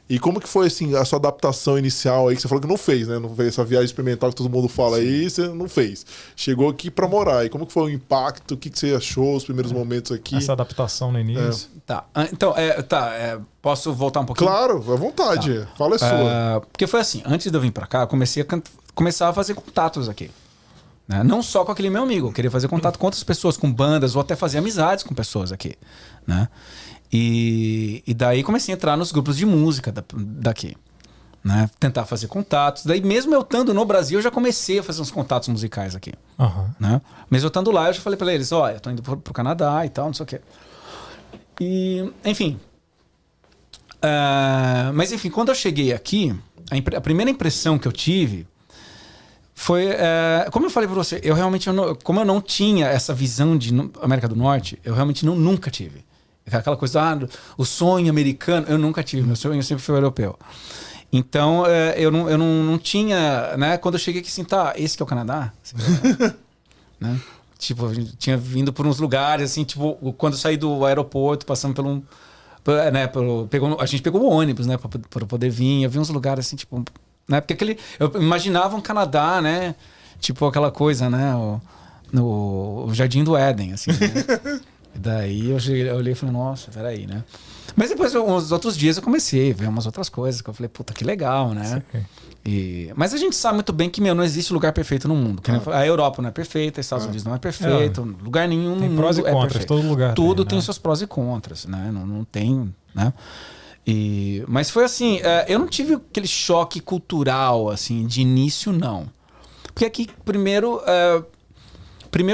E como que foi, assim, a sua adaptação inicial aí, que você falou que não fez, né? Não fez essa viagem experimental que todo mundo fala aí, você não fez. Chegou aqui pra morar. E como que foi o impacto? O que você achou, os primeiros momentos aqui? Essa adaptação no início. Tá, então, posso voltar um pouquinho? Claro, à vontade. Tá. Fala é sua. Porque foi assim, antes de eu vir pra cá, eu comecei a fazer contatos aqui. Né? Não só com aquele meu amigo, eu queria fazer contato com outras pessoas, com bandas, ou até fazer amizades com pessoas aqui. Né? E daí comecei a entrar nos grupos de música daqui. Né? Tentar fazer contatos. Daí mesmo eu estando no Brasil, eu já comecei a fazer uns contatos musicais aqui. Né? Mesmo eu estando lá, eu já falei pra eles, olha, eu tô indo pro Canadá e tal, não sei o quê. E, enfim. Mas enfim, quando eu cheguei aqui, a primeira impressão que eu tive foi, como eu falei pra você, como eu não tinha essa visão de América do Norte, eu realmente nunca tive. Aquela coisa, o sonho americano, eu nunca tive, meu sonho sempre foi europeu. Então, eu não tinha, né? Quando eu cheguei aqui assim, esse que é o Canadá? Né? Tipo, a gente tinha vindo por uns lugares, assim, tipo, quando eu saí do aeroporto, passando por um... Né, a gente pegou o ônibus, né, para poder vir. Eu vi uns lugares assim, tipo, né, porque eu imaginava um Canadá, né, tipo aquela coisa, né, o Jardim do Éden, assim, né? E daí eu olhei e falei, nossa, peraí, né? Mas depois, uns outros dias, eu comecei a ver umas outras coisas que eu falei, puta, que legal, né? Mas a gente sabe muito bem que, não existe lugar perfeito no mundo. A Europa não é perfeita, os Estados Unidos não é perfeito, lugar nenhum no mundo prós e contras, perfeito. todo lugar Tudo tem os seus prós e contras, né? Não tem, né? Mas foi assim, eu não tive aquele choque cultural, assim, de início, não. Porque aqui, primeiro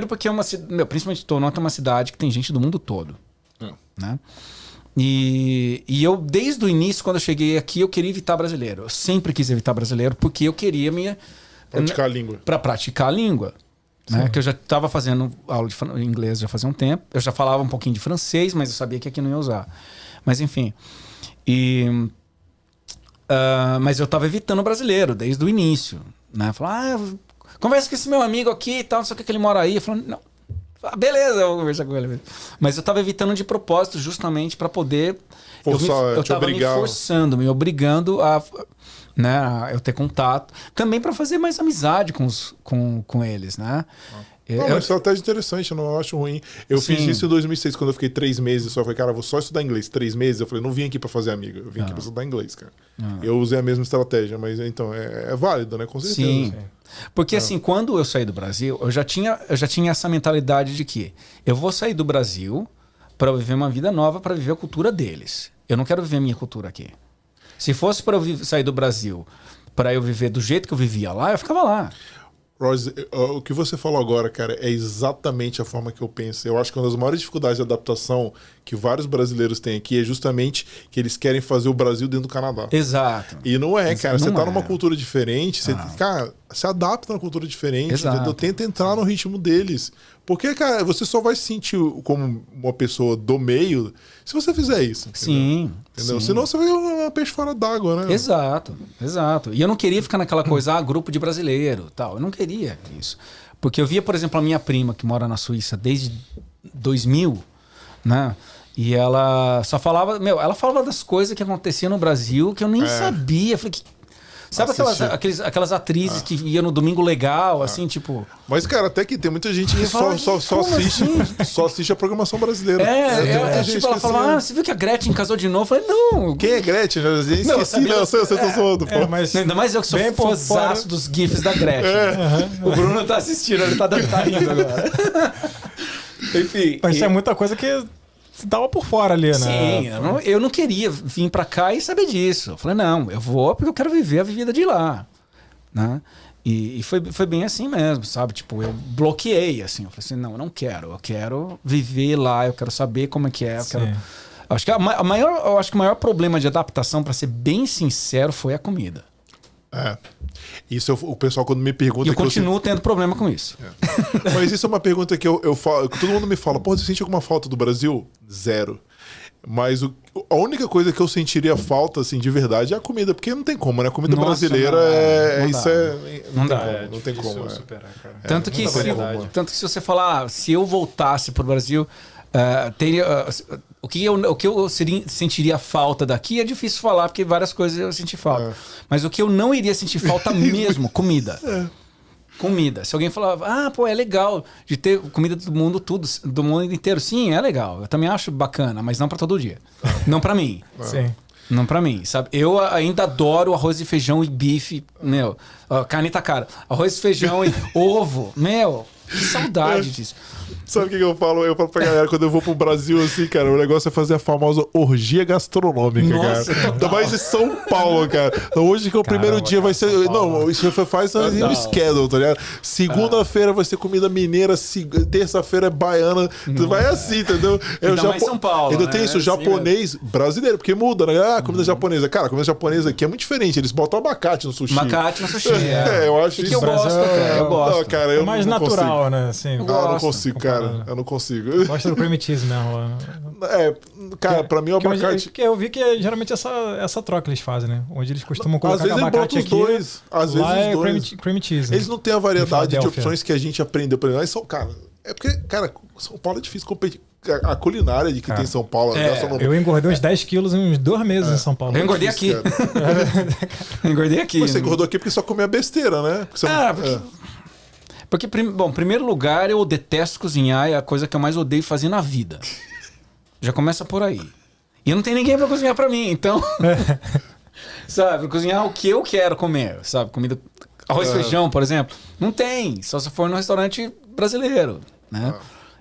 porque é uma cidade, principalmente Toronto é uma cidade que tem gente do mundo todo, né? E eu, desde o início, quando eu cheguei aqui, eu queria evitar brasileiro. Eu sempre quis evitar brasileiro porque eu queria praticar a língua. Para praticar a língua. Né? Que eu já estava fazendo aula de inglês já fazia um tempo. Eu já falava um pouquinho de francês, mas eu sabia que aqui não ia usar. Mas enfim. Mas eu estava evitando o brasileiro desde o início. Né? Falar, conversa com esse meu amigo aqui e tal, não sei o que ele mora aí. Eu falei, não. Beleza, eu vou conversar com ele. Mas eu tava evitando de propósito justamente para poder... Eu tava me forçando, me obrigando a eu ter contato. Também para fazer mais amizade com eles, né? Não, mas estratégia interessante, eu não acho ruim. Eu fiz isso em 2006, quando eu fiquei 3 meses. Só falei, cara, vou só estudar inglês. 3 meses, eu falei, não vim aqui pra fazer amigo. Eu vim aqui pra estudar inglês, cara. Eu usei a mesma estratégia, mas então, é válido, né? Com certeza. Sim. Porque assim, quando eu saí do Brasil, eu já tinha essa mentalidade de que eu vou sair do Brasil para viver uma vida nova, para viver a cultura deles. Eu não quero viver a minha cultura aqui. Se fosse para eu sair do Brasil para eu viver do jeito que eu vivia lá, eu ficava lá. Rose, o que você falou agora, cara, é exatamente a forma que eu penso. Eu acho que uma das maiores dificuldades de adaptação que vários brasileiros têm aqui é justamente que eles querem fazer o Brasil dentro do Canadá. Exato. E não é, cara. Você tá numa cultura diferente, cara, se adapta na cultura diferente, entendeu? Tenta entrar no ritmo deles. Porque, cara, você só vai se sentir como uma pessoa do meio se você fizer isso. Entendeu? Sim. Entendeu? Senão você vai um peixe fora d'água, né? Exato. E eu não queria ficar naquela coisa, grupo de brasileiro, tal. Eu não queria isso. Porque eu via, por exemplo, a minha prima, que mora na Suíça desde 2000, né? E ela só falava... ela falava das coisas que aconteciam no Brasil que eu nem sabia. Eu falei, sabe aquelas atrizes que iam no Domingo Legal, assim, tipo... Mas, cara, até que tem muita gente que só assiste a programação brasileira. Ela falava, você viu que a Gretchen casou de novo? Eu falei, não. Quem é Gretchen? Eu esqueci, não, você tá zoando, pô. Ainda mais eu que sou fãzaço dos GIFs da Gretchen. O Bruno tá assistindo, ele tá rindo agora. Enfim. Mas é muita coisa que... dava por fora ali, né? Sim, eu não queria vir pra cá e saber disso. Eu falei, não, eu vou porque eu quero viver a vida de lá. Né? E foi bem assim mesmo, sabe? Tipo, eu bloqueei, assim. Eu falei assim, não, eu não quero. Eu quero viver lá, eu quero saber como é que é. Eu quero... Acho que eu acho que o maior problema de adaptação, para ser bem sincero, foi a comida. Isso o pessoal quando me pergunta... E eu continuo tendo problema com isso. Mas isso é uma pergunta que eu falo... Todo mundo me fala, pô, você sente alguma falta do Brasil? Zero. Mas a única coisa que eu sentiria falta, assim, de verdade, é a comida. Porque não tem como, né? A comida brasileira não tem como. Superar, cara. Tanto que se você falar, se eu voltasse pro Brasil, o que eu sentiria falta daqui é difícil falar, porque várias coisas eu senti falta. Mas o que eu não iria sentir falta mesmo, comida. Comida. Se alguém falar, pô, é legal de ter comida do mundo do mundo inteiro. Sim, é legal. Eu também acho bacana, mas não pra todo dia. Não pra mim. Sim. Não pra mim, sabe? Eu ainda adoro arroz e feijão e bife, meu. Carne tá cara. Arroz e feijão e ovo, meu. Que saudade disso. Sabe o que eu falo? Eu falo pra galera, quando eu vou pro Brasil, assim, cara, o negócio é fazer a famosa orgia gastronômica, Nossa, cara. Ainda mais em São Paulo, cara. Então, hoje que é o primeiro dia vai ser... Não, isso faz no schedule, tá ligado? Segunda-feira vai ser comida mineira, terça-feira é baiana. Vai assim, entendeu? Ainda mais São Paulo, ainda né? tem isso, japonês, brasileiro, porque muda, né? Comida japonesa. Cara, a comida japonesa aqui é muito diferente. Eles botam abacate no sushi. Abacate no sushi, eu acho isso. Que eu gosto, cara. Eu gosto. Não, cara, eu é mais não natural, consigo. né? Assim, Eu não consigo, cara. Eu não consigo. Gosta do cream cheese mesmo lá. Cara, pra mim o abacate... Porque eu vi que geralmente essa troca eles fazem, né? Onde eles costumam colocar abacate aqui. Às vezes lá os é dois. cream cheese. Eles não têm a variedade de opções que a gente aprendeu. Cara, é porque, cara, São Paulo é difícil competir. A culinária de que tem em São Paulo. Eu engordei uns 10 quilos em uns 2 meses em São Paulo. Eu engordei aqui. Engordei aqui. Você engordou aqui porque só comia besteira, né? Porque, bom, em primeiro lugar, eu detesto cozinhar, é a coisa que eu mais odeio fazer na vida. Já começa por aí. E não tem ninguém pra cozinhar pra mim, então... sabe, cozinhar o que eu quero comer, sabe? Comida... Arroz e feijão, por exemplo. Não tem, só se for no restaurante brasileiro, né?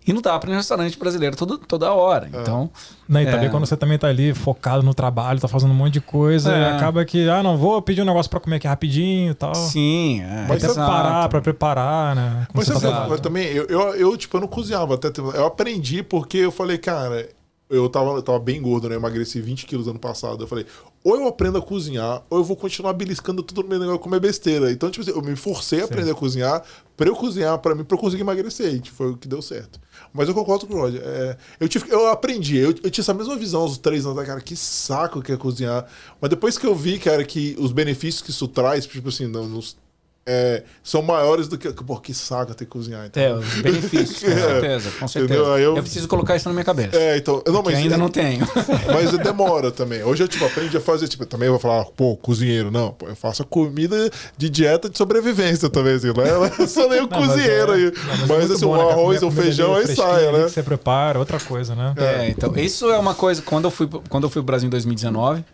E não dá pra ir no restaurante brasileiro toda hora, então... Não, e também quando você também tá ali focado no trabalho, tá fazendo um monte de coisa, acaba que, não, vou pedir um negócio pra comer aqui rapidinho e tal. Sim, Mas você parar pra preparar, né? Mas você também, eu não cozinhava, até eu aprendi porque eu falei, cara, eu tava bem gordo, né? Eu emagreci 20 quilos ano passado. Eu falei, ou eu aprendo a cozinhar, ou eu vou continuar beliscando tudo no meu negócio, comer besteira. Então, tipo assim, eu me forcei a aprender a cozinhar, pra eu cozinhar pra mim, pra eu conseguir emagrecer. E foi o que deu certo. Mas eu concordo com o Roger. Eu aprendi, eu tinha essa mesma visão aos 3 anos, cara, que saco que é cozinhar. Mas depois que eu vi, cara, que os benefícios que isso traz, tipo assim, são maiores do que... Pô, que saco ter que cozinhar. Então. Os benefícios, com certeza, com certeza. Eu preciso colocar isso na minha cabeça. Então... Não, mas ainda não tenho. Mas demora também. Hoje eu, aprendi a fazer, também vou falar, cozinheiro. Não, eu faço a comida de dieta de sobrevivência também, assim. Não é só nem o cozinheiro aí. Mas assim, o arroz, o feijão, aí sai, né? Que você prepara, outra coisa, né? Então, isso é uma coisa, quando eu fui pro Brasil em 2019...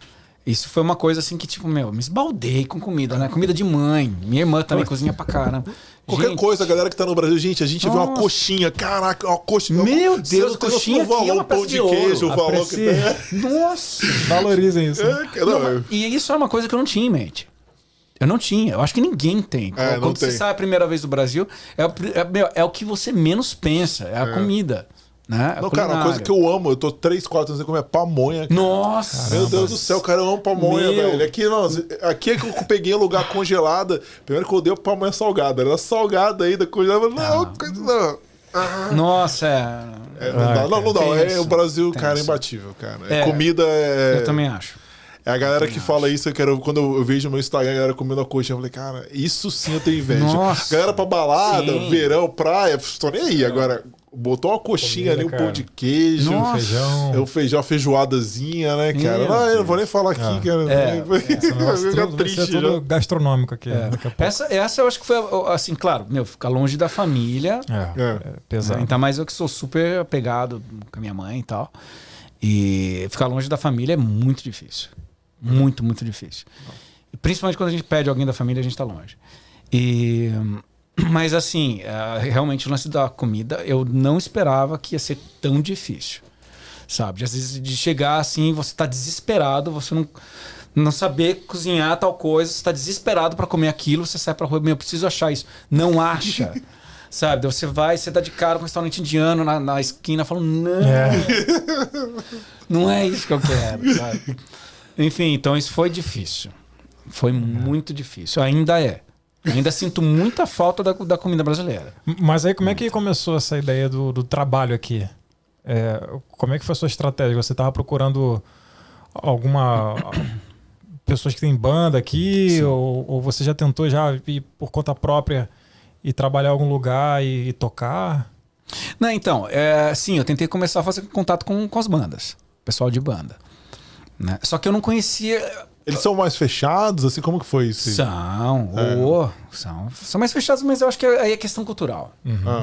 Isso foi uma coisa assim que, me esbaldei com comida, né? Comida de mãe. Minha irmã também cozinha pra caramba. Qualquer coisa, a galera que tá no Brasil, gente, a gente vê uma coxinha. Caraca, uma coxinha. Meu Deus, coxinha aqui é uma pão de queijo, o valor que tem. Nossa! Valorizem isso. E isso é uma coisa que eu não tinha em mente. Eu não tinha. Eu acho que ninguém tem. Quando você sai a primeira vez do Brasil, é o que você menos pensa. É a comida. Né? Não, cara, uma coisa que eu amo, eu tô 3, 4 anos sem comer pamonha. Cara. Nossa! Caramba. Meu Deus do céu, cara, eu amo pamonha, velho. Aqui é que eu peguei um lugar congelada. Primeiro que eu odeio pamonha salgada. Era salgada ainda, congelada. Não. Nossa, não dá. O Brasil, cara, é imbatível, cara. Comida é... Eu também acho. É a galera que fala isso, quando eu vejo no meu Instagram a galera comendo a coxa, eu falei, cara, isso sim eu tenho inveja. Nossa, galera pra balada, verão, praia, tô nem aí. Agora, botou uma coxinha ali, um pão de queijo, um feijão, uma feijoadazinha, né, cara? Eu não vou nem falar aqui, cara. Fica triste. Tudo gastronômico aqui. Essa eu acho que foi, assim, claro, ficar longe da família. É pesado. Ainda mais eu que sou super apegado com a minha mãe e tal. E ficar longe da família é muito difícil. Muito, muito difícil. E principalmente quando a gente pede alguém da família, a gente tá longe. Mas assim, realmente o lance da comida, eu não esperava que ia ser tão difícil. Sabe? Às vezes de chegar assim, você tá desesperado, você Não saber cozinhar tal coisa, você tá desesperado para comer aquilo, você sai pra rua, eu preciso achar isso. Não acha. Sabe? Você vai, você dá de cara com um restaurante indiano na esquina, falando, não, não é isso que eu quero, sabe? Enfim, então isso foi difícil. Foi muito difícil. Ainda é. Ainda sinto muita falta da comida brasileira. Mas aí como é que começou essa ideia do trabalho aqui? Como é que foi a sua estratégia? Você estava procurando alguma... pessoas que têm banda aqui? Ou você já tentou já ir por conta própria e trabalhar em algum lugar e tocar? Não, então, sim, eu tentei começar a fazer contato com as bandas. Pessoal de banda. Né? Só que eu não conhecia... Eles são mais fechados? Assim, como que foi isso? São mais fechados, mas eu acho que aí é questão cultural.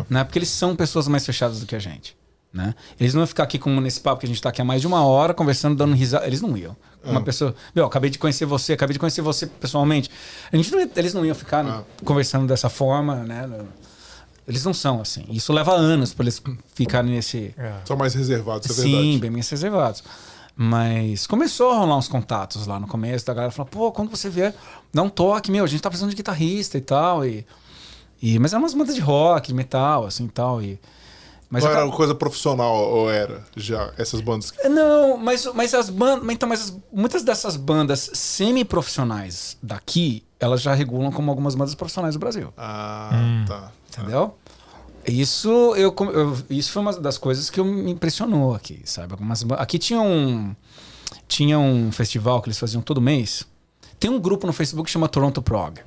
Né? Porque eles são pessoas mais fechadas do que a gente. Né? Eles não iam ficar aqui como nesse papo que a gente tá aqui há mais de 1 hora conversando, dando risada. Eles não iam. Uma pessoa, acabei de conhecer você pessoalmente. Eles não iam ficar conversando dessa forma, né? Eles não são assim. Isso leva anos para eles ficarem nesse... São mais reservados, é verdade. Sim, bem mais reservados. Mas começou a rolar uns contatos lá no começo, da galera falou, pô, quando você vier, dá um toque, a gente tá precisando de guitarrista e tal. Mas eram umas bandas de rock, de metal, assim e tal. Mas não era uma coisa profissional, ou era já, essas bandas? Não, mas as bandas. Então, muitas dessas bandas semi-profissionais daqui, elas já regulam como algumas bandas profissionais do Brasil. Tá. Entendeu? Isso foi uma das coisas que me impressionou aqui, sabe? Aqui tinha um festival que eles faziam todo mês. Tem um grupo no Facebook que chama Toronto Prog.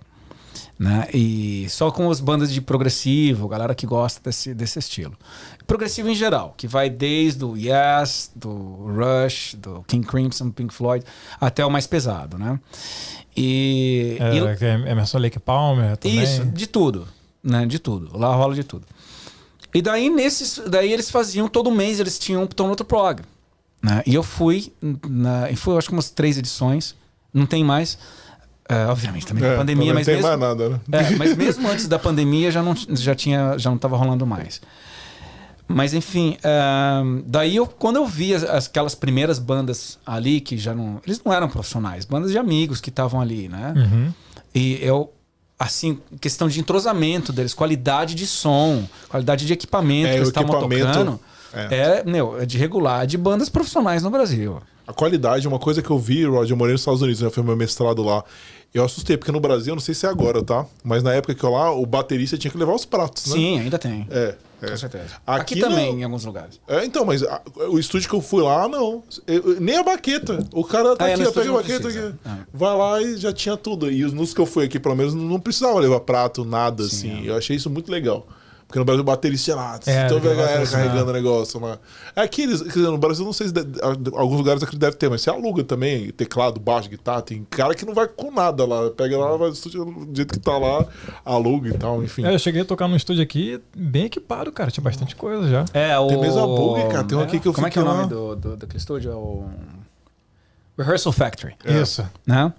Né? E só com as bandas de progressivo, galera que gosta desse estilo. Progressivo em geral, que vai desde o Yes, do Rush, do King Crimson, Pink Floyd, até o mais pesado, né? Emerson Lake Palmer também. Isso, de tudo, né? De tudo. Lá rola de tudo. E daí eles faziam, todo mês eles tinham um Toronto Prog. Né? E eu fui acho que umas 3 edições, não tem mais. Obviamente também na pandemia, mas não tem mesmo, mais nada, né? mas mesmo antes da pandemia já não estava rolando mais. Mas enfim, daí quando eu vi aquelas primeiras bandas ali que eles não eram profissionais, bandas de amigos que estavam ali, né? E assim, questão de entrosamento deles, qualidade de som, qualidade de equipamento que eles estavam tocando, é de regular de bandas profissionais no Brasil. A qualidade, uma coisa que eu vi, Rod, eu morei nos Estados Unidos, né? Foi meu mestrado lá. Eu assustei, porque no Brasil, eu não sei se é agora, tá? Mas na época que eu lá, o baterista tinha que levar os pratos, né? Sim, ainda tem. Com certeza. Aqui também, em alguns lugares. Então, mas o estúdio que eu fui lá, não. Nem a baqueta. O cara tá aqui, pega a baqueta aqui. Vai lá e já tinha tudo. E nos que eu fui aqui, pelo menos, não precisava levar prato, nada, assim. Eu achei isso muito legal. Porque no Brasil o baterista ia lá, então vê a galera carregando o negócio lá. Aqui, no Brasil, não sei se alguns lugares aqui deve ter, mas você aluga também teclado, baixo, guitarra. Tem cara que não vai com nada lá. Pega lá, vai no estúdio do jeito que tá lá, aluga e tal, enfim. Eu cheguei a tocar num estúdio aqui bem equipado, cara. Tinha bastante coisa já. Tem mesa bug, cara. Tem um aqui que eu Como é que é o nome daquele estúdio? É o Rehearsal Factory. Isso. Né?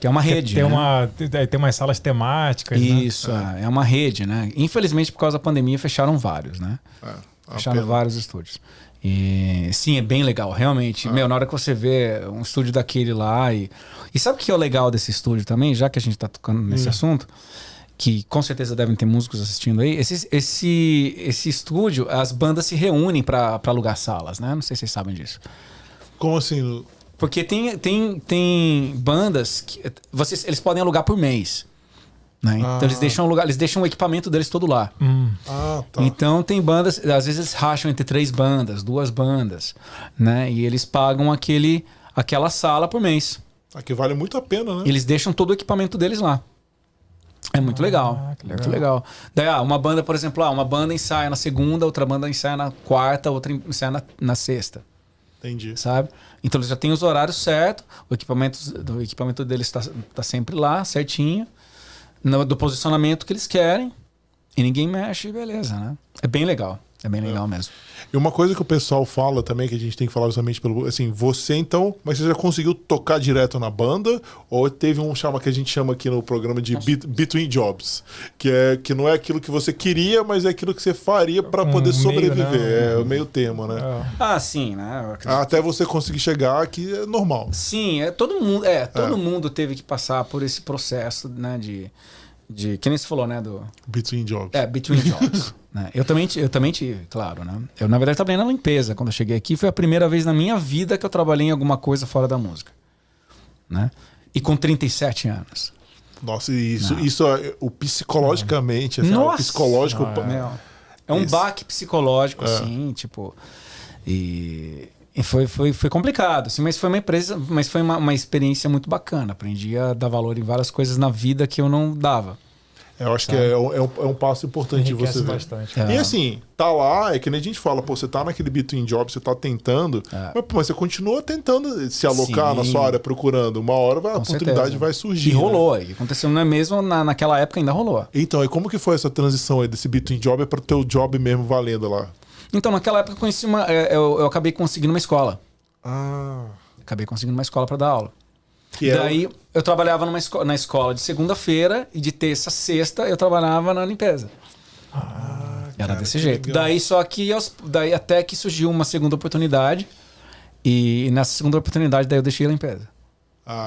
Que é uma rede. Tem umas salas temáticas. Isso, né? É uma rede, né? Infelizmente, por causa da pandemia, fecharam vários, né? Fecharam vários estúdios. E sim, é bem legal, realmente. Na hora que você vê um estúdio daquele lá. E sabe o que é o legal desse estúdio também, já que a gente tá tocando nesse assunto? Que com certeza devem ter músicos assistindo aí. Esse estúdio, as bandas se reúnem para alugar salas, né? Não sei se vocês sabem disso. Como assim? Porque tem bandas que eles podem alugar por mês. Né? Então eles deixam o equipamento deles todo lá. Tá. Então tem bandas, às vezes eles racham entre 3 bandas, 2 bandas, né? E eles pagam aquela sala por mês. Que vale muito a pena, né? Eles deixam todo o equipamento deles lá. É muito legal. Muito legal. Daí, uma banda, por exemplo, uma banda ensaia na segunda, outra banda ensaia na quarta, outra ensaia na sexta. Entendi. Sabe? Então eles já têm os horários certos, o equipamento deles tá sempre lá, certinho, do posicionamento que eles querem, e ninguém mexe, beleza, né? É bem legal. É bem legal mesmo. E uma coisa que o pessoal fala também, que a gente tem que falar justamente pelo... Assim, você então... Mas você já conseguiu tocar direto na banda? Ou teve um chama que a gente chama aqui no programa de Between Jobs? Que não é aquilo que você queria, mas é aquilo que você faria para poder sobreviver. Né? É o meio termo, né? Ah, sim, né? Até você conseguir chegar aqui é normal. Sim, todo mundo teve que passar por esse processo, né? De que nem você falou, né? Between Jobs. Between Jobs. Né? Eu também tive, claro, né? Eu, na verdade, trabalhei na limpeza. Quando eu cheguei aqui, foi a primeira vez na minha vida que eu trabalhei em alguma coisa fora da música. Né? E com 37 anos. Nossa, isso o psicologicamente, assim, o psicológico... É um baque psicológico, assim, tipo... E foi complicado, assim, mas foi uma experiência muito bacana. Aprendi a dar valor em várias coisas na vida que eu não dava. Eu acho que é um passo importante de você ver. Bastante. E assim, tá lá, é que nem a gente fala, pô, você tá naquele Between Jobs, você tá tentando, mas você continua tentando se alocar na sua área, procurando. Uma hora a oportunidade vai surgir. E rolou, e aconteceu, não é mesmo, naquela época ainda rolou. Então, e como que foi essa transição aí desse Between Job para o teu job mesmo valendo lá? Então, naquela época eu conheci eu acabei conseguindo uma escola. Acabei conseguindo uma escola para dar aula. Daí eu trabalhava na escola de segunda-feira e de terça a sexta eu trabalhava na limpeza. Era desse jeito. Legal. Daí só que daí até que surgiu uma segunda oportunidade e nessa segunda oportunidade daí eu deixei a limpeza.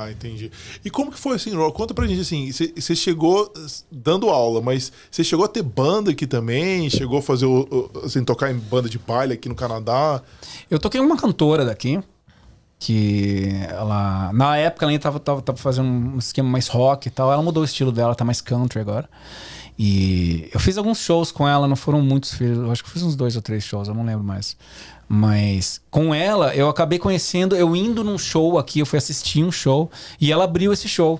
Entendi. E como que foi assim, conta pra gente assim, você chegou dando aula, mas você chegou a ter banda aqui também? Chegou a fazer, assim, tocar em banda de baile aqui no Canadá? Eu toquei uma cantora daqui, que ela, na época ela ainda tava fazendo um esquema mais rock e tal, ela mudou o estilo dela, tá mais country agora. E eu fiz alguns shows com ela, não foram muitos, eu acho que fiz uns 2 ou 3 shows, eu não lembro mais. Mas com ela, eu acabei conhecendo, eu indo num show aqui, eu fui assistir um show, e ela abriu esse show.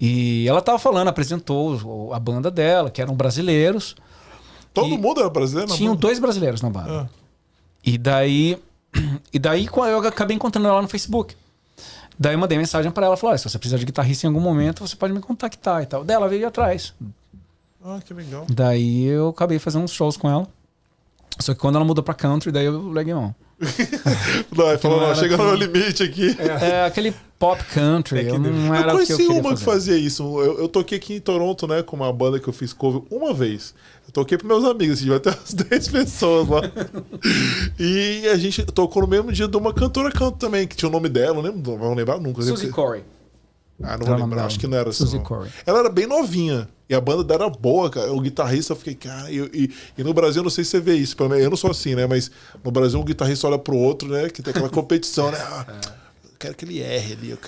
E ela tava falando, apresentou a banda dela, que eram brasileiros. Todo mundo era brasileiro? Tinham 2 brasileiros na banda. E daí eu acabei encontrando ela no Facebook. Daí eu mandei mensagem pra ela, falou, se você precisar de guitarrista em algum momento, você pode me contactar e tal. Daí ela veio atrás. Que legal. Daí eu acabei fazendo uns shows com ela. Só que quando ela mudou pra country, daí eu larguei mão. Falou, chega no limite aqui. É aquele pop country. Eu conheci uma que fazia isso. Eu toquei aqui em Toronto, né, com uma banda que eu fiz cover uma vez. Eu toquei pros meus amigos, assim, vai ter umas 10 pessoas lá. E a gente tocou no mesmo dia de uma cantora canto também, que tinha o nome dela, não vou lembrar nunca. Suzy Corey. Não vou lembrar, acho que não era assim. Suzy Corey. Ela era bem novinha. E a banda dela era boa, cara. O guitarrista, eu fiquei, cara... E no Brasil, eu não sei se você vê isso. Eu não sou assim, né? Mas no Brasil, um guitarrista olha pro outro, né? Que tem aquela competição, né? Eu quero que ele erre ali.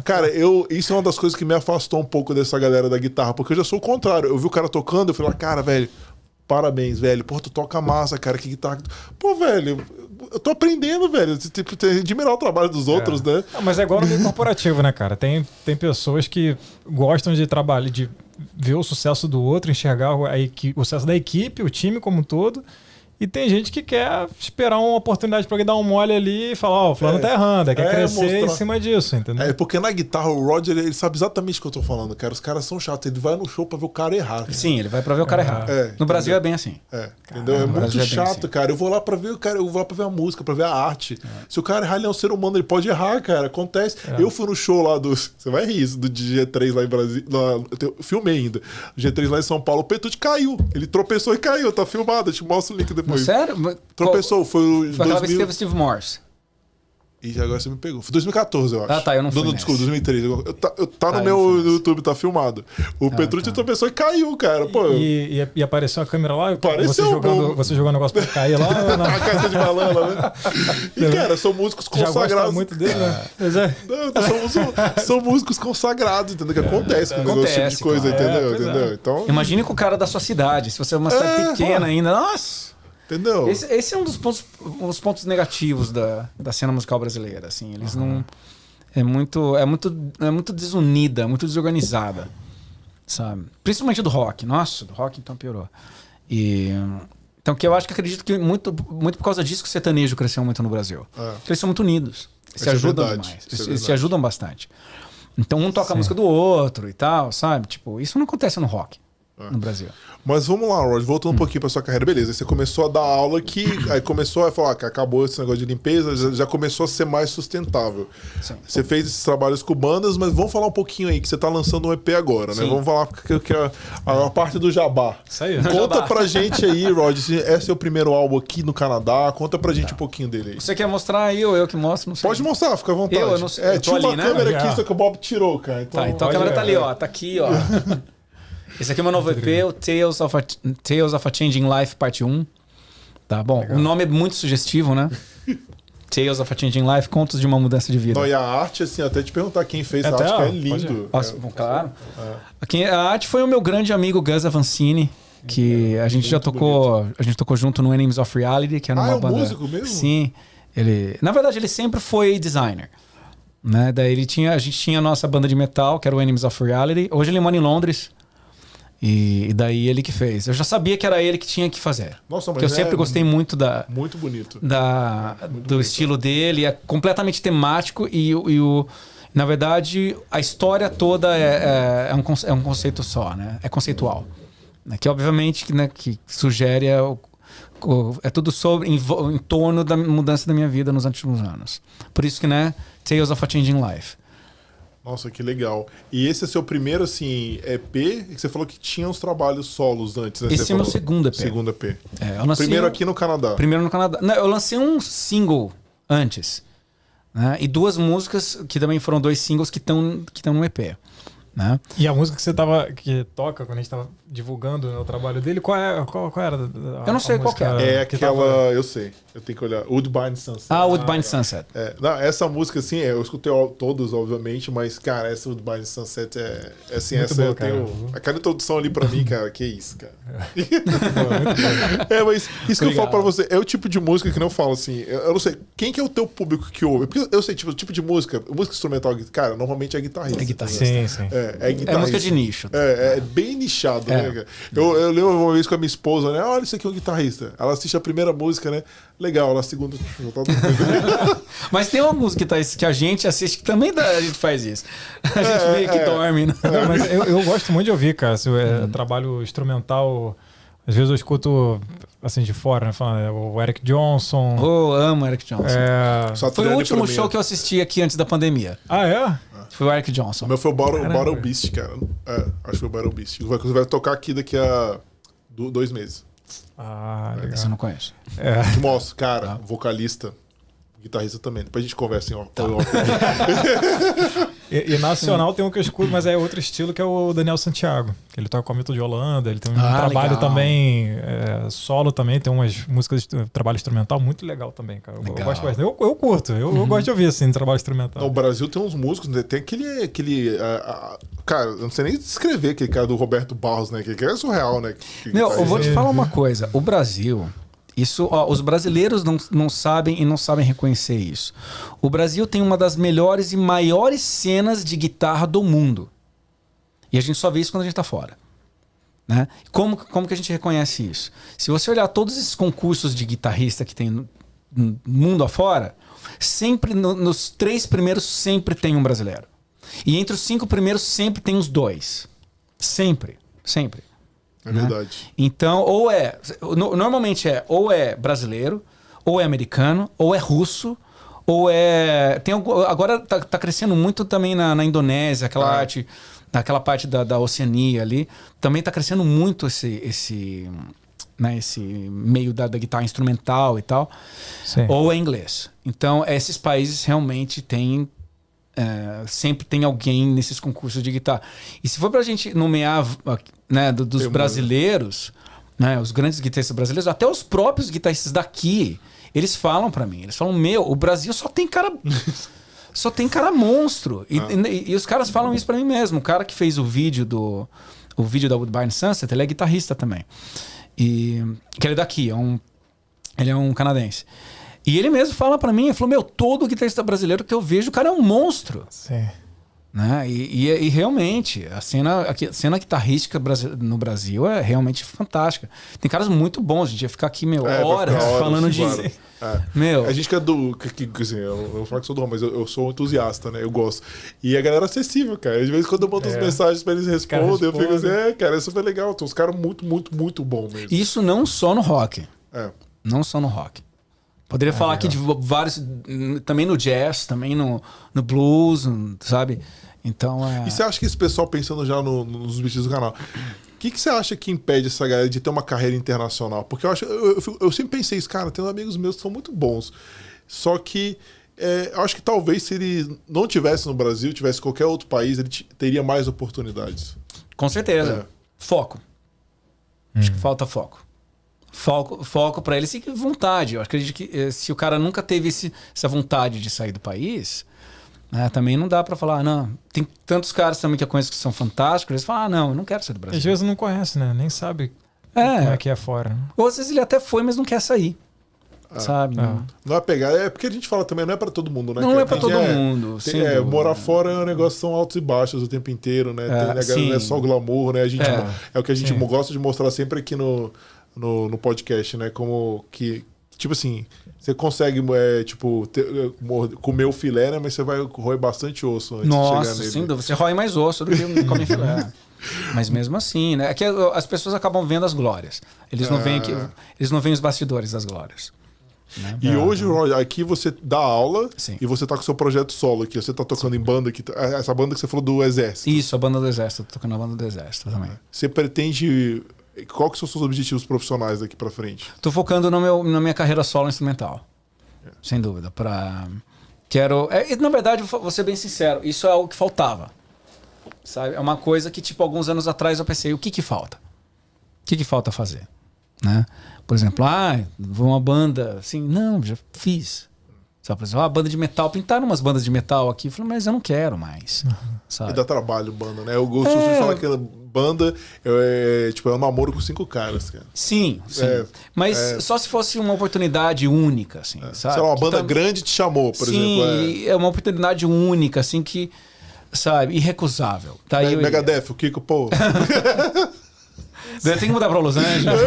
Cara, isso é uma das coisas que me afastou um pouco dessa galera da guitarra. Porque eu já sou o contrário. Eu vi o cara tocando, eu falei, cara, velho... Parabéns, velho. Pô, tu toca massa, cara. Que guitarra... Pô, velho... Eu tô aprendendo, velho. Tem que admirar o trabalho dos outros, né? Mas é igual no meio corporativo, né, cara? Tem pessoas que gostam de trabalhar, de ver o sucesso do outro, enxergar o sucesso da equipe, o time como um todo. E tem gente que quer esperar uma oportunidade pra alguém dar um mole ali e falar, o fulano tá errando, quer crescer em cima disso, entendeu? Porque na guitarra o Roger, ele sabe exatamente o que eu tô falando, cara. Os caras são chatos, ele vai no show pra ver o cara errar. Cara. Sim, ele vai pra ver o cara errar. No Brasil é bem assim. Entendeu? É muito chato, cara. Eu vou lá pra ver o cara, eu vou lá pra ver a música, pra ver a arte. Se o cara errar, ele é um ser humano, ele pode errar, cara. Acontece. Eu fui no show lá do... Você vai rir isso, do G3 lá em Brasília. Eu filmei ainda. O G3 lá em São Paulo, o Petute caiu. Ele tropeçou e caiu, tá filmado. Eu te mostro o link depois. Sério? Tropeçou, foi o... Foi aquela vez que teve o Steve Morse. E agora você me pegou. Foi 2014, eu acho. Eu não fui Desculpa, 2013. Tá no meu YouTube, tá filmado. O Petrucci tropeçou e caiu, cara. Pô. E apareceu a câmera lá? Apareceu. Você jogou um negócio pra cair lá? Ou não? A caixa de balão, né? E, cara, são músicos consagrados. Já muito dele, né? São músicos consagrados, entendeu? Que acontece com esse tipo de coisa, entendeu? Então... Imagine com o cara da sua cidade. Se você é uma cidade pequena ainda. Nossa! Entendeu? Esse é um dos pontos negativos da cena musical brasileira. Assim, eles não... É muito desunida, muito desorganizada. Sabe? Principalmente do rock. Nossa, do rock então piorou. Então, que eu acredito que muito por causa disso que o sertanejo cresceu muito no Brasil. Eles são muito unidos. Se ajudam demais. Eles se ajudam bastante. Então um toca a música do outro e tal, sabe? Tipo, isso não acontece no rock. no Brasil. Mas vamos lá, Rod, voltando um pouquinho pra sua carreira. Beleza, aí você começou a dar aula aqui, aí começou a falar que acabou esse negócio de limpeza, já começou a ser mais sustentável. Sim. Você fez esses trabalhos com bandas, mas vamos falar um pouquinho aí, que você tá lançando um EP agora, né? Vamos falar que é a parte do jabá. Isso aí. Conta pra gente aí, Rod, esse é o primeiro álbum aqui no Canadá, conta pra gente um pouquinho dele aí. Você quer mostrar aí ou eu que mostro? Não sei. Pode mostrar, fica à vontade. Eu não sei. Tinha uma ali, câmera né? aqui, só que o Bob tirou, cara. Então a câmera tá ali, ó. Tá aqui, ó. Esse aqui é meu novo EP, o Tales of a Changing Life, parte 1. Tá bom. Legal. O nome é muito sugestivo, né? Tales of a Changing Life, contos de uma mudança de vida. Não, e a arte, assim, até te perguntar quem fez a arte, que é lindo. Bom, claro. A arte foi o meu grande amigo Gus Avancini, que a gente já tocou. Bonito. A gente tocou junto no Enemies of Reality, que era uma banda. Músico mesmo? Sim. Na verdade, ele sempre foi designer. Né? Daí a gente tinha a nossa banda de metal, que era o Enemies of Reality. Hoje ele mora em Londres. E daí ele que fez. Eu já sabia que era ele que tinha que fazer. Nossa, mas porque eu sempre gostei muito muito bonito. Do estilo dele. É completamente temático na verdade, a história toda é um conceito só, né? É conceitual. Que obviamente né, que sugere é tudo em torno da mudança da minha vida nos últimos anos. Por isso que, né, Tales of a Changing Life. Nossa, que legal. E esse é seu primeiro, assim, EP? Que você falou que tinha uns trabalhos solos antes, né? Esse é meu segundo EP. Segundo EP. Eu lancei primeiro aqui no Canadá. Primeiro no Canadá. Não, eu lancei um single antes. Né? E 2 músicas, que também foram 2 singles que estão no EP. Né? E a música que toca quando a gente tava divulgando o trabalho dele, qual era? Eu não sei qual que era. É aquela, eu sei, eu tenho que olhar. Woodbine Sunset. Woodbine Sunset. Não, essa música, assim, eu escutei todos, obviamente, mas, cara, essa Woodbine Sunset é assim, muito essa boa, eu tenho. Aquela introdução ali pra mim, cara, que isso, cara. Muito bom. Mas isso que eu falo pra você, é o tipo de música que não falo assim, eu não sei, quem que é o teu público que ouve? Porque eu sei, tipo, o tipo de música instrumental, cara, normalmente é guitarrista. É guitarrista. Sim. É música de nicho. É bem nichado, né, cara? Eu lembro uma vez com a minha esposa, né? Olha, isso aqui é um guitarrista. Ela assiste a primeira música, né? Legal, a segunda. Mas tem uma música que a gente assiste que também a gente faz isso. A gente meio que dorme, né? Mas eu gosto muito de ouvir, cara. Se trabalho instrumental. Às vezes eu escuto assim de fora, né? Falando, o Eric Johnson. Amo Eric Johnson. Foi o último show que eu assisti aqui antes da pandemia. Ah, é? Foi o Eric Johnson. O meu foi o Battle Beast, cara. Acho que foi o Battle Beast. Você vai tocar aqui daqui a 2 meses. Legal. Isso eu não conheço. Te mostro, cara, vocalista, guitarrista também. Depois a gente conversa em off. E nacional tem um que eu escuto, mas é outro estilo, que é o Daniel Santiago. Que ele toca com a Milton de Holanda, ele tem um trabalho legal. Também solo também, tem umas músicas de trabalho instrumental muito legal também, cara. Eu gosto bastante. Eu curto, eu gosto de ouvir assim, trabalho instrumental. No Brasil tem uns músicos, né? Tem aquele cara, eu não sei nem descrever aquele cara do Roberto Barros, né? Que é surreal, né? Eu vou te falar uma coisa. O Brasil... os brasileiros não sabem e não sabem reconhecer isso. O Brasil tem uma das melhores e maiores cenas de guitarra do mundo. E a gente só vê isso quando a gente está fora. Né? Como que a gente reconhece isso? Se você olhar todos esses concursos de guitarrista que tem no mundo afora, sempre nos 3 primeiros sempre tem um brasileiro. E entre os 5 primeiros sempre tem os 2. Sempre. É verdade. Né? Então, normalmente ou é brasileiro, ou é americano, ou é russo, ou é... agora tá crescendo muito também na Indonésia, aquela arte, naquela parte da Oceania ali. Também tá crescendo muito esse meio da guitarra instrumental e tal. Sim. Ou é inglês. Então, esses países realmente têm... sempre tem alguém nesses concursos de guitarra. E se for pra gente nomear, né, dos brasileiros, né, os grandes guitarristas brasileiros, até os próprios guitarristas daqui, eles falam pra mim, o Brasil só tem cara monstro. E os caras falam isso pra mim mesmo. O cara que fez o vídeo da Woodbine Sunset, ele é guitarrista também. Que ele é daqui, ele é um canadense. E ele mesmo fala pra mim, ele falou, todo guitarrista brasileiro que eu vejo, o cara é um monstro. Sim. Né? E realmente, a cena guitarrística no Brasil é realmente fantástica. Tem caras muito bons, a gente ia ficar aqui horas falando de... Meu. A gente que é do... assim, eu vou falar que sou do ramo, mas eu sou um entusiasta, né? Eu gosto. E a galera é acessível, cara. Às vezes quando eu mando as mensagens pra eles respondem, eu fico assim, cara, é super legal. Tem uns caras muito, muito, muito bons mesmo. Isso não só no rock. Não só no rock. Poderia falar aqui de vários... Também no jazz, também no blues, sabe? Então, E você acha que esse pessoal, pensando já nos bichos do canal, o que você acha que impede essa galera de ter uma carreira internacional? Porque eu sempre pensei isso, cara, tem amigos meus que são muito bons. Só que eu acho que talvez se ele não tivesse no Brasil, tivesse em qualquer outro país, ele teria mais oportunidades. Com certeza. Foco. Acho que falta foco. Foco para eles e vontade. Eu acredito que se o cara nunca teve essa vontade de sair do país, né, também não dá para falar, não. Tem tantos caras também que eu conheço que são fantásticos, eles falam, não, eu não quero sair do Brasil. Às vezes não conhece, né? Nem sabe como é que é fora. Né? Ou às vezes ele até foi, mas não quer sair. Sabe? Não é pegar, porque a gente fala também, não é para todo mundo, né? Não é para todo mundo. Morar fora é um negócio, são altos e baixos o tempo inteiro, né? Não é só o glamour, né? É o que a gente gosta de mostrar sempre aqui no podcast, né? Como que, tipo assim, você consegue, comer o filé, né? Mas você vai roer bastante osso antes de chegar nele. Sem dúvida. Você roe mais osso do que come filé. Mas mesmo assim, né? É que as pessoas acabam vendo as glórias. Eles não veem os bastidores das glórias. Né? E hoje, aqui você dá aula. Sim. E você tá com o seu projeto solo aqui. Você tá tocando em banda aqui. Essa banda que você falou do Exército. Isso, a banda do Exército. Tô tocando a banda do Exército também. Você pretende... Qual que são os seus objetivos profissionais daqui pra frente? Tô focando na minha carreira solo instrumental. Sem dúvida. Na verdade, vou ser bem sincero. Isso é algo que faltava. Sabe? É uma coisa que, tipo, alguns anos atrás eu pensei, o que falta? O que falta fazer? Né? Por exemplo, vou uma banda assim, não, já fiz. Sabe, por exemplo, uma banda de metal, pintaram umas bandas de metal aqui, eu falei, mas eu não quero mais. Sabe? E dá trabalho, banda, né? Eu gosto de falar que a banda é um namoro com 5 caras, cara. Sim. Mas só se fosse uma oportunidade única, assim, sabe? Sei lá, uma banda grande te chamou, por exemplo. Sim, é uma oportunidade única, assim, que, sabe, irrecusável. Tá aí Megadeth, o Kiko, pô. Tem que mudar pra Los Angeles.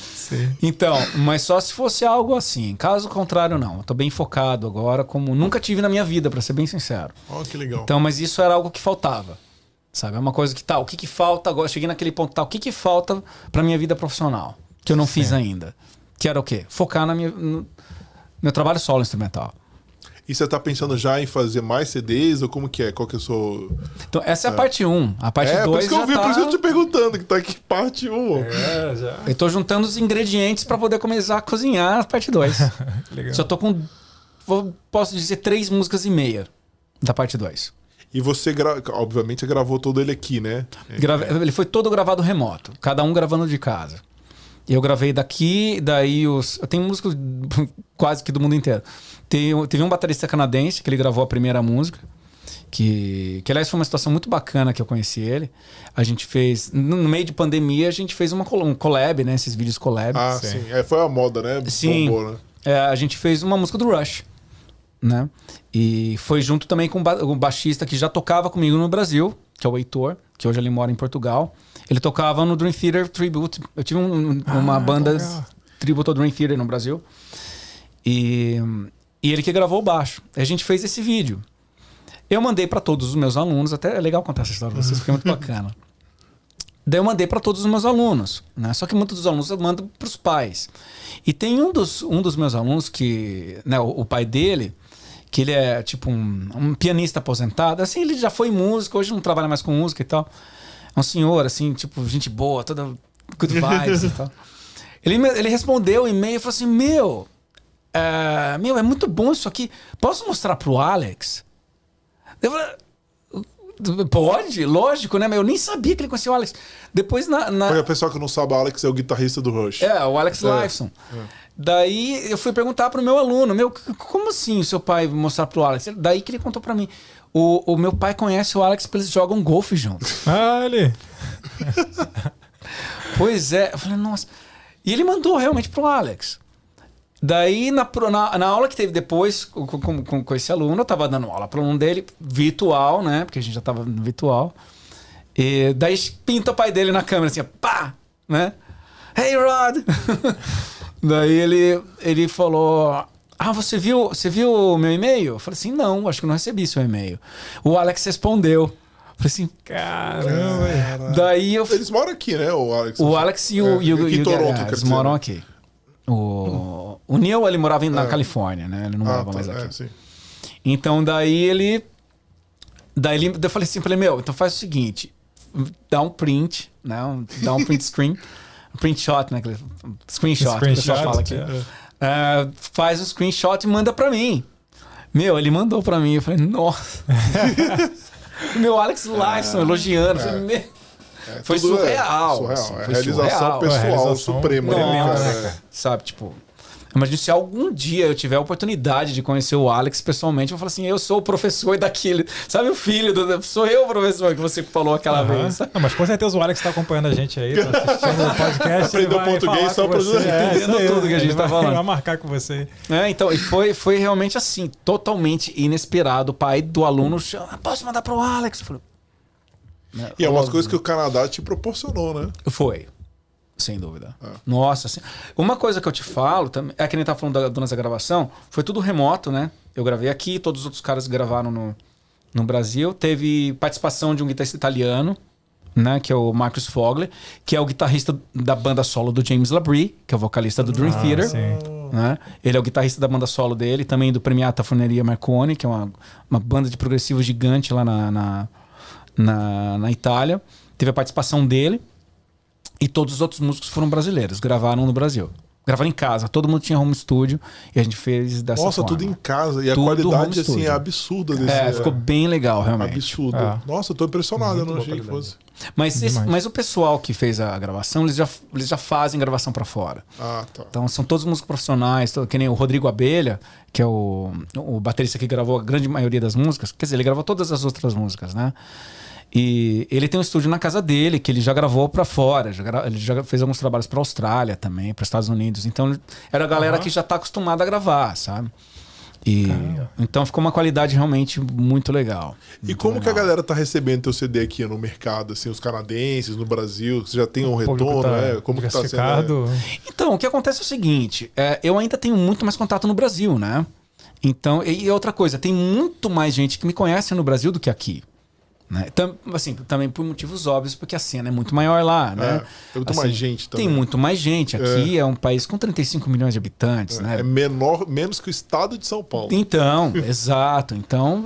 Sim. Então, mas só se fosse algo assim. Caso contrário, não. Eu tô bem focado agora, como nunca tive na minha vida, pra ser bem sincero. Que legal. Então, mas isso era algo que faltava. Sabe? É uma coisa que o que falta agora? Cheguei naquele ponto, o que falta pra minha vida profissional? Que eu não fiz ainda. Que era o quê? Focar no meu trabalho solo instrumental. E você tá pensando já em fazer mais CDs ou como que é? Qual que é o seu... Então, essa é a parte 1. A parte 2 por isso que eu vi, por isso que eu tô te perguntando, que tá aqui parte 1. Já. Eu tô juntando os ingredientes pra poder começar a cozinhar a parte 2. Legal. Só tô com, posso dizer, 3 músicas e meia da parte 2. E você, obviamente, você gravou todo ele aqui, né? Ele foi todo gravado remoto, cada um gravando de casa. Eu gravei daqui, daí eu tenho músicos quase que do mundo inteiro. Teve um baterista canadense que ele gravou a primeira música, que aliás foi uma situação muito bacana que eu conheci ele. A gente fez, no meio de pandemia, a gente fez um collab, né? Esses vídeos collab. Sim. Foi a moda, né? Sim. Bombou, né? A gente fez uma música do Rush, né? E foi junto também com um baixista que já tocava comigo no Brasil, que é o Heitor, que hoje ele mora em Portugal. Ele tocava no Dream Theater Tribute. Eu tive uma banda tributo ao Dream Theater no Brasil. E ele que gravou o baixo. A gente fez esse vídeo. Eu mandei para todos os meus alunos. Até é legal contar essa história pra vocês, porque é muito bacana. Daí eu mandei para todos os meus alunos, né? Só que muitos dos alunos eu mando para os pais. E tem um dos meus alunos que, né, o pai dele, que ele é tipo um pianista aposentado. Assim, ele já foi músico, hoje não trabalha mais com música e tal. É um senhor, assim, tipo, gente boa, toda good vibes e tal. Ele respondeu o e-mail e falou assim, é muito bom isso aqui. Posso mostrar pro Alex? Eu falei, pode, lógico, né? Mas eu nem sabia que ele conhecia o Alex. Depois Porque o pessoal que não sabe, o Alex é o guitarrista do Rush. O Alex Lifeson. Daí eu fui perguntar pro meu aluno, como assim o seu pai mostrar pro Alex? Daí que ele contou pra mim. O meu pai conhece o Alex porque eles jogam golfe juntos. Olha! Pois é. Eu falei, nossa. E ele mandou realmente pro Alex. Daí, na aula que teve depois com esse aluno, eu tava dando aula para um aluno dele, virtual, né? Porque a gente já tava no virtual. E daí pinta o pai dele na câmera, assim, pá! Né? Hey, Rod! Daí ele falou... você viu o meu e-mail? Eu falei assim, não, acho que não recebi seu e-mail. O Alex respondeu. Eu falei assim, caramba. Daí eles moram aqui, né? O Alex e o Toronto, eles moram aqui. O Neil, ele morava na Califórnia, né? Ele não morava mais aqui. Sim. Então, daí eu falei assim, então faz o seguinte, dá um print, né? Dá um print screen, um print shot, né? Screenshot, que o pessoal fala aqui. Faz um screenshot e manda pra mim. Ele mandou pra mim, eu falei, nossa. Meu Alex Lifeson elogiando. Foi surreal. Assim, foi realização pessoal suprema. Nossa, sabe, tipo... Imagina se algum dia eu tiver a oportunidade de conhecer o Alex pessoalmente, eu vou falar assim, eu sou o professor daquele... Sabe o filho sou eu o professor que você falou aquela vez. Não, mas com certeza o Alex tá acompanhando a gente aí, tá assistindo o podcast. Aprendeu português só pra você. Entendendo tudo que a gente tá falando. Vai marcar com você. Então, e foi realmente assim, totalmente inesperado. O pai do aluno chama, posso mandar pro Alex? Eu falei, e é umas coisas que o Canadá te proporcionou, né? Foi. Sem dúvida. Nossa, assim, uma coisa que eu te falo, é que nem tá falando da gravação, foi tudo remoto, né? Eu gravei aqui, todos os outros caras gravaram no Brasil. Teve participação de um guitarrista italiano, né? Que é o Marcus Fogler, que é o guitarrista da banda solo do James Labrie, que é o vocalista do Dream Theater. Né? Ele é o guitarrista da banda solo dele, também do Premiata Funeria Marconi, que é uma banda de progressivo gigante lá na Itália. Teve a participação dele. E todos os outros músicos foram brasileiros, gravaram no Brasil. Gravaram em casa, todo mundo tinha home studio e a gente fez dessa forma. Nossa, tudo em casa. E a qualidade, assim, é absurda. Ficou bem legal, realmente. Absurdo. Nossa, eu tô impressionado, eu não achei que fosse. Mas o pessoal que fez a gravação, eles já fazem gravação pra fora. Tá. Então são todos músicos profissionais, que nem o Rodrigo Abelha, que é o baterista que gravou a grande maioria das músicas. Quer dizer, ele gravou todas as outras músicas, né? E ele tem um estúdio na casa dele, que ele já gravou pra fora. Ele já fez alguns trabalhos pra Austrália também, para Estados Unidos. Então era a galera que já tá acostumada a gravar, sabe? Então ficou uma qualidade realmente muito legal. E como que a galera tá recebendo teu CD aqui no mercado? Assim, os canadenses, no Brasil, você já tem um retorno, né? Como que tá sendo? Então, o que acontece é o seguinte, eu ainda tenho muito mais contato no Brasil, né? Então, e outra coisa, tem muito mais gente que me conhece no Brasil do que aqui. Né? Assim, também por motivos óbvios, porque a cena é muito maior lá, né? Tem muito mais gente também. Tem muito mais gente. Aqui é um país com 35 milhões de habitantes, né? É menos que o estado de São Paulo. Então, exato. Então,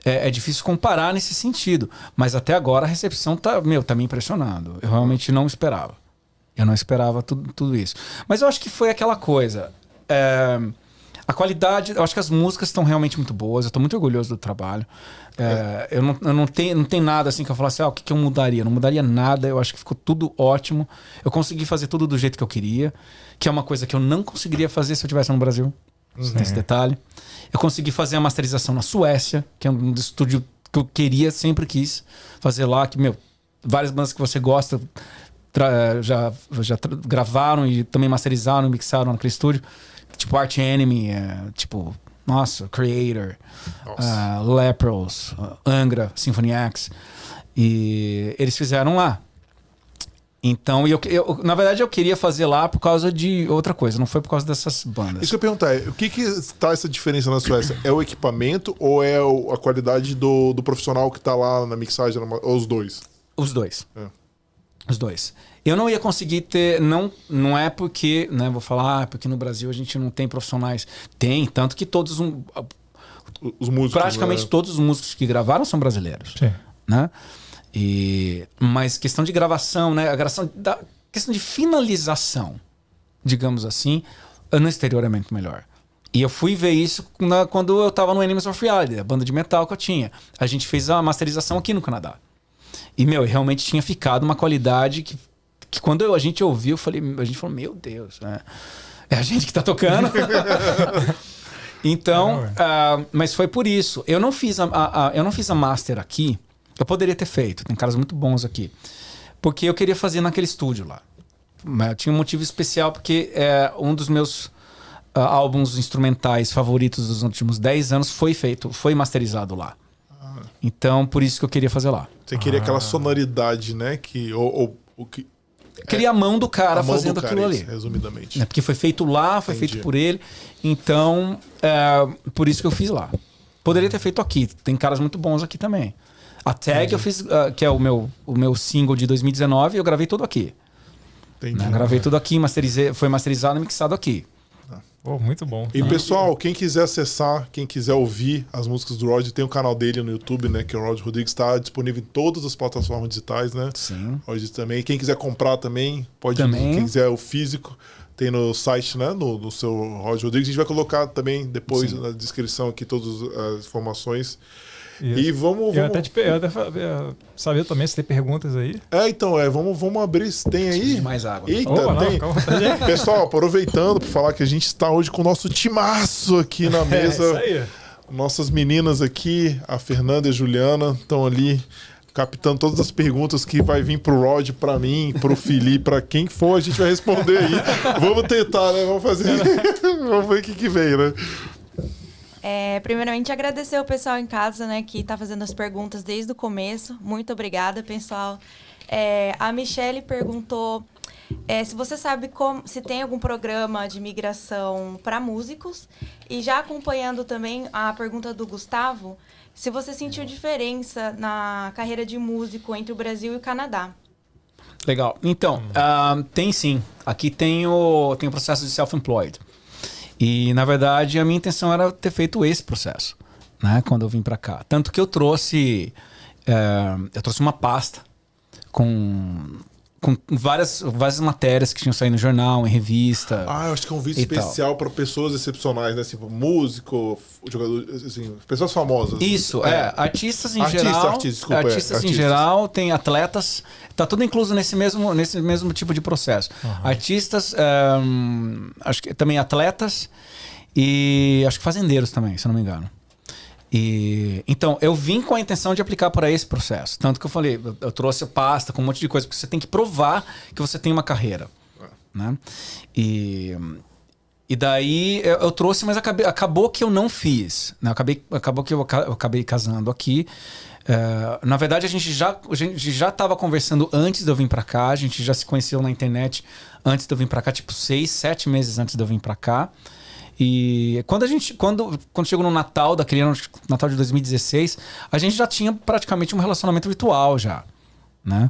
é difícil comparar nesse sentido. Mas até agora a recepção tá me impressionando. Eu realmente não esperava. Eu não esperava tudo isso. Mas eu acho que foi aquela coisa... A qualidade, eu acho que as músicas estão realmente muito boas. Eu estou muito orgulhoso do trabalho. Eu não tenho nada assim que eu falasse, o que eu mudaria? Não mudaria nada. Eu acho que ficou tudo ótimo. Eu consegui fazer tudo do jeito que eu queria, que é uma coisa que eu não conseguiria fazer se eu estivesse no Brasil. Esse detalhe. Eu consegui fazer a masterização na Suécia, que é um estúdio que eu queria, sempre quis fazer lá. Que, várias bandas que você gosta já gravaram e também masterizaram, mixaram naquele estúdio. Tipo Arch Enemy, Creator, Leprous, Angra, Symphony X. E eles fizeram lá. Então, na verdade, eu queria fazer lá por causa de outra coisa, não foi por causa dessas bandas. Isso que eu ia perguntar, o que está essa diferença na Suécia? É o equipamento ou é a qualidade do profissional que está lá na mixagem, ou os dois? Os dois. Os dois. Eu não ia conseguir ter... Não é porque... Né, vou falar, porque no Brasil a gente não tem profissionais. Tem, tanto que todos... Os músicos... Praticamente todos os músicos que gravaram são brasileiros. Sim. Né? Mas questão de gravação, né? Questão de finalização, digamos assim, no exterior é muito melhor. E eu fui ver isso quando eu tava no Enemies of Reality, a banda de metal que eu tinha. A gente fez a masterização aqui no Canadá. E, realmente tinha ficado uma qualidade que quando a gente ouviu, a gente falou, meu Deus, né? É a gente que tá tocando. Então, mas foi por isso. Eu não fiz a master aqui. Eu poderia ter feito, tem caras muito bons aqui. Porque eu queria fazer naquele estúdio lá. Mas tinha um motivo especial, porque um dos meus álbuns instrumentais favoritos dos últimos 10 anos foi masterizado lá. Então, por isso que eu queria fazer lá. Você queria aquela sonoridade, né? Queria a mão do cara fazendo aquilo ali. Resumidamente. Porque foi feito lá, foi feito por ele. Então, por isso que eu fiz lá. Poderia ter feito aqui. Tem caras muito bons aqui também. A Tag eu fiz, que é o meu single de 2019, eu gravei tudo aqui. Entendi. Gravei tudo aqui, foi masterizado e mixado aqui. Oh, muito bom. E pessoal, quem quiser acessar, quem quiser ouvir as músicas do Rod, tem o canal dele no YouTube, né? Que é o Rod Rodrigues, está disponível em todas as plataformas digitais, né? Sim. Rod também. Quem quiser comprar também, pode. Também. Quem quiser o físico, tem no site, né? No seu Rod Rodrigues. A gente vai colocar também depois na descrição aqui todas as informações. Isso. E vamos. Eu até saber também se tem perguntas aí. Então, vamos abrir. Tem aí? De mais água. Eita, Opa, tem. não, Pessoal, aproveitando para falar que a gente está hoje com o nosso timaço aqui na mesa. Isso aí. Nossas meninas aqui, a Fernanda e a Juliana, estão ali captando todas as perguntas que vai vir pro Rod, para mim, pro Felipe, para quem for, a gente vai responder aí. Vamos tentar, né? Vamos fazer. Vamos ver o que vem, né? Primeiramente, agradecer o pessoal em casa, né, que está fazendo as perguntas desde o começo. Muito obrigada, pessoal. A Michelle perguntou se você sabe se tem algum programa de migração para músicos. E já acompanhando também a pergunta do Gustavo, se você sentiu diferença na carreira de músico entre o Brasil e o Canadá. Legal. Então, tem sim. Aqui tem o processo de self-employed. E, na verdade, a minha intenção era ter feito esse processo, né? Quando eu vim para cá. Tanto que eu trouxe uma pasta com várias matérias que tinham saído no jornal, em revista. Eu acho que é um vídeo especial para pessoas excepcionais, né? Assim, músico, jogador, assim, pessoas famosas. Isso, artistas em geral. Artistas em geral, tem atletas. Tá tudo incluso nesse mesmo tipo de processo. Artistas, acho que também atletas e acho que fazendeiros também, se eu não me engano. Então, eu vim com a intenção de aplicar para esse processo. Tanto que eu falei, eu trouxe pasta com um monte de coisa, porque você tem que provar que você tem uma carreira. Né? E daí eu trouxe, mas acabou que eu não fiz. Né? Acabou que eu acabei casando aqui. Na verdade, a gente já estava conversando antes de eu vir para cá. A gente já se conheceu na internet antes de eu vir para cá, tipo 6, 7 meses antes de eu vir para cá. E quando chegou no Natal, daquele ano, Natal de 2016, a gente já tinha praticamente um relacionamento virtual já, né?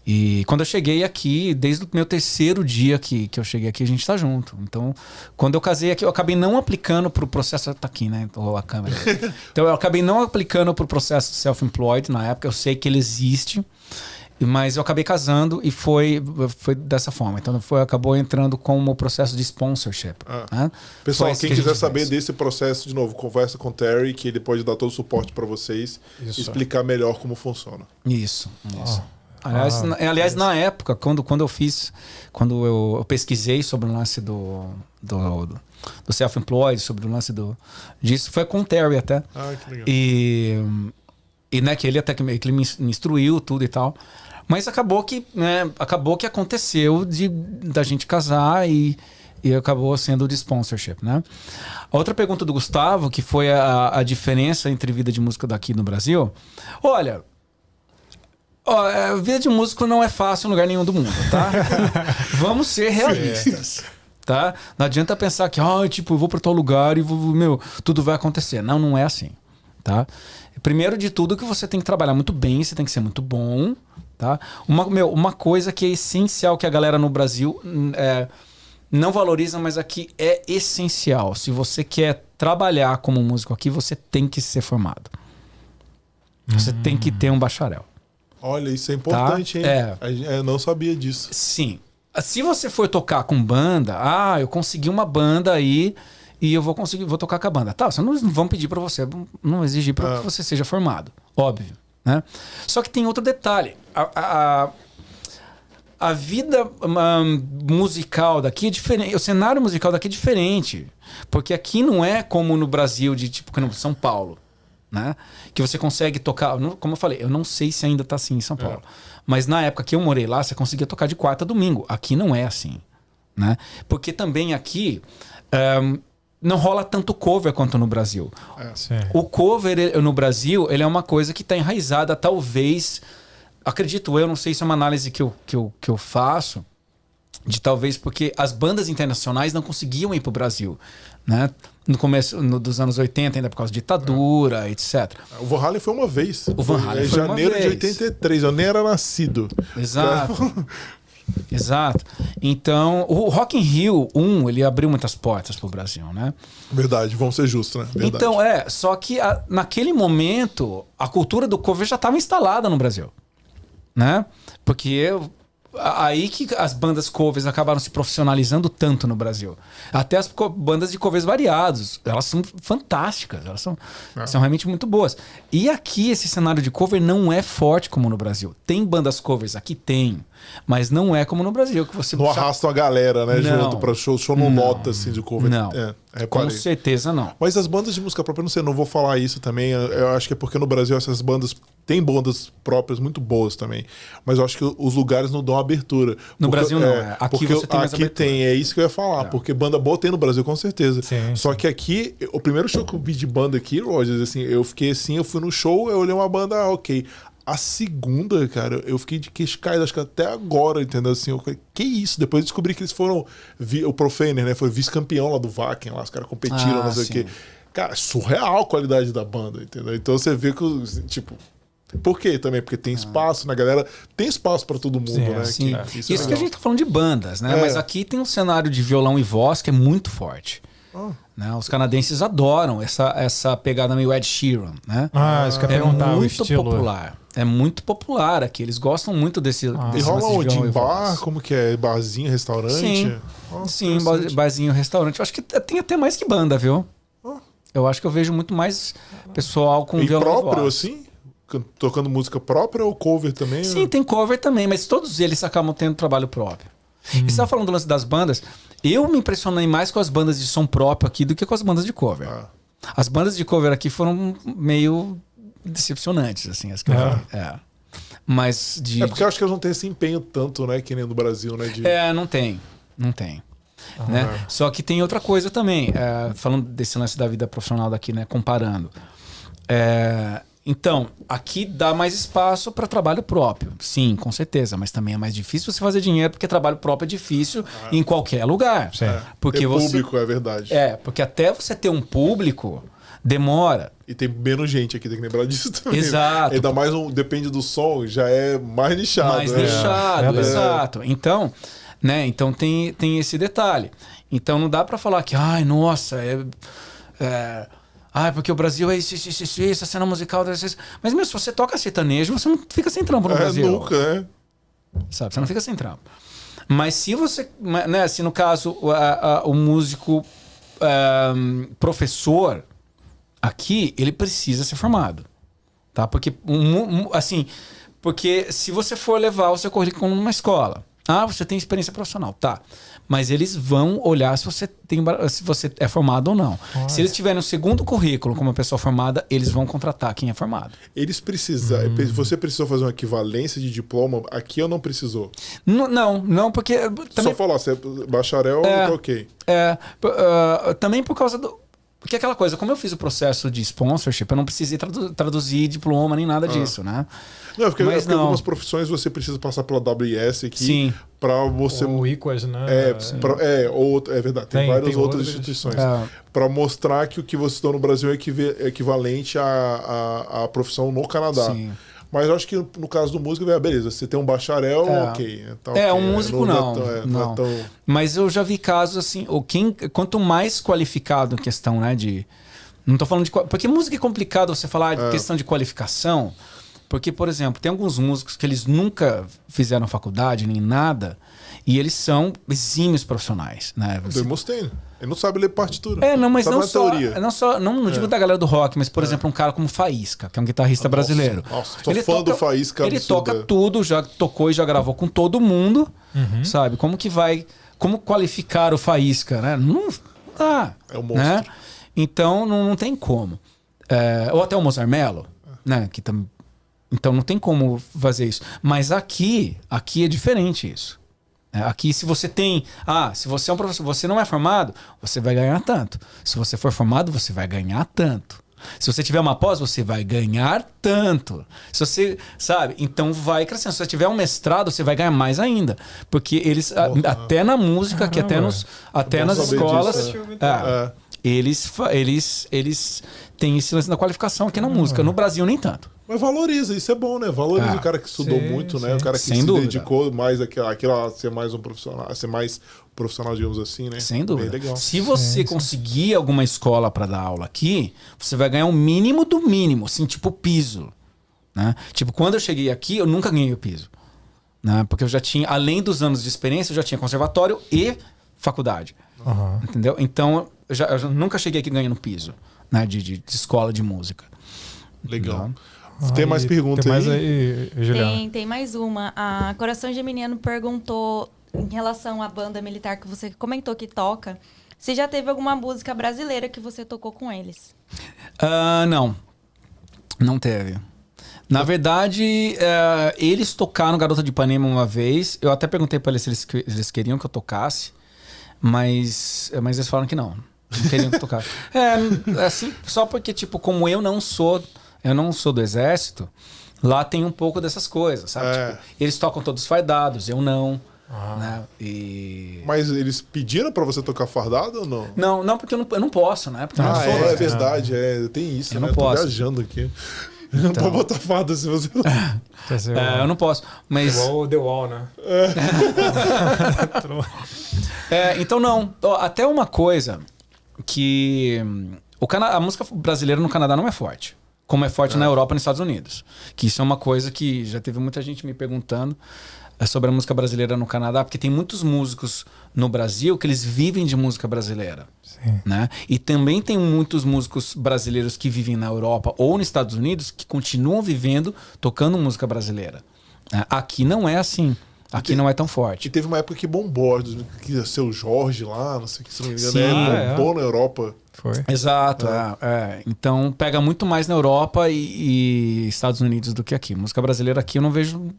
E quando eu cheguei aqui, desde o meu 3º dia que eu cheguei aqui, a gente tá junto. Então, quando eu casei aqui, eu acabei não aplicando pro processo... Tá aqui, né? A câmera. Então, eu acabei não aplicando pro processo self-employed na época. Eu sei que ele existe, mas eu acabei casando e foi dessa forma. Então, acabou entrando como processo de sponsorship. Né? Pessoal, quem quiser saber desse processo, de novo, conversa com o Terry, que ele pode dar todo o suporte para vocês e explicar melhor como funciona. Isso. Aliás, na época, quando eu pesquisei sobre o lance do self-employed, sobre o lance disso, foi com o Terry até. Que legal. E né, que ele me instruiu tudo e tal. Mas acabou que aconteceu da gente casar e acabou sendo de sponsorship, né? A outra pergunta do Gustavo, que foi a diferença entre vida de músico daqui no Brasil. Olha, vida de músico não é fácil em lugar nenhum do mundo, tá? Vamos ser realistas, tá? Não adianta pensar que, eu vou para tal lugar e tudo vai acontecer. Não é assim, tá? Primeiro de tudo que você tem que trabalhar muito bem, você tem que ser muito bom, tá? Uma coisa que é essencial que a galera no Brasil não valoriza, mas aqui é essencial. Se você quer trabalhar como músico aqui, você tem que ser formado. Você tem que ter um bacharel. Olha, isso é importante, tá? Hein? Eu não sabia disso. Sim. Se você for tocar com banda, eu consegui uma banda aí e eu vou tocar com a banda. Tá, você não vão pedir para você, não exigir para que você seja formado. Óbvio, né? Só que tem outro detalhe. A vida musical daqui é diferente. O cenário musical daqui é diferente. Porque aqui não é como no Brasil, de tipo São Paulo. Né? Que você consegue tocar, como eu falei, eu não sei se ainda tá assim em São Paulo, mas na época que eu morei lá, você conseguia tocar de quarta a domingo. Aqui não é assim, né? Porque também aqui não rola tanto cover quanto no Brasil. O cover no Brasil, ele é uma coisa que está enraizada, talvez, acredito eu, não sei se é uma análise que eu faço, de talvez porque as bandas internacionais não conseguiam ir para o Brasil, né? No começo dos anos 80, ainda por causa de ditadura, etc. O Van Halen foi uma vez. O Van Halen foi uma janeiro vez. de 83, eu nem era nascido. Exato. Exato. Então, o Rock in Rio 1, ele abriu muitas portas pro Brasil, né? Verdade, vamos ser justos, né? Verdade. Então, só que naquele momento, a cultura do cover já estava instalada no Brasil, né? Porque aí que as bandas covers acabaram se profissionalizando tanto no Brasil. Até as bandas de covers variados, elas são fantásticas, elas são realmente muito boas. E aqui esse cenário de cover não é forte como no Brasil. Tem bandas covers aqui? Tem. Mas não é como no Brasil, que você... Não arrastam a galera, né, junto pra show. Show não lota, assim, de cover. Não, com certeza não. Mas as bandas de música própria, não vou falar isso também. Eu acho que é porque no Brasil essas bandas... Tem bandas próprias muito boas também. Mas eu acho que os lugares não dão abertura. No Brasil não, Aqui você tem mais abertura. Aqui tem, é isso que eu ia falar. Porque banda boa tem no Brasil, com certeza. Sim, Só que aqui, o primeiro show que eu vi de banda aqui, Rogers, assim, eu fiquei assim, eu fui no show, eu olhei uma banda, ok. A segunda, cara, eu fiquei de queixo caído, acho que até agora, entendeu? Assim, eu falei, que isso? Depois eu descobri que eles foram... O Profaner, né? Foi vice-campeão lá do Wacken, lá, os caras competiram, não sei o quê. Cara, surreal a qualidade da banda, entendeu? Então você vê que, tipo... Por quê também? Porque tem espaço, né, galera? Tem espaço pra todo mundo, né? Sim. Isso que a gente tá falando de bandas, né? Mas aqui tem um cenário de violão e voz que é muito forte. Né? Os canadenses adoram essa pegada meio Ed Sheeran, né? Isso que eu ia perguntar, o estilo. Popular. É muito popular aqui. Eles gostam muito desse E rola onde? Em bar? Como que é? Barzinho, restaurante? Sim, barzinho, restaurante. Eu acho que tem até mais que banda, viu? Eu acho que eu vejo muito mais pessoal com violão e voz. próprio, assim? Tocando música própria ou cover também? Sim, tem cover também, mas todos eles acabam tendo trabalho próprio. E você tá falando do lance das bandas, eu me impressionei mais com as bandas de som próprio aqui do que com as bandas de cover. As bandas de cover aqui foram meio decepcionantes, assim. As que Mas É porque eu acho que eles não têm esse empenho tanto, né, que nem no Brasil, né? Não tem. Né? Só que tem outra coisa também, falando desse lance da vida profissional daqui, né, comparando. Então, aqui dá mais espaço para trabalho próprio. Sim, com certeza. Mas também é mais difícil você fazer dinheiro, porque trabalho próprio é difícil em qualquer lugar. Porque público, é verdade. Porque até você ter um público, demora. E tem menos gente aqui, tem que lembrar disso também. Exato. Ainda mais depende do som, já é mais nichado. Mais nichado, exato. Então, né, então tem esse detalhe. Então não dá para falar que, ai, nossa, porque o Brasil é isso, a cena musical... Mas mesmo se você toca sertanejo, você não fica sem trampo no Brasil. Nunca, Sabe? Você não fica sem trampo. Mas se você... Né, se no caso o músico professor aqui, ele precisa ser formado. Tá? Porque, assim... Porque se você for levar o seu currículo numa escola... você tem experiência profissional, tá. Mas eles vão olhar se você é formado ou não. Se eles tiverem um segundo currículo como uma pessoa formada, eles vão contratar quem é formado. Eles precisam. Você precisou fazer uma equivalência de diploma, aqui ou não precisou? Não, porque... Também, só falar, você é bacharel, ok. Também por causa do... Porque aquela coisa, como eu fiz o processo de sponsorship, eu não precisei traduzir diploma nem nada disso, né? Não, porque algumas profissões você precisa passar pela WS aqui para você... Ou IQAS, né? É verdade, tem várias outras instituições. Para mostrar que o que você está no Brasil é equivalente à profissão no Canadá. Sim. Mas eu acho que no caso do músico, beleza, você tem um bacharel, ok. Um músico não. Mas eu já vi casos assim, quanto mais qualificado em questão, né, de... Não tô falando de... Porque música é complicado você falar de questão de qualificação, porque, por exemplo, tem alguns músicos que eles nunca fizeram faculdade, nem nada, e eles são exímios profissionais, né? Demostendo. Ele não sabe ler partitura. Mas não digo da galera do rock, mas, por exemplo, um cara como Faísca, que é um guitarrista brasileiro. Sou fã do Faísca. Ele toca tudo, já tocou e já gravou com todo mundo, sabe? Como qualificar o Faísca, né? Não dá. É um monstro. Né? Então, não tem como. Ou até o Mozart Mello, né? Que Então, não tem como fazer isso. Mas aqui é diferente isso. Aqui, se você tem... se você é um professor, você não é formado, você vai ganhar tanto. Se você for formado, você vai ganhar tanto. Se você tiver uma pós, você vai ganhar tanto. Se você, sabe? Então vai crescendo. Se você tiver um mestrado, você vai ganhar mais ainda. Porque eles, até na música, que até nas escolas, eles têm esse lance da qualificação aqui na música. No Brasil, nem tanto. Mas valoriza, isso é bom, né? Valoriza o cara que estudou muito, né? O cara que se dedicou mais àquilo a ser mais um profissional, a ser mais profissional, digamos assim, né? Sem dúvida. Bem legal. Se você conseguir alguma escola para dar aula aqui, você vai ganhar o mínimo do mínimo, assim, tipo piso. Né? Tipo, quando eu cheguei aqui, eu nunca ganhei o piso. Né? Porque eu já tinha, além dos anos de experiência, eu já tinha conservatório e faculdade. Entendeu? Então, eu nunca cheguei aqui ganhando piso, né? De escola de música. Legal. Tem mais perguntas aí, Juliana? Tem mais uma. A Coração Geminiano perguntou em relação à banda militar que você comentou que toca, se já teve alguma música brasileira que você tocou com eles? Não teve. Na verdade, eles tocaram Garota de Ipanema uma vez. Eu até perguntei para eles se eles queriam que eu tocasse, mas eles falaram que não queriam que eu tocasse. Assim, só porque, tipo, como eu não sou do exército, lá tem um pouco dessas coisas, sabe? Tipo, eles tocam todos fadados, eu não. Né? Mas eles pediram pra você tocar fardado ou não? Não, porque eu não posso, né? Porque eu não sou, é verdade, tem isso, eu né? não posso. Tô viajando aqui. Não pode botar farda se você... eu não posso, mas... Igual o The Wall, né? Então não. Até uma coisa que... A música brasileira no Canadá não é forte. Como é forte na Europa e nos Estados Unidos. Que isso é uma coisa que já teve muita gente me perguntando sobre a música brasileira no Canadá, porque tem muitos músicos no Brasil que eles vivem de música brasileira. Sim. Né? E também tem muitos músicos brasileiros que vivem na Europa ou nos Estados Unidos que continuam vivendo, tocando música brasileira. Aqui não é assim. Aqui não é tão forte. E teve uma época que bombou, que ia ser o Jorge lá, não sei o que, se não me engano, bombou na Europa. Foi. Exato, Então pega muito mais na Europa e Estados Unidos do que aqui. Música brasileira aqui eu não vejo,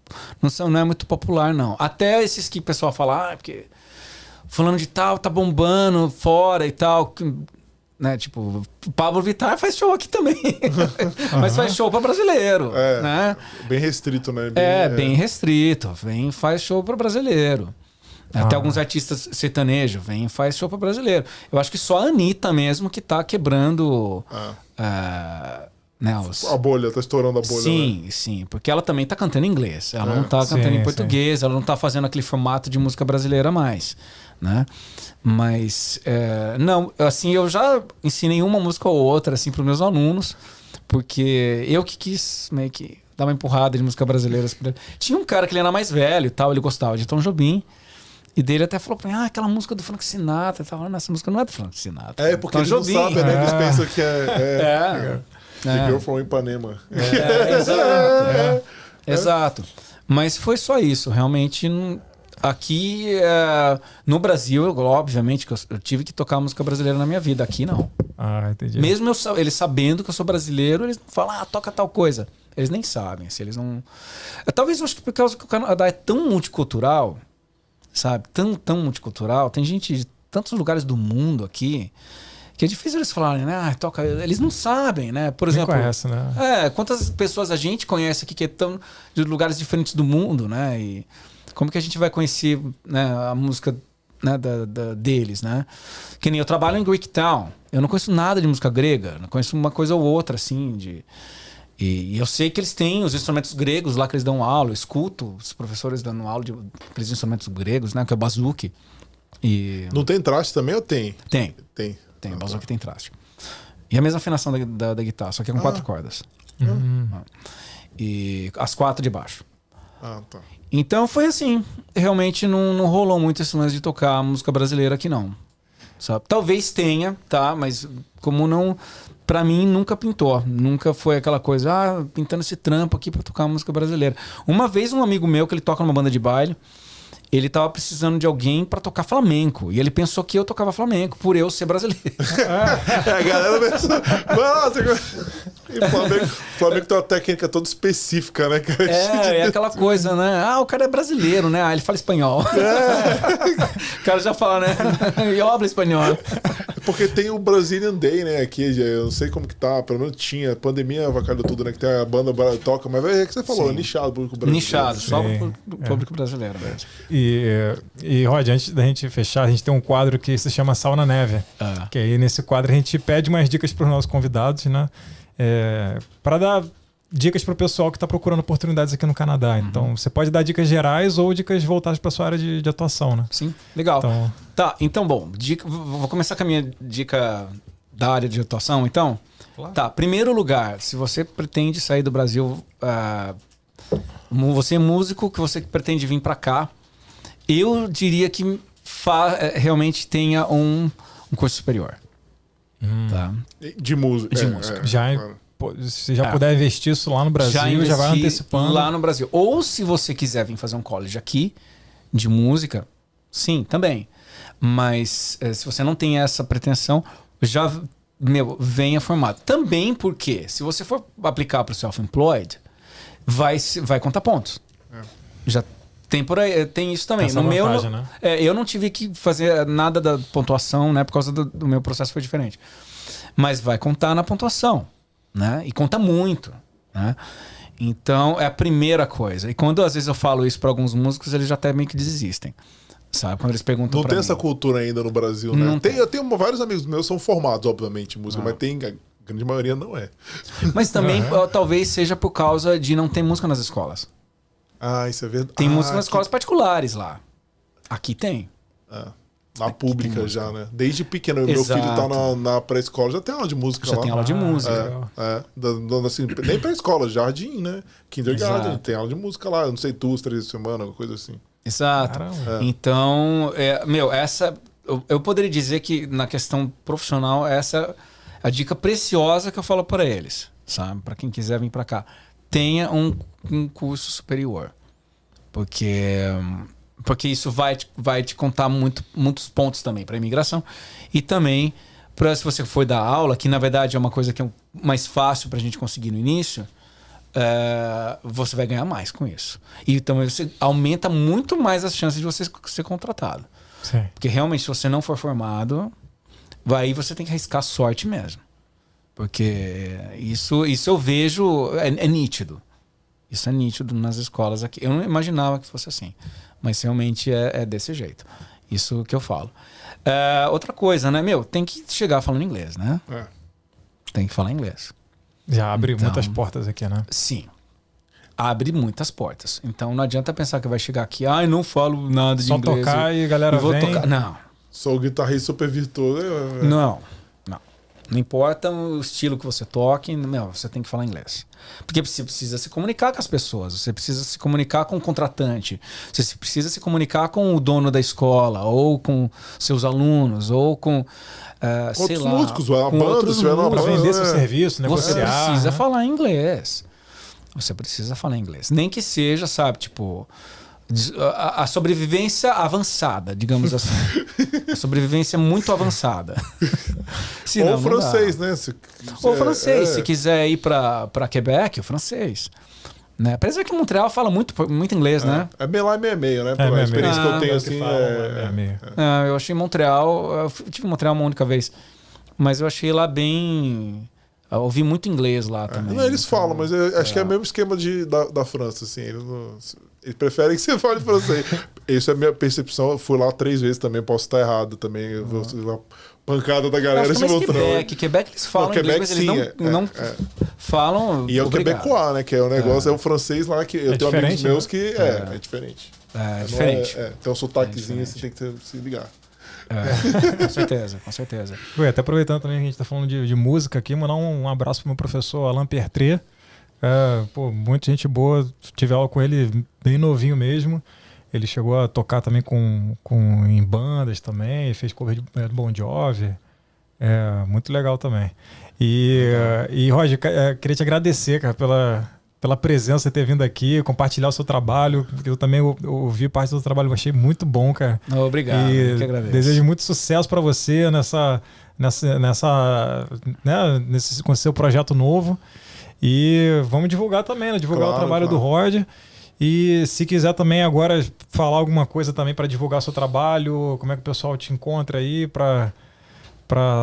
não é muito popular, não. Até esses que o pessoal fala, porque fulano de tal tá bombando fora e tal, né? Tipo, Pablo Vittar faz show aqui também. Mas faz show para brasileiro, né? Bem restrito, né? Bem restrito. Faz show para brasileiro. Até alguns artistas sertanejos vêm e faz show para brasileiro. Eu acho que só a Anitta mesmo que tá quebrando... né, a bolha, tá estourando a bolha. Sim, né? Sim. Porque ela também tá cantando em inglês. Ela não tá cantando em português. Ela não tá fazendo aquele formato de música brasileira mais. Né? Mas... não, assim, eu já ensinei uma música ou outra assim, para os meus alunos. Porque eu que quis meio que dar uma empurrada de música brasileira. Tinha um cara que ele era mais velho e tal. Ele gostava de Tom Jobim. E dele até falou pra mim, aquela música do Frank Sinatra. Essa música não é do Frank Sinatra. Porque eles não sabem, né? Eles pensam que The Girl from Ipanema. Exato. Mas foi só isso. Realmente, aqui no Brasil, obviamente, que eu tive que tocar música brasileira na minha vida. Aqui, não. Entendi. Mesmo eles sabendo que eu sou brasileiro, eles não falam, toca tal coisa. Eles nem sabem. Se eles não... Talvez eu acho que por causa que o Canadá é tão multicultural... Sabe? Tão multicultural. Tem gente de tantos lugares do mundo aqui que é difícil eles falarem, né? Toca. Eles não sabem, né? Por exemplo. Conhece, né? Quantas pessoas a gente conhece aqui que estão de lugares diferentes do mundo, né? E como que a gente vai conhecer, né, a música, né, deles, né? Que nem eu trabalho em Greektown. Eu não conheço nada de música grega. Não conheço uma coisa ou outra, assim, E eu sei que eles têm os instrumentos gregos lá que eles dão aula. Eu escuto os professores dando aula de aqueles instrumentos gregos, né? Que é o bazuque. Não tem traste também ou tem? Tem. O bazuque tem traste. E a mesma afinação da guitarra, só que é com 4 cordas. E as 4 de baixo. Tá. Então foi assim. Realmente não rolou muito esse lance de tocar música brasileira aqui, não. Sabe? Talvez tenha, tá? Mas como não... Pra mim, nunca pintou. Nunca foi aquela coisa, pintando esse trampo aqui pra tocar música brasileira. Uma vez, um amigo meu, que ele toca numa banda de baile, ele tava precisando de alguém pra tocar flamenco. E ele pensou que eu tocava flamenco, por eu ser brasileiro. A galera pensou... Nossa, E o Flamengo tem uma técnica toda específica, né, cara? É aquela coisa, né? Ah, o cara é brasileiro, né? Ah, ele fala espanhol. O cara já fala, né? Eu hablo espanhol. Porque tem o Brazilian Day, né? Aqui, eu não sei como que tá, pelo menos tinha. A pandemia avacalhou tudo, né? Que tem a banda toca, mas é que você falou, Sim. nichado o público brasileiro. Nichado, só o público brasileiro mesmo. E Rod, antes da gente fechar, a gente tem um quadro que se chama Sauna Neve. Que aí nesse quadro a gente pede umas dicas para os nossos convidados, né? Para dar dicas para o pessoal que está procurando oportunidades aqui no Canadá. Então, você pode dar dicas gerais ou dicas voltadas para sua área de atuação, né? Sim, legal. Então, Então, bom, vou começar com a minha dica da área de atuação, então. Claro. Tá, primeiro lugar, se você pretende sair do Brasil, você é músico, que você pretende vir para cá, eu diria que realmente tenha um curso superior. Tá? De música. De música. Se já puder investir isso lá no Brasil, já vai antecipando. Lá no Brasil. Ou se você quiser vir fazer um college aqui, de música, sim, também. Mas se você não tem essa pretensão, já venha formado. Também porque, se você for aplicar para o self-employed, vai contar pontos. Já tem por aí, tem isso também. Essa No meu, vantagem, né? eu não tive que fazer nada da pontuação, né? Por causa do meu processo foi diferente. Mas vai contar na pontuação, né? E conta muito, né? Então, é a primeira coisa. E quando às vezes eu falo isso para alguns músicos, eles já até meio que desistem. Sabe? Quando eles perguntam Não pra tem mim. essa cultura ainda no Brasil, né? Não tem. Eu tenho vários amigos meus que são formados, obviamente, em música, mas a grande maioria não é. Mas também talvez seja por causa de não ter música nas escolas. Ah, isso é verdade. Tem música nas escolas particulares lá. Aqui tem. Na pública já, né? Desde pequeno. Meu Exato. filho tá na pré-escola, já tem aula de música Já lá. tem aula de música. Assim, nem pré-escola, jardim, né? Kindergarten, Exato. tem aula de música lá. Eu não sei, 2, 3 semanas, uma coisa assim. Exato. Então, eu poderia dizer que na questão profissional, essa é a dica preciosa que eu falo para eles, sabe? Para quem quiser vir para cá. Tenha um curso superior. Porque isso vai te contar muitos pontos também para imigração. E também, se você for dar aula, que na verdade é uma coisa que é mais fácil para a gente conseguir no início, você vai ganhar mais com isso. E também você aumenta muito mais as chances de você ser contratado. Sim. Porque realmente, se você não for formado, aí você tem que arriscar sorte mesmo. Porque isso eu vejo, é nítido. Isso é nítido nas escolas aqui. Eu não imaginava que fosse assim. Mas realmente é desse jeito. Isso que eu falo. Outra coisa, né? Tem que chegar falando inglês, né? Tem que falar inglês. Já abre muitas portas aqui, né? Sim. Abre muitas portas. Então não adianta pensar que vai chegar aqui, não falo nada de Só inglês. Só tocar e a galera vem. Tocar. Não. Sou o guitarrista super virtuoso. Não. Não importa o estilo que você toque, você tem que falar inglês. Porque você precisa se comunicar com as pessoas, você precisa se comunicar com o contratante, você precisa se comunicar com o dono da escola, ou com seus alunos, ou com outros músicos, a banda, se tiver uma para banda, vender seu serviço, Você negociar. precisa falar inglês. Você precisa falar inglês. Nem que seja, sabe, tipo, a sobrevivência avançada, digamos assim. A sobrevivência muito avançada. Ou francês, né? Ou francês. Se quiser ir para Quebec, o francês. Né? Apesar que Montreal fala muito inglês, né? É bem lá e meio, né? Pela experiência que eu tenho, assim. Eu achei Montreal... Eu tive Montreal uma única vez. Mas eu achei lá bem... Eu ouvi muito inglês lá também. Não, eles falam, mas eu acho que é o mesmo esquema da França, assim. Eles preferem que você fale francês. Isso é a minha percepção. Eu fui lá 3 vezes também, posso estar errado também. Eu vou pancada da galera se voltando. Quebec eles falam inglês, mas eles não falam. E é o quebecois, né? Que é o negócio, é o francês lá que eu tenho amigos meus que é diferente. É diferente. Tem um sotaquezinho, você tem que se ligar. Com certeza. Até aproveitando também que a gente tá falando de música aqui, mandar um abraço pro meu professor Alain Pertré. Muita gente boa, tive aula com ele bem novinho mesmo. Ele chegou a tocar também em bandas também, fez cover de Bon Jovi. Muito legal também. E Roger, queria te agradecer, cara, pela presença, ter vindo aqui, compartilhar o seu trabalho. Eu também ouvi parte do seu trabalho, eu achei muito bom, cara. Obrigado, eu que agradeço. Desejo muito sucesso para você com seu projeto novo. E vamos divulgar também, né? Divulgar o trabalho do Rod. E se quiser também agora falar alguma coisa também para divulgar o seu trabalho, como é que o pessoal te encontra aí para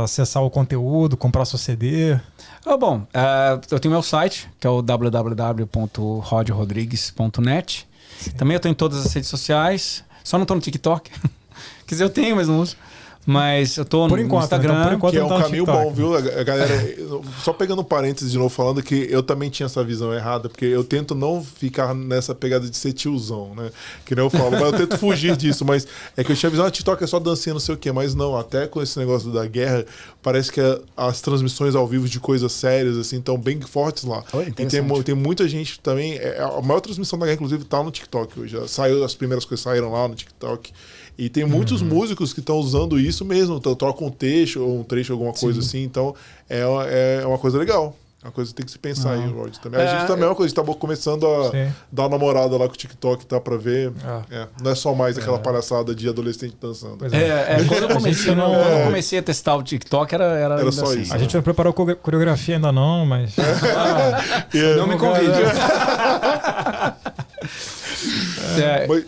acessar o conteúdo, comprar seu CD? Eu tenho meu site, que é o www.rodrodrigues.net. Também eu estou em todas as redes sociais, só não estou no TikTok. Quer dizer, eu tenho, mas não uso. Mas eu tô no Instagram. Então, por enquanto, que é um tá caminho bom, viu? A galera, só pegando um parênteses de novo, falando que eu também tinha essa visão errada, porque eu tento não ficar nessa pegada de ser tiozão, né? Que nem eu falo, mas eu tento fugir disso. Mas é que eu tinha a visão, TikTok é só dancinha, não sei o quê. Mas não, até com esse negócio da guerra, parece que as transmissões ao vivo de coisas sérias, assim, estão bem fortes lá. E tem muita gente também. A maior transmissão da guerra, inclusive, tá no TikTok hoje. As primeiras coisas saíram lá no TikTok. E tem muitos músicos que estão usando isso mesmo, então trocam um trecho, alguma coisa assim. Então é uma coisa legal. Uma coisa que tem que se pensar aí, Rod. Também. A gente também é uma coisa, a gente tá começando a dar uma namorada lá com o TikTok, tá pra ver. Não é só mais aquela palhaçada de adolescente dançando. Quando eu comecei a testar o TikTok, era só assim. isso. A gente não preparou coreografia ainda não, mas... Não me convide.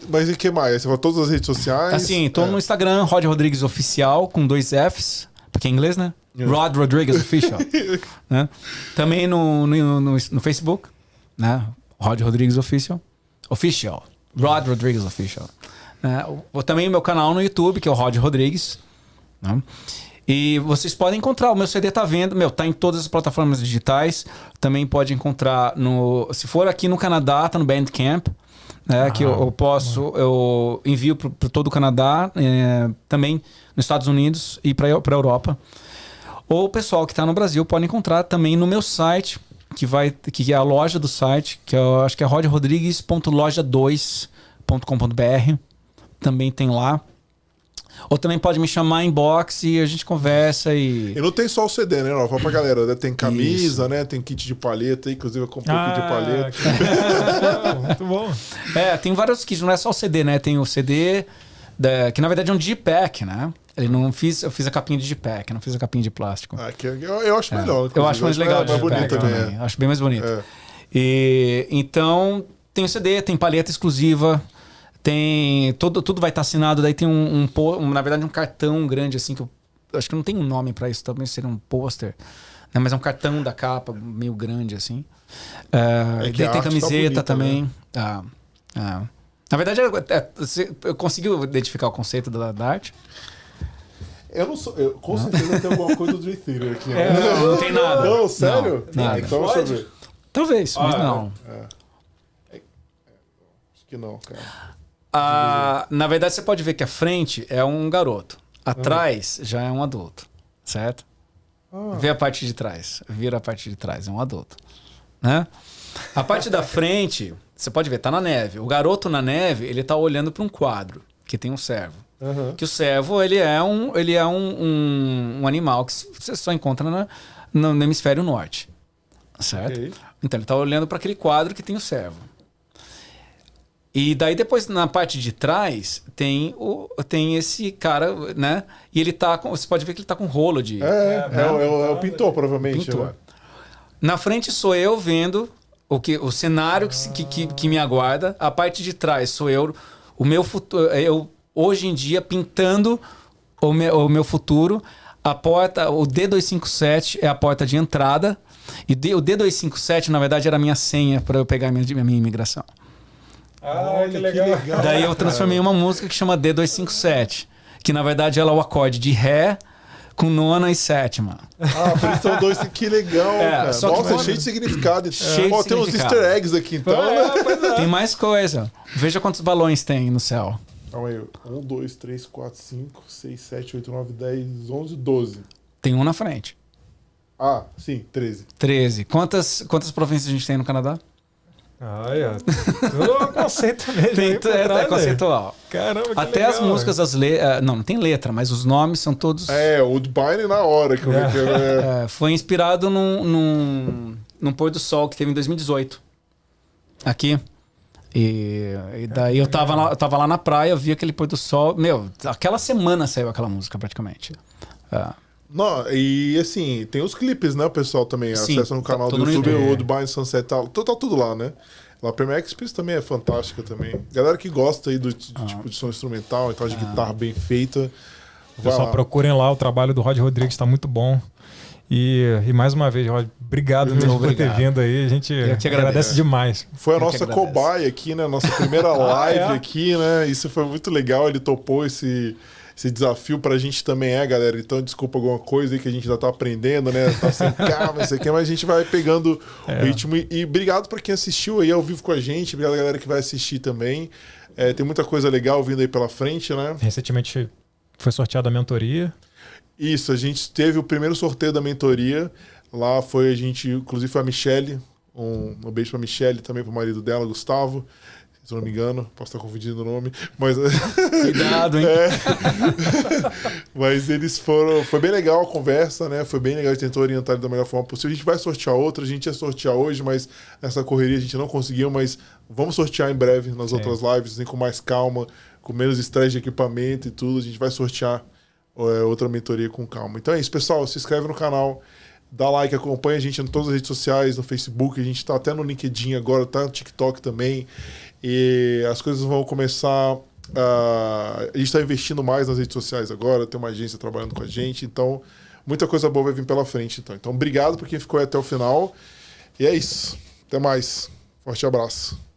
Mas e o que mais? Você falou todas as redes sociais? Assim, tô no Instagram, Rod Rodrigues Oficial, com 2 Fs, porque é inglês, né? Rod Rodrigues Official. Né? Também no Facebook, né? Rod Rodrigues Official. Rod Rodrigues Official. Também o meu canal no YouTube, que é o Rod Rodrigues. Né? E vocês podem encontrar, o meu CD tá vendo, tá em todas as plataformas digitais. Também pode encontrar se for aqui no Canadá, tá no Bandcamp. Que eu envio para todo o Canadá, também nos Estados Unidos e para a Europa. Ou o pessoal que está no Brasil pode encontrar também no meu site, que é a loja do site, que eu acho que é rodrodrigues.loja2.com.br. Também tem lá. Ou também pode me chamar em inbox e a gente conversa e não tem só o CD, né? Fala pra galera, né? Tem camisa, né? Tem kit de palheta, inclusive eu comprei o kit de palheta. Muito bom. Tem vários kits, não é só o CD, né? Tem o CD, que na verdade é um digipack, né? Eu fiz a capinha de digipack, não fiz a capinha de plástico. Eu acho melhor. Eu acho mais legal de bonito também. Acho bem mais bonito. Então, tem o CD, tem palheta exclusiva. Tem tudo vai estar assinado, daí tem na verdade um cartão grande assim, que eu acho que não tem um nome para isso, talvez seria um pôster, né? Mas é um cartão da capa meio grande assim. Daí tem camiseta tá bonita, também. Né? Na verdade eu consegui identificar o conceito da arte. Com certeza tem alguma coisa do Dream Theater aqui. Não tem nada. Não, sério? Nada. Então deixa eu ver. Talvez, mas não. Acho que não, cara. Na verdade, você pode ver que a frente é um garoto. Atrás já é um adulto. Certo? Vê a parte de trás. Vira a parte de trás. É um adulto. Né? A parte da frente, você pode ver, tá na neve. O garoto na neve, ele tá olhando para um quadro que tem um cervo. Que o cervo, ele é um animal que você só encontra no hemisfério norte. Certo? Okay. Então, ele tá olhando para aquele quadro que tem o cervo. E daí depois na parte de trás tem esse cara, né? E ele tá você pode ver que ele tá com rolo de... É o pintor, provavelmente. Pintor. Né? Na frente sou eu vendo o cenário que me aguarda. A parte de trás sou eu, o meu futuro, eu hoje em dia pintando o meu futuro. A porta, o D257 é a porta de entrada. E o D257, na verdade, era a minha senha para eu pegar a minha imigração. Que legal. Daí eu transformei em uma música que chama D257, que na verdade ela é o acorde de Ré com nona e sétima. Por isso são dois, que legal, cara. Nossa, é cheio de significado. Tem uns easter eggs aqui, então. Tem mais coisa. Veja quantos balões tem no céu. Calma aí. 1, 2, 3, 4, 5, 6, 7, 8, 9, 10, 11, 12. Tem um na frente. Sim, 13. 13. Quantas províncias a gente tem no Canadá? Tudo é um conceito mesmo. É conceitual. Caramba, que até legal, as músicas, não tem letra, mas os nomes são todos... o Woodbine na hora que eu vi. Foi inspirado num pôr do sol que teve em 2018. Aqui. E daí eu tava lá na praia, eu vi aquele pôr do sol. Meu, aquela semana saiu aquela música praticamente. Não, e assim, tem os clipes, né? O pessoal também acessa no canal do YouTube, o Dubai Sunset, tá tudo lá, né? A Premier Experience também é fantástica também. Galera que gosta aí do tipo de som instrumental, então de guitarra bem feita. Pessoal, procurem lá, o trabalho do Rod Rodrigues tá muito bom. E mais uma vez, Rod, obrigado mesmo por ter vindo aí. A gente agradece demais. Foi a nossa cobaia aqui, né? Nossa primeira live aqui, né? Isso foi muito legal. Ele topou esse desafio pra gente também, galera. Então, desculpa alguma coisa aí que a gente ainda tá aprendendo, né? Tá sem calma, isso aqui, mas a gente vai pegando o ritmo. E obrigado pra quem assistiu aí ao vivo com a gente. Obrigado, galera, que vai assistir também. Tem muita coisa legal vindo aí pela frente, né? Recentemente foi sorteada a mentoria. Isso, a gente teve o primeiro sorteio da mentoria. Lá foi inclusive foi a Michelle. Um beijo pra Michelle, também pro marido dela, Gustavo. Se não me engano, posso estar confundindo o nome. Mas... Cuidado, hein? Mas eles foram... Foi bem legal a conversa, né? Foi bem legal, a gente tentou orientar ele da melhor forma possível. A gente vai sortear outra, a gente ia sortear hoje, mas nessa correria a gente não conseguiu. Mas vamos sortear em breve nas outras lives, assim, com mais calma, com menos estresse de equipamento e tudo. A gente vai sortear outra mentoria com calma. Então é isso, pessoal. Se inscreve no canal, dá like, acompanha a gente em todas as redes sociais, no Facebook, a gente tá até no LinkedIn agora, tá no TikTok também. E as coisas vão começar... a gente está investindo mais nas redes sociais agora, tem uma agência trabalhando com a gente, então muita coisa boa vai vir pela frente. Então obrigado por quem ficou aí até o final. E é isso. Até mais. Forte abraço.